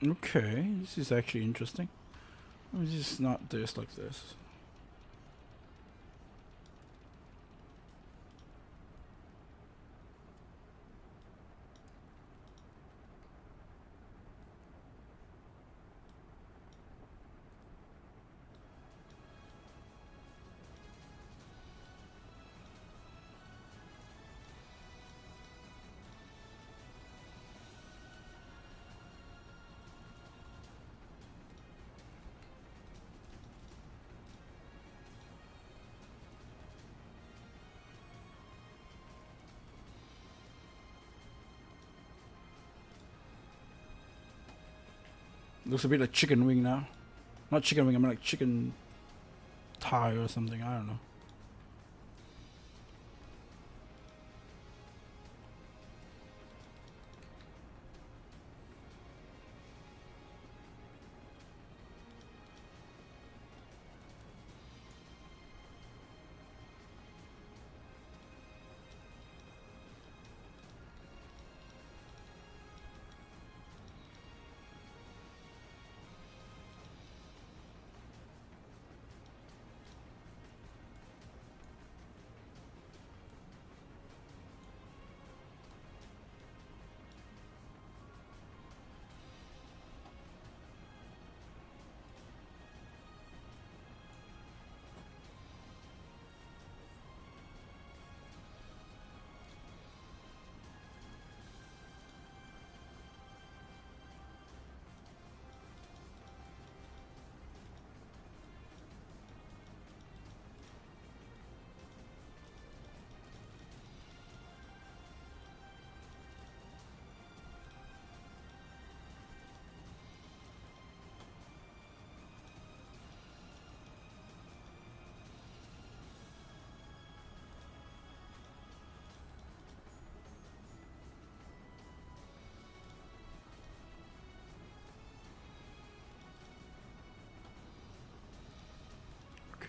Okay, this is actually interesting. It's just not this like this. Looks a bit like chicken wing now. Not chicken wing, I mean like chicken thigh or something, I don't know.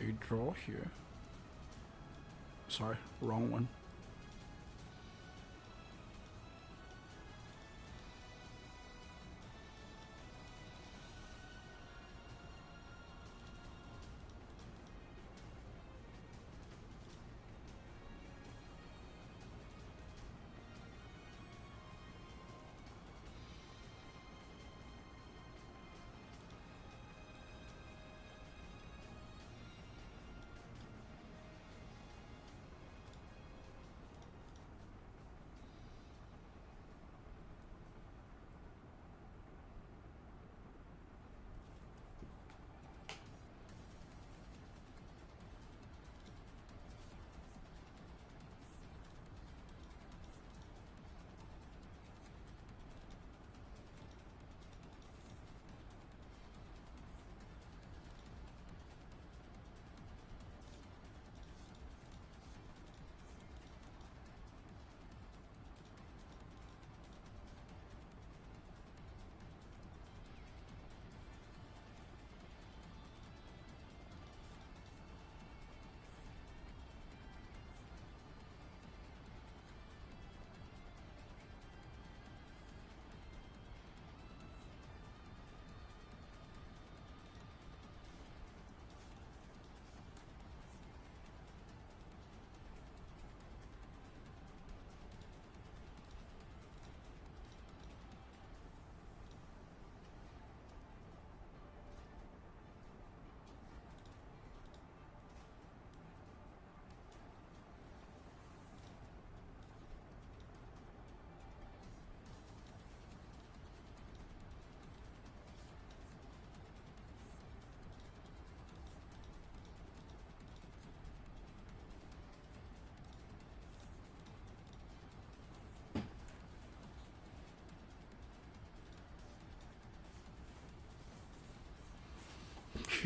a draw here. Sorry, wrong one.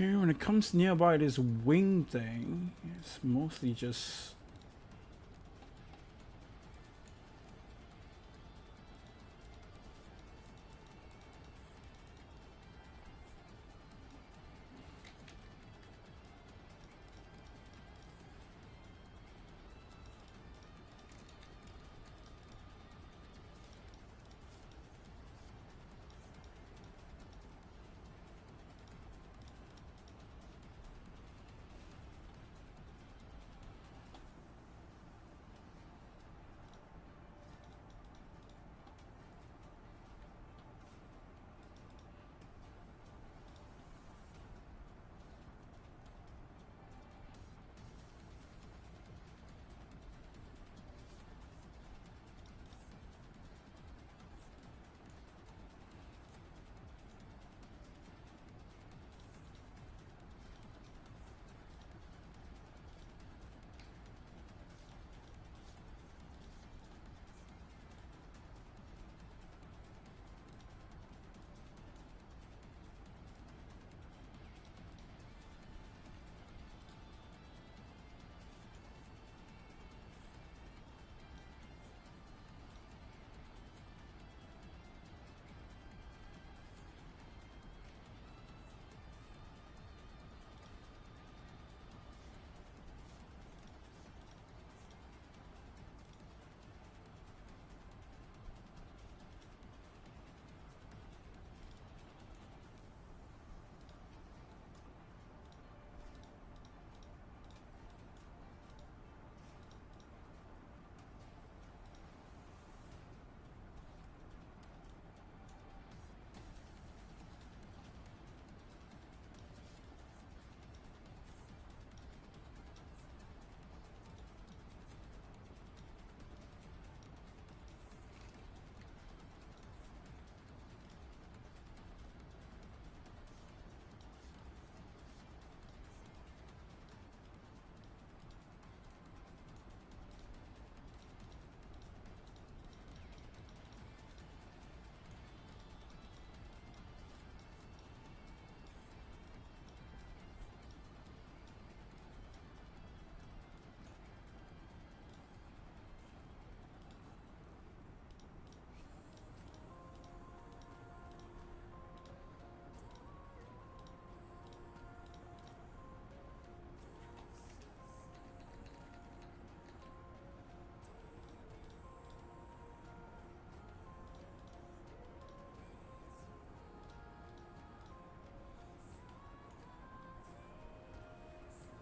Okay, when it comes nearby this wing thing, it's mostly just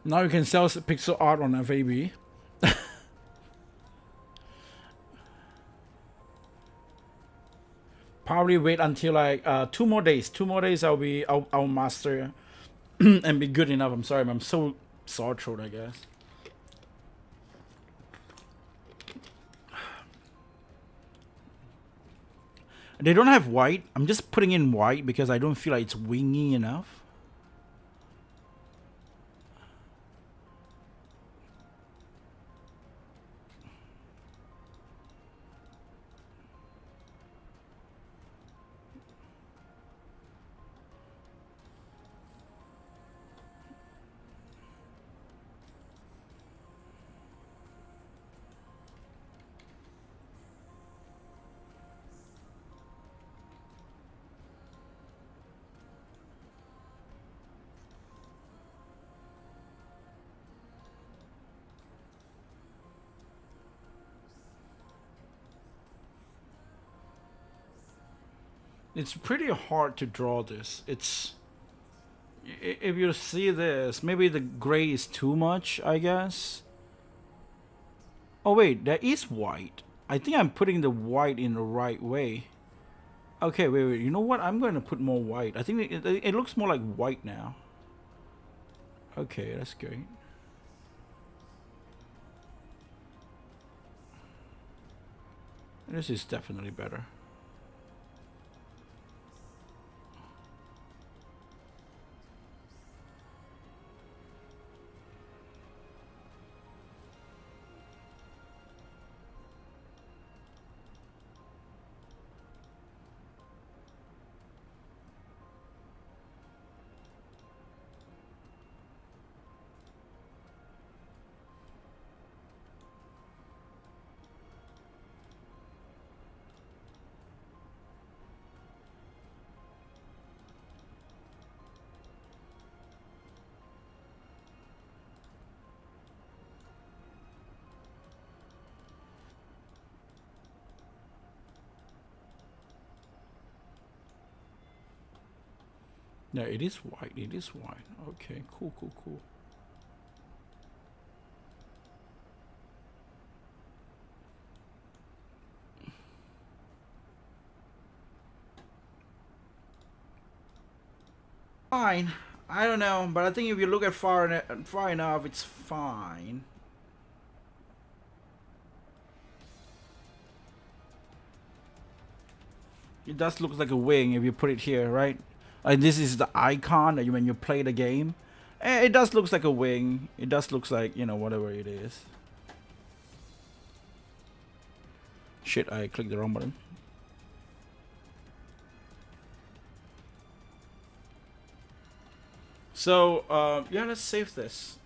Now you can sell pixel art on FAB. Probably wait until like 2 more days. 2 more days I'll master and be good enough. I'm sorry, I'm so sore throat, I guess. They don't have white. I'm just putting in white because I don't feel like it's wingy enough. It's pretty hard to draw this. It's, if you see this, maybe the gray is too much, I guess. Oh wait, there is white. I think I'm putting the white in the right way. Okay, wait. You know what? I'm going to put more white. I think it looks more like white now. Okay, that's great. This is definitely better. Yeah, it is white. It is white. Okay, cool. Fine. I don't know, but I think if you look at far enough, it's fine. It does look like a wing if you put it here, right? Like this is the icon that when you play the game. It does look like a wing. It does look like, you know, whatever it is. Shit, I clicked the wrong button. So, yeah, let's save this.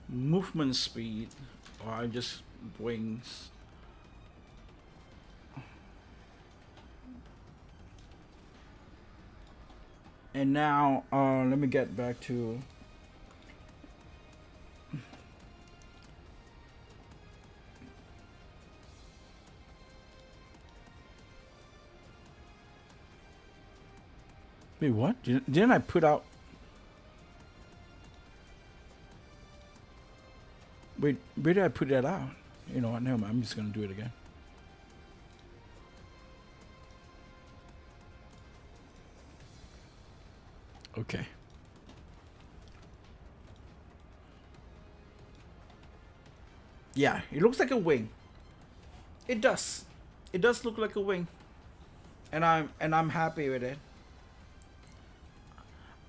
Movement speed. Or I just wings. And now, let me get back to... Wait, what? Didn't I put out... Wait, where did I put that out? You know what, never mind, I'm just gonna do it again. Okay. Yeah, it looks like a wing. It does. It does look like a wing. And I'm happy with it.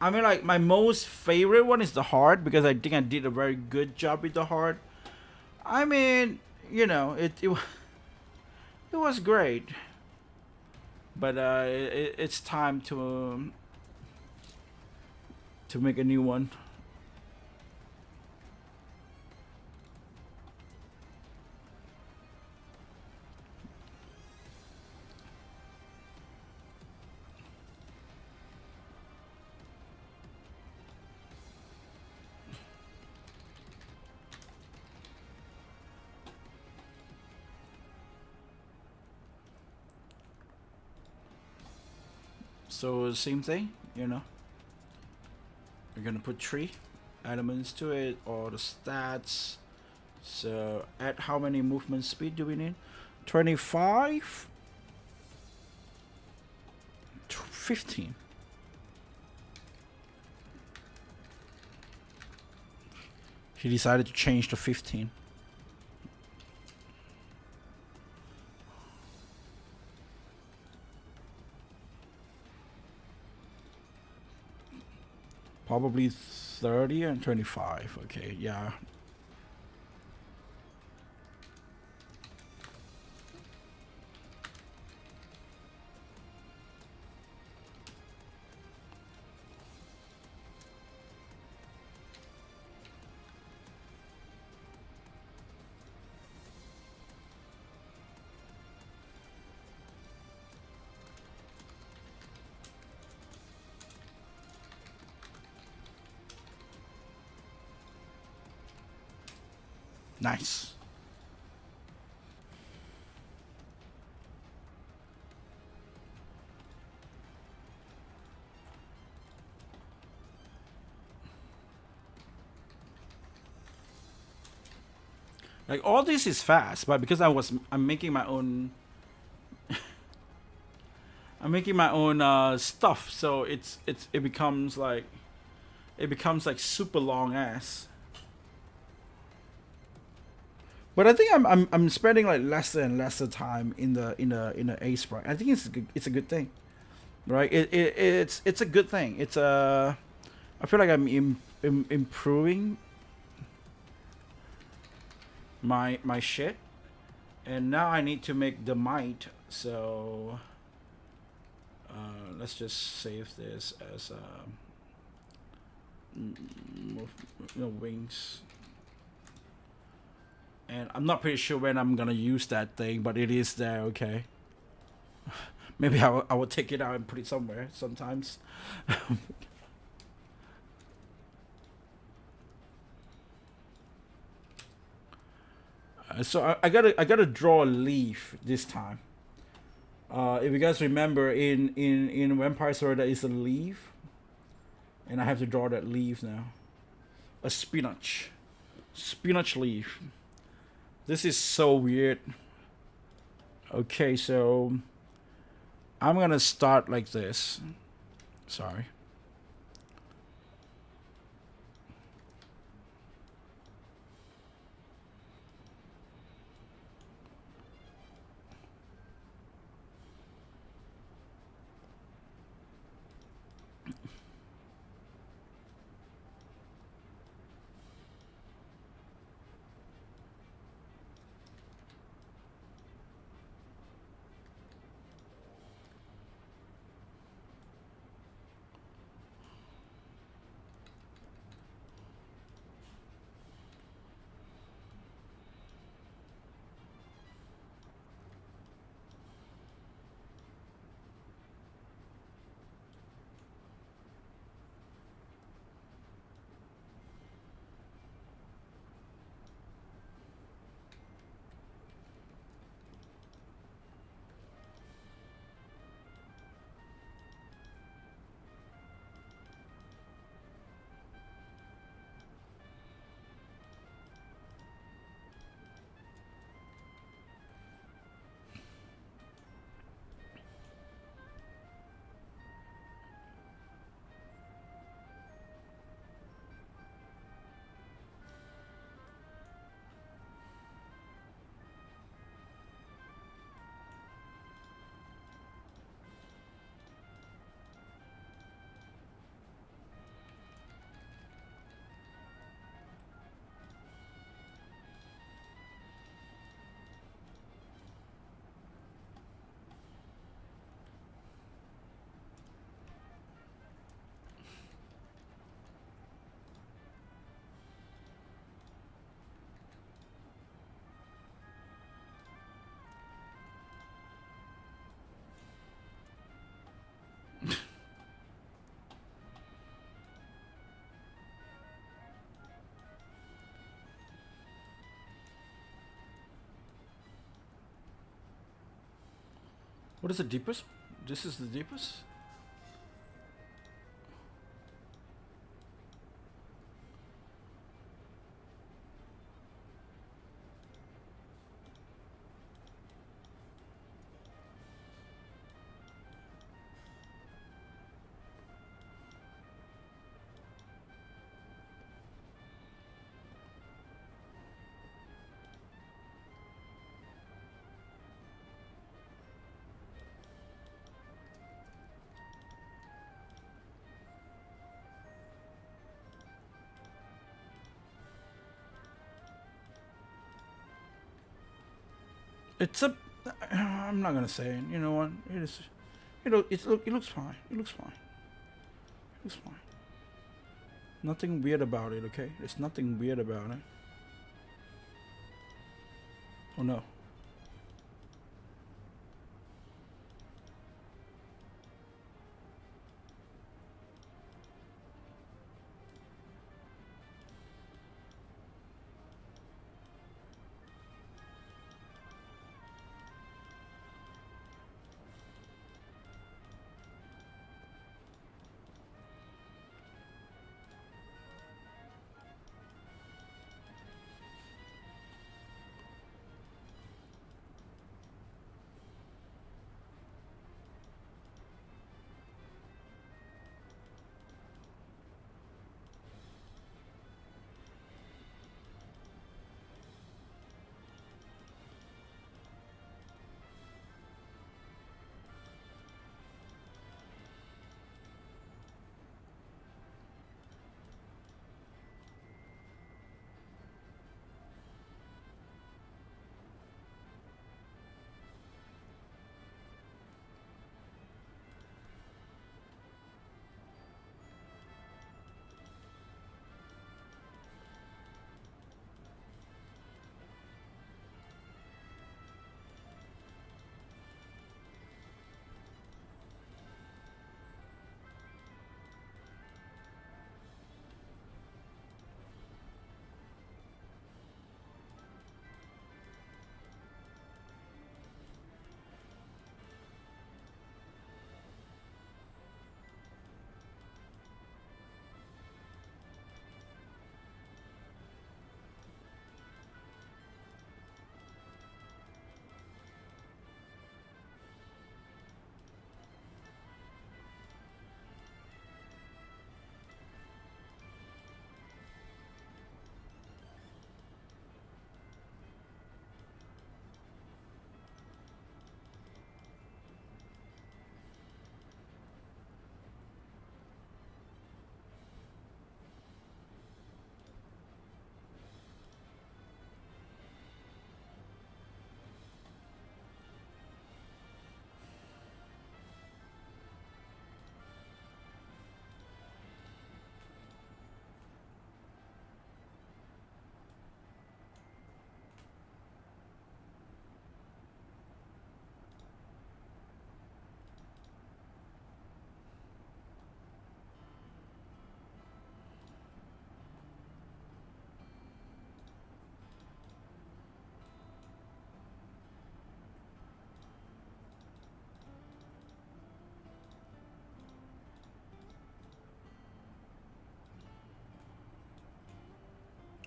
I mean, like, my most favorite one is the heart, because I think I did a very good job with the heart. I mean, you know, it was great. But it's time to make a new one. So same thing, you know. We're gonna put 3 elements to it, or the stats. So at how many movement speed do we need? 25, 15. He decided to change to 15. Probably 30 and 25. Okay, yeah. Nice. Like all this is fast, but because I'm making my own I'm making my own stuff, so it becomes like super long ass. But I think I'm spending like lesser and lesser time in the Aesprite. I think it's a good thing, right? It's a good thing. It's a I feel like I'm improving my shit, and now I need to make the might. So let's just save this as wings. And I'm not pretty sure when I'm gonna use that thing, but it is there. Okay. Maybe I will take it out and put it somewhere sometimes. So I gotta draw a leaf this time. If you guys remember, in Vampire Sword there is a leaf, and I have to draw that leaf now. A spinach leaf. This is so weird. Okay, so I'm gonna start like this. Sorry. What is the deepest? This is the deepest? It's a. I'm not gonna say it. You know what? It is. You know, it looks fine. It looks fine. It looks fine. Nothing weird about it. Okay, there's nothing weird about it. Oh no.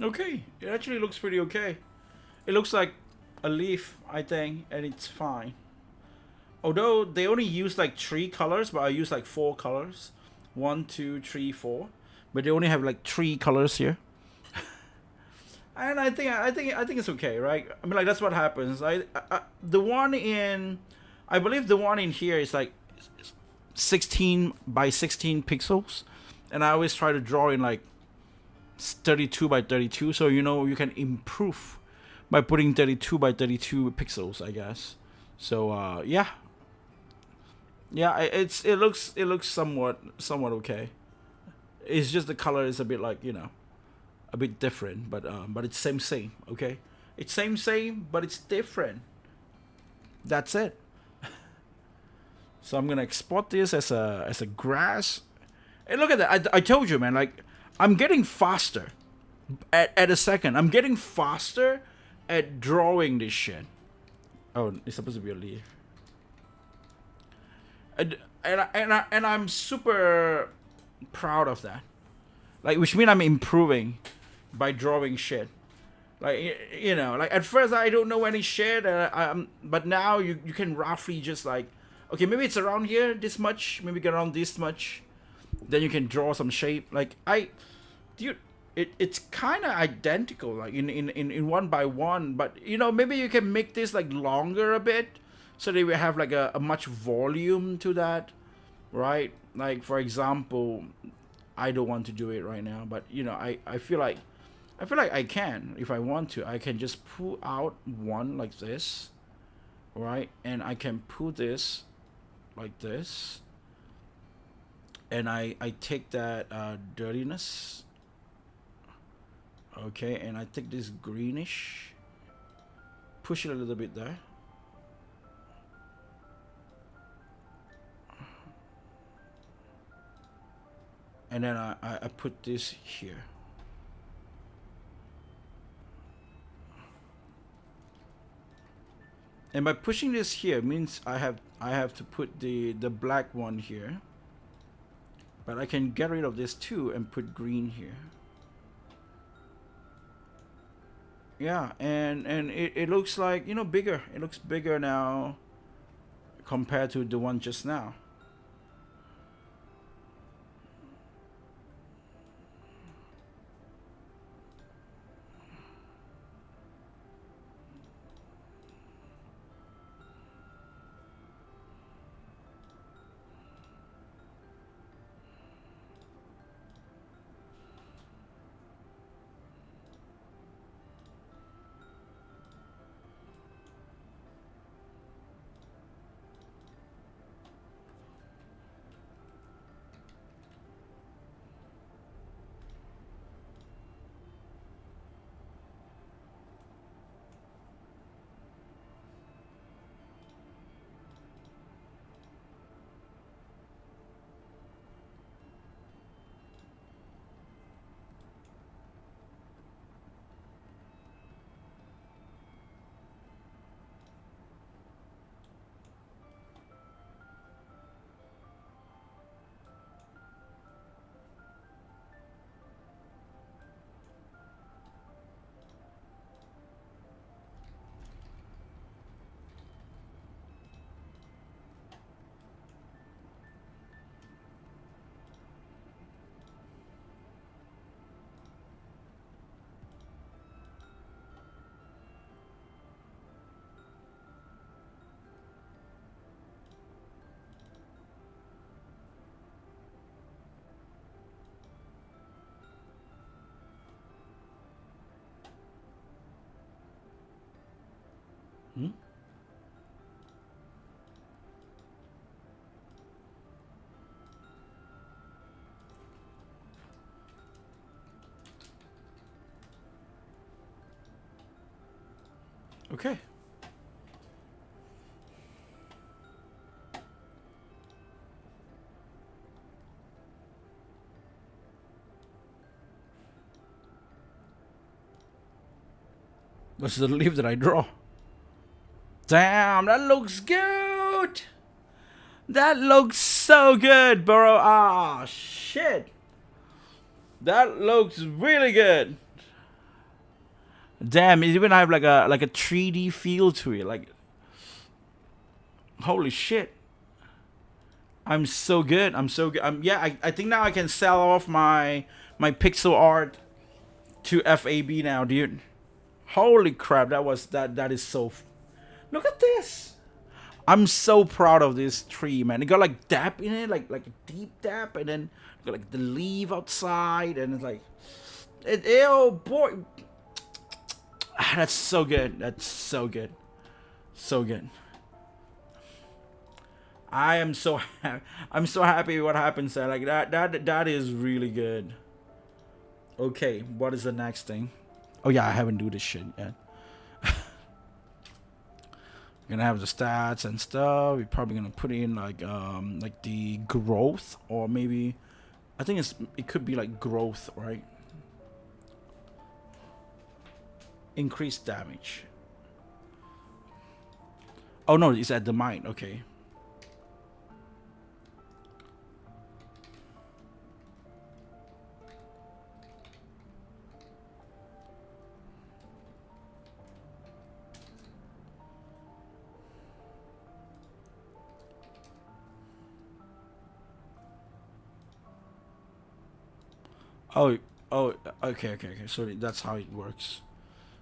Okay, it actually looks pretty okay. It looks like a leaf, I think, and it's fine. Although they only use like 3 colors, but I use like 4 colors. 1, 2, 3, 4. But they only have like 3 colors here. And I think it's okay, right? I mean, like that's what happens. The one in, I believe the one in here is like 16 by 16 pixels, and I always try to draw in like 32 by 32, so you know you can improve by putting 32 by 32 pixels, I guess. So yeah, it looks somewhat okay. It's just the color is a bit like, you know, a bit different, but it's same, okay? It's same, but it's different. That's it. So I'm gonna export this as a grass. And look at that. I told you, man. Like, I'm getting faster at a second. I'm getting faster at drawing this shit. Oh, it's supposed to be a leaf. And I'm super proud of that. Like, which means I'm improving by drawing shit. Like, you know, like at first I don't know any shit, but now you can roughly just like, okay, maybe it's around here this much, maybe get around this much, then you can draw some shape. Like dude, it's kind of identical, like in 1 by 1, but you know, maybe you can make this like longer a bit, so that we have like a much volume to that, right? Like for example, I don't want to do it right now, but you know, I feel like I can, if I want to, I can just pull out one like this, right? And I can put this like this, and I take that dirtiness, okay, and I take this greenish, push it a little bit there, and then I put this here. And by pushing this here means I have to put the black one here. But I can get rid of this too and put green here. Yeah, and it looks like, you know, bigger. It looks bigger now compared to the one just now. Hmm? Okay. What's the leaf that I draw? Damn, that looks good. That looks so good, bro. Ah, shit. That looks really good. Damn, it even have like a 3D feel to it. Like, holy shit. I'm so good. I'm so good. Yeah, I think now I can sell off my pixel art to FAB now, dude. Holy crap, that is so. Look at this. I'm so proud of this tree, man. It got like dap in it, like a deep dap, and then got like the leaf outside, and it's like, oh boy, that's so good. That's so good, so good. I am so I'm so happy with what happens there. Like that is really good. Okay, what is the next thing? Oh yeah, I haven't do this shit yet. We're gonna have the stats and stuff. We're probably gonna put in like the growth, or maybe I think it could be like growth, right? Increased damage. Oh no, it's at the mine. Okay. Oh, okay. So that's how it works.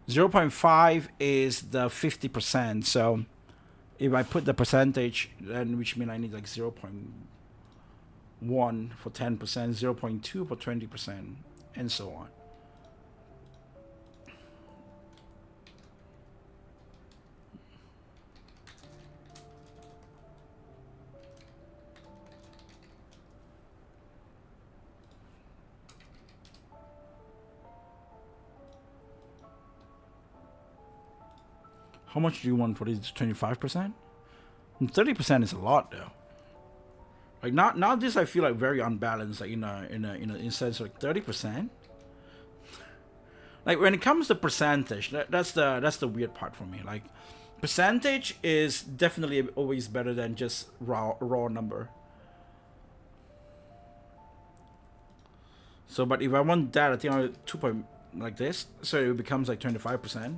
0.5 is the 50%. So if I put the percentage, then which means I need like 0.1 for 10%, 0.2 for 20%, and so on. How much do you want for this? 25%? 30% is a lot though. Like now this I feel like very unbalanced, like in a sense like 30%. Like when it comes to percentage, that's the weird part for me. Like percentage is definitely always better than just raw number. So but if I want that, I think I 2 point like this, so it becomes like 25%.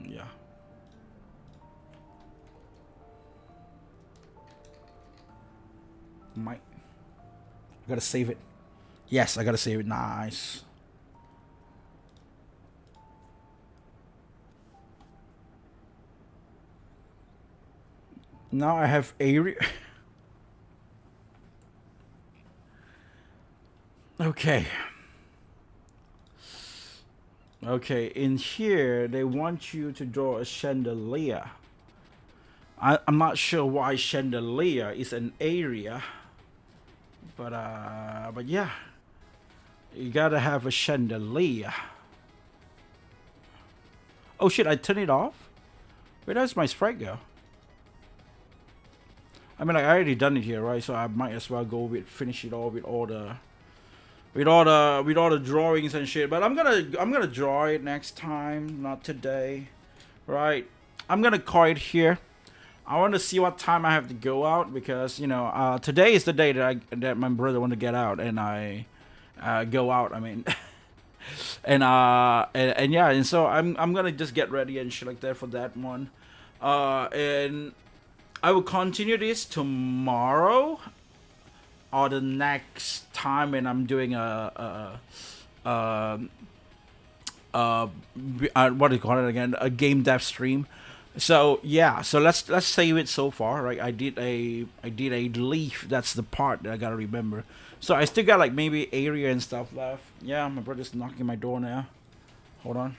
Yeah. I gotta save it. Yes, I gotta save it. Nice. Now I have area. Okay. Okay, in here they want you to draw a chandelier. I'm not sure why chandelier is an area, but yeah, you gotta have a chandelier. Oh shit! I turned it off. Where does my sprite go? I mean, like, I already done it here, right? So I might as well go with finish it all with all the drawings and shit. But I'm gonna draw it next time, not today, right? I'm gonna call it here. I want to see what time I have to go out because today is the day that my brother want to get out and I go out. I mean, and yeah, and so I'm gonna just get ready and shit like that for that one, and I will continue this tomorrow or the next time when I'm doing what do you call it again? A game dev stream. So yeah, so let's save it so far, right? I did a leaf. That's the part that I gotta remember. So I still got like maybe area and stuff left. Yeah, my brother's knocking my door now. Hold on.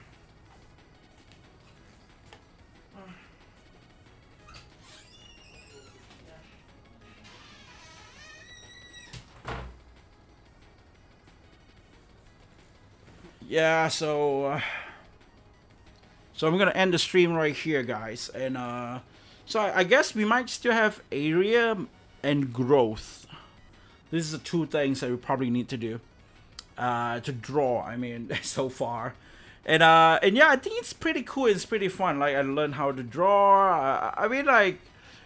Yeah, so I'm gonna end the stream right here, guys, and so I guess we might still have area and growth. This is the two things that we probably need to do to draw. I mean, so far, and yeah, I think it's pretty cool. It's pretty fun. Like I learned how to draw. I mean, like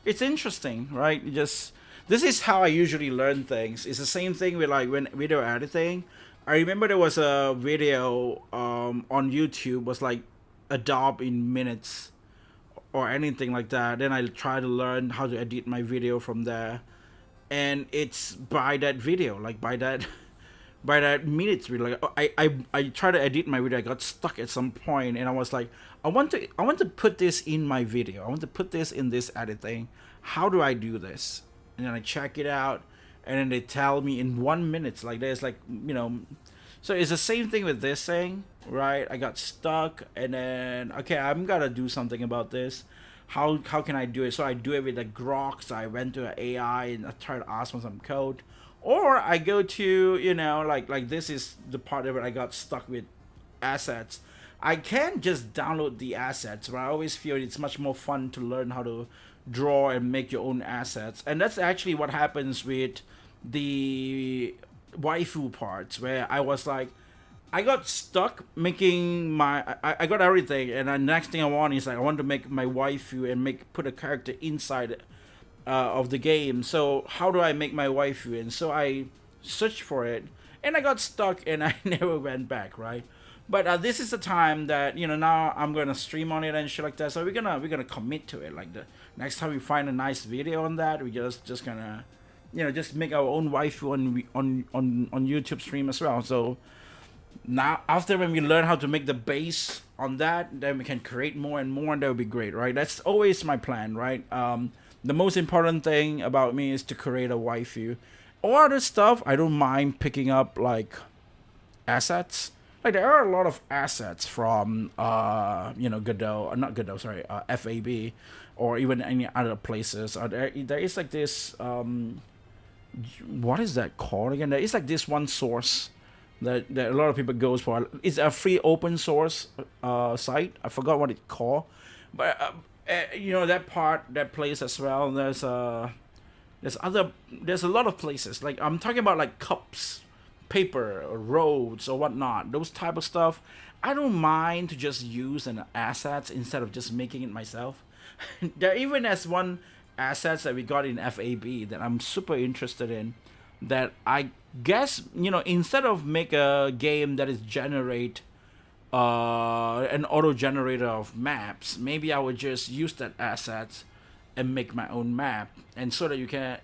it's interesting, right? This is how I usually learn things. It's the same thing with like when video editing. I remember there was a video on YouTube was like Adobe in minutes or anything like that. Then I try to learn how to edit my video from there, and it's by that video, like by that minutes video. Like I try to edit my video. I got stuck at some point, and I was like, I want to put this in my video. I want to put this in this editing. How do I do this? And then I check it out. And then they tell me in 1 minute, like there's like, so it's the same thing with this thing, right? I got stuck and then, okay, I'm gonna do something about this. How can I do it? So I do it with the Grok. So I went to an AI and I tried to ask for some code. Or I go to, like this is the part where I got stuck with assets. I can just download the assets, but I always feel it's much more fun to learn how to draw and make your own assets. And that's actually what happens with the waifu parts, where I was like, I got stuck making I got everything, and the next thing I want is like I want to make my waifu and put a character inside of the game. So how do I make my waifu? And so I searched for it, and I got stuck, and I never went back, right? But this is the time that now I'm gonna stream on it and shit like that. So we're gonna commit to it. Like the next time we find a nice video on that, we just gonna just make our own waifu on YouTube stream as well. So now after when we learn how to make the base on that, then we can create more and more, and that would be great, right? That's always my plan, right? The most important thing about me is to create a waifu. All other stuff I don't mind picking up, like assets. like there are a lot of assets from Godot, not Godot, sorry, FAB, or even any other places. There is like this what is that called again? There is like this one source that a lot of people goes for. It's a free open source site. I forgot what it's called, but that place as well. There's a lot of places. Like I'm talking about like cups, paper, or roads or whatnot. Those type of stuff. I don't mind to just use an assets instead of just making it myself. There even as one assets that we got in FAB that I'm super interested in, that I guess instead of make a game that is generate an auto generator of maps, maybe I would just use that assets and make my own map, and so that you can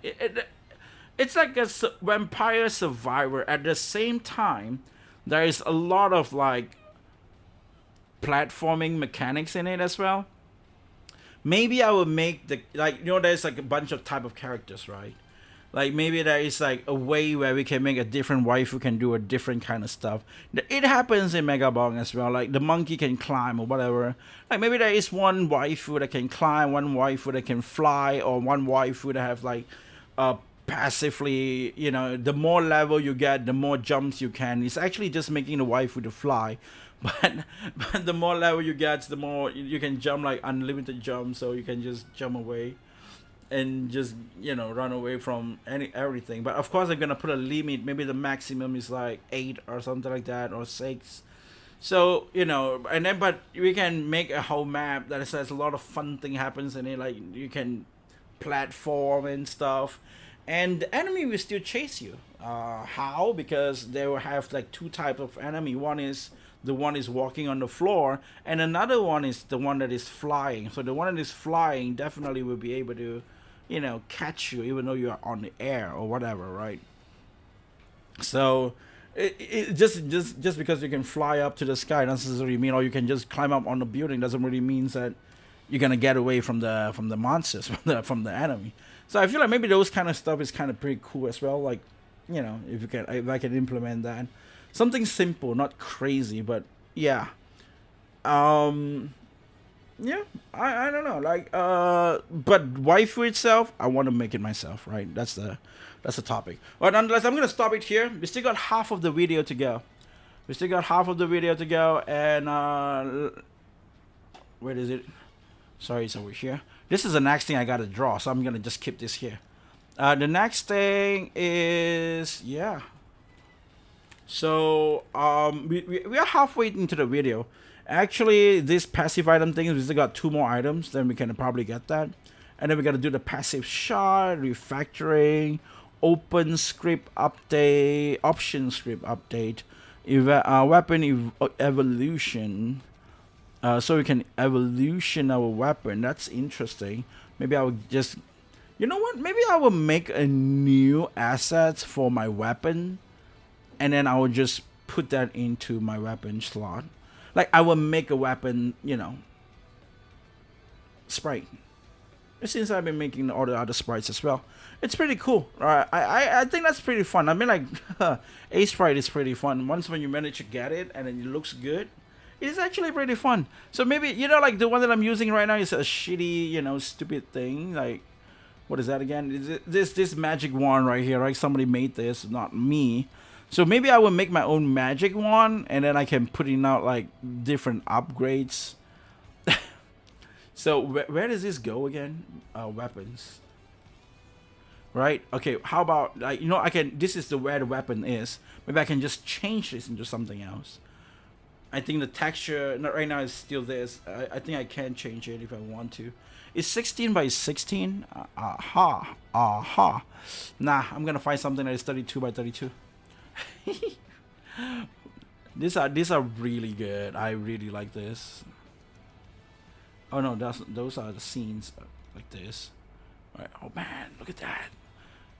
it's like a vampire survivor. At the same time, there is a lot of like platforming mechanics in it as well. Maybe I would make there's like a bunch of type of characters, right? Like maybe there is like a way where we can make a different wife who can do a different kind of stuff. It happens in Megabong as well. Like the monkey can climb or whatever. Like maybe there is one waifu that can climb, one waifu that can fly, or one waifu that have like passively, the more level you get, the more jumps you can. It's actually just making the waifu to fly. But the more level you get, the more you can jump, like unlimited jump, so you can just jump away and just run away from everything. But of course I'm gonna put a limit. Maybe the maximum is like 8 or something like that, or 6. So and then but we can make a whole map that says a lot of fun thing happens in it. Like you can platform and stuff, and the enemy will still chase you. How? Because they will have like 2 types of enemy. One is the one is walking on the floor, and another one is the one that is flying. So the one that is flying definitely will be able to catch you even though you are on the air or whatever, right? So it just because you can fly up to the sky doesn't necessarily mean, or you can just climb up on the building doesn't really mean that you're gonna get away from the monsters, from the enemy. So I feel like maybe those kind of stuff is kind of pretty if I can implement that. Something simple, not crazy, but yeah. Yeah, I don't know. Like but waifu itself, I want to make it myself, right? That's the topic. But nonetheless, I'm gonna stop it here. We still got half of the video to go. And where is it? Sorry, it's over here. This is the next thing I gotta draw, so I'm gonna just keep this here. The next thing is So we are halfway into the video. Actually, this passive item thing, we still got 2 more items. Then we can probably get that, and then we gotta do the passive shot, refactoring, open script update, option script update, weapon evolution. So we can evolution our weapon. That's interesting. Maybe I would just, Maybe I will make a new asset for my weapon, and then I will just put that into my weapon slot. Like I will make a weapon, sprite. Since I've been making all the other sprites as well, it's pretty cool. I think that's pretty fun. I mean, like Aesprite is pretty fun. Once when you manage to get it and then it looks good, it's actually pretty fun. So maybe like the one that I'm using right now is a shitty, stupid thing. Like, what is that again? Is this magic wand right here? Right? Somebody made this, not me. So maybe I will make my own magic wand, and then I can put in out like different upgrades. So where does this go again? Weapons. Right? Okay, how about like I can, this is where the weapon is. Maybe I can just change this into something else. I think the texture right now is still this. I think I can change it if I want to. It's 16 by 16. Aha. Nah, I'm gonna find something that is 32 by 32. These are really good. I really like this. Oh no, those are the scenes like this. All right. Oh man, look at that.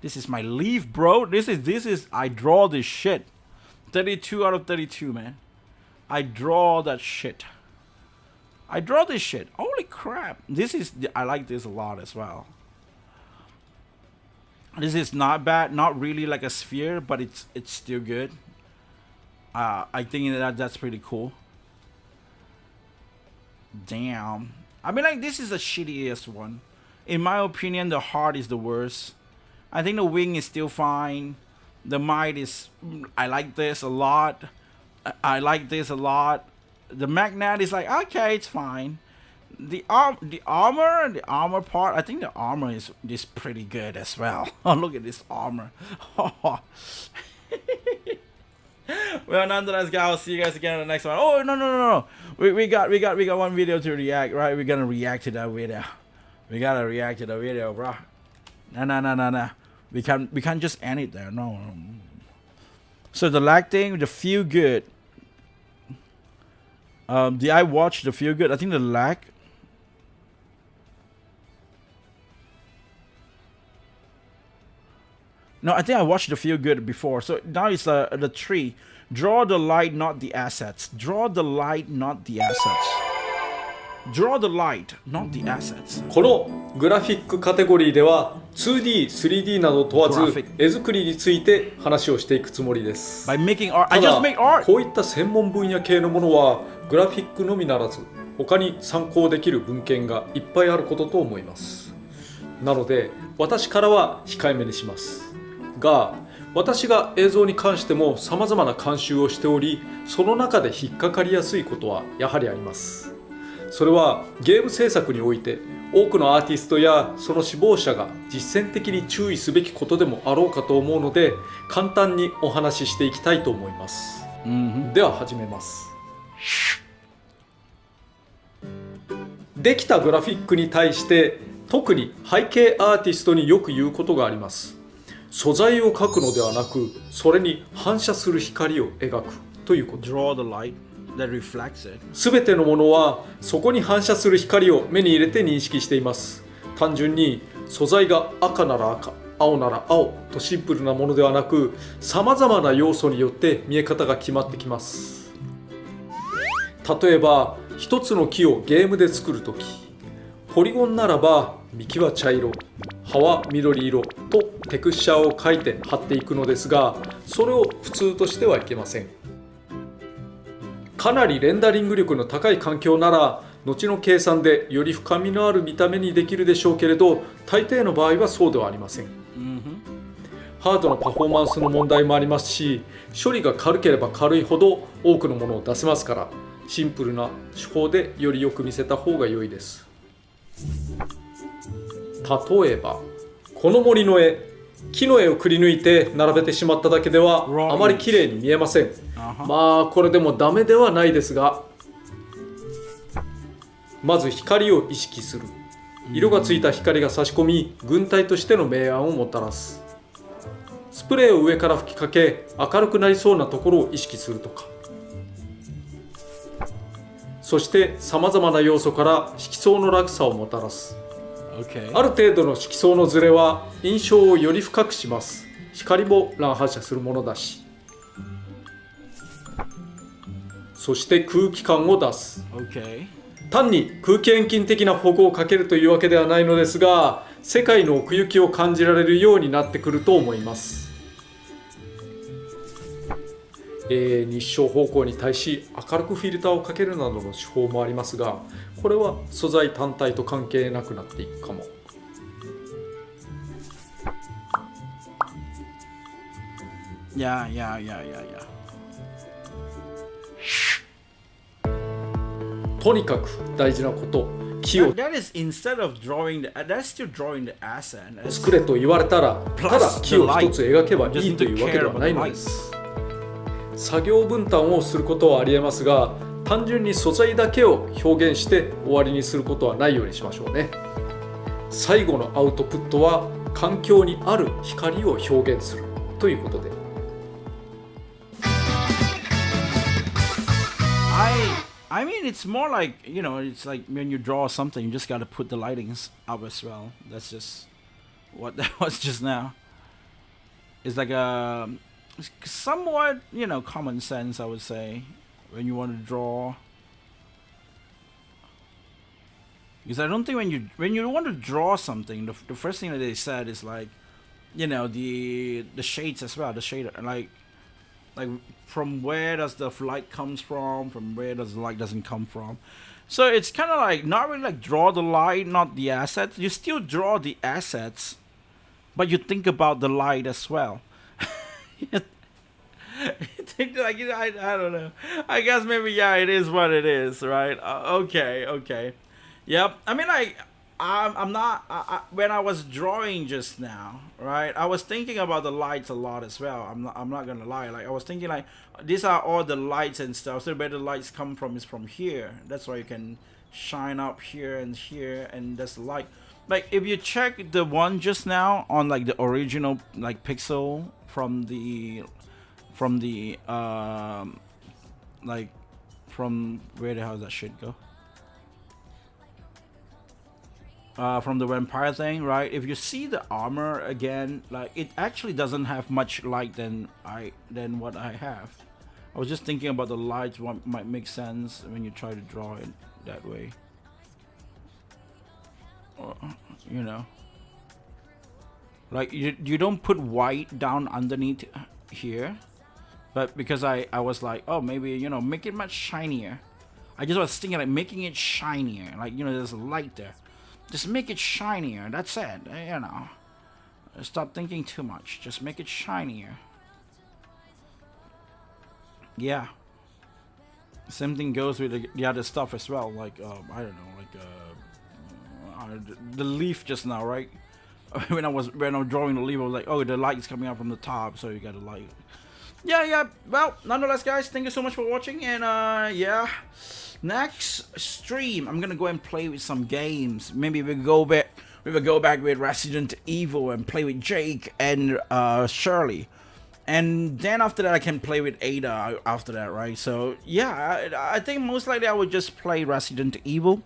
This is my leaf, bro. This is I draw this shit. 32 out of 32, man. I draw that shit. Holy crap. I like this a lot as well. This is not bad. Not really like a sphere, but it's still good. I think that's pretty cool. Damn. I mean, like, this is the shittiest one. In my opinion, the heart is the worst. I think the wing is still fine. The might is... I like this a lot. I like this a lot. The magnet is like, okay, it's fine. The armor part, I think the armor is pretty good as well. Oh, look at this armor. Well, nonetheless, guys, I'll see you guys again on the next one. Oh, no. We got one video to react, right? We're gonna react to that video. We gotta react to the video, bro. No. We can't just end it there. No. So the lag thing, the feel good. Did I watch the feel good? I think the lag. No, I think I watched the feel good before. So now it's the tree. Draw the light, not the assets. Draw the light, not the assets. Draw the light, not the assets. このグラフィックカテゴリーでは 2D、3D など問わずグラフィック絵作りについて話をしていくつもりです。 By making art, I た just make art. だこういった専門分野系のものはグラフィックのみならず他に参考できる文献がいっぱいあることと思います。なので私からは控えめにしますが、私が映像に関しても様々な監修をしており、その中で引っかかりやすいことはやはりあります。それはゲーム制作において多くのアーティストやその志望者が実践的に注意すべきことでもあろうかと思うので、簡単にお話ししていきたいと思います。では始めます。できたグラフィックに対して特に背景アーティストによく言うことがあります。素材を描くのではなく、それに反射する光を描くということ。Draw the light that reflects it. すべてのものはそこに反射する光を目に入れて認識しています。単純に素材が赤なら赤、青なら青とシンプルなものではなく、さまざまな要素によって見え方が決まってきます。例えば一つの木をゲームで作るとき、ポリゴンならば幹は茶色、葉は緑色とテクスチャーを描いて貼っていくのですが、それを普通としてはいけません。かなりレンダリング力の高い環境なら後の計算でより深みのある見た目にできるでしょうけれど、大抵の場合はそうではありません。ハードなパフォーマンスの問題もありますし、処理が軽ければ軽いほど多くのものを出せますから、シンプルな手法でよりよく見せた方が良いです。例えばこの森の絵、木の絵をくり抜いて並べてしまっただけではあまり綺麗に見えません。まあこれでもダメではないですが、まず光を意識する。色がついた光が差し込み、軍隊としての明暗をもたらす。スプレーを上から吹きかけ明るくなりそうなところを意識するとか。そしてさまざまな要素から色相の落差をもたらす。ある程度の色相のズレは印象をより深くします。光も乱反射するものだし。そして空気感を出す。単に空気遠近的なフォグをかけるというわけではないのですが、世界の奥行きを感じられるようになってくると思います。日照方向に対し明るくフィルターをかけるなどの手法もありますが、これは素材単体と関係なくなっていくかも。とにかく大事なこと、木を That is instead of drawing the, that's still drawing the asset. 作れと言われたら、ただ木を一つ描けばいいというわけではないのです。作業分担をすることはありえますが、単純に素材だけを表現して終わりにすることはないようにしましょうね。最後のアウトプットは環境にある光を表現するということで。I mean, it's more like, you know, it's like when you draw something, you just gotta put the lightings up as well. That's just what that was just now. It's like a somewhat, you know, common sense, I would say, when you want to draw. Because I don't think when you want to draw something, the first thing that they said is like, you know, the shades as well, the shader, like like from where does the light comes from where does the light doesn't come from. So it's kind of like not really like draw the light, not the assets. You still draw the assets, but you think about the light as well. You think like, I don't know. I guess maybe, yeah, it is what it is, right? Okay. Yep. I mean, like, I'm not. When I was drawing just now, right? I was thinking about the lights a lot as well. I'm not gonna lie. Like, I was thinking like, these are all the lights and stuff. So where the lights come from is from here. That's why you can shine up here, and that's the light. Like, if you check the one just now on like the original like pixel from the like from where the hell does that shit go? From the vampire thing, right? If you see the armor again, like it actually doesn't have much light than what I have. I was just thinking about the lights. What might make sense when you try to draw it that way. Or, you know, like you don't put white down underneath here, but because I was like, oh, maybe, you know, make it much shinier. I just was thinking like making it shinier, like, you know, there's a light there. Just make it shinier. That's it. You know. Stop thinking too much. Just make it shinier. Yeah. Same thing goes with the other stuff as well. Like I don't know. Like the leaf just now, right? when I'm drawing the leaf, I was like, oh, the light is coming out from the top, so you got the light. Yeah. Well, nonetheless, guys, thank you so much for watching, and yeah. Next stream, I'm gonna go and play with some games. Maybe we will go back with Resident Evil and play with Jake and Shirley, and then after that I can play with Ada after that, right? So yeah, I think most likely I would just play Resident Evil,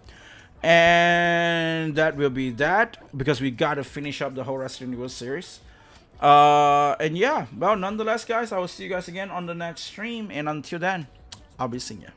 and that will be that, because we gotta finish up the whole Resident Evil series. And yeah, well, nonetheless, guys, I will see you guys again on the next stream, and until then, I'll be seeing you.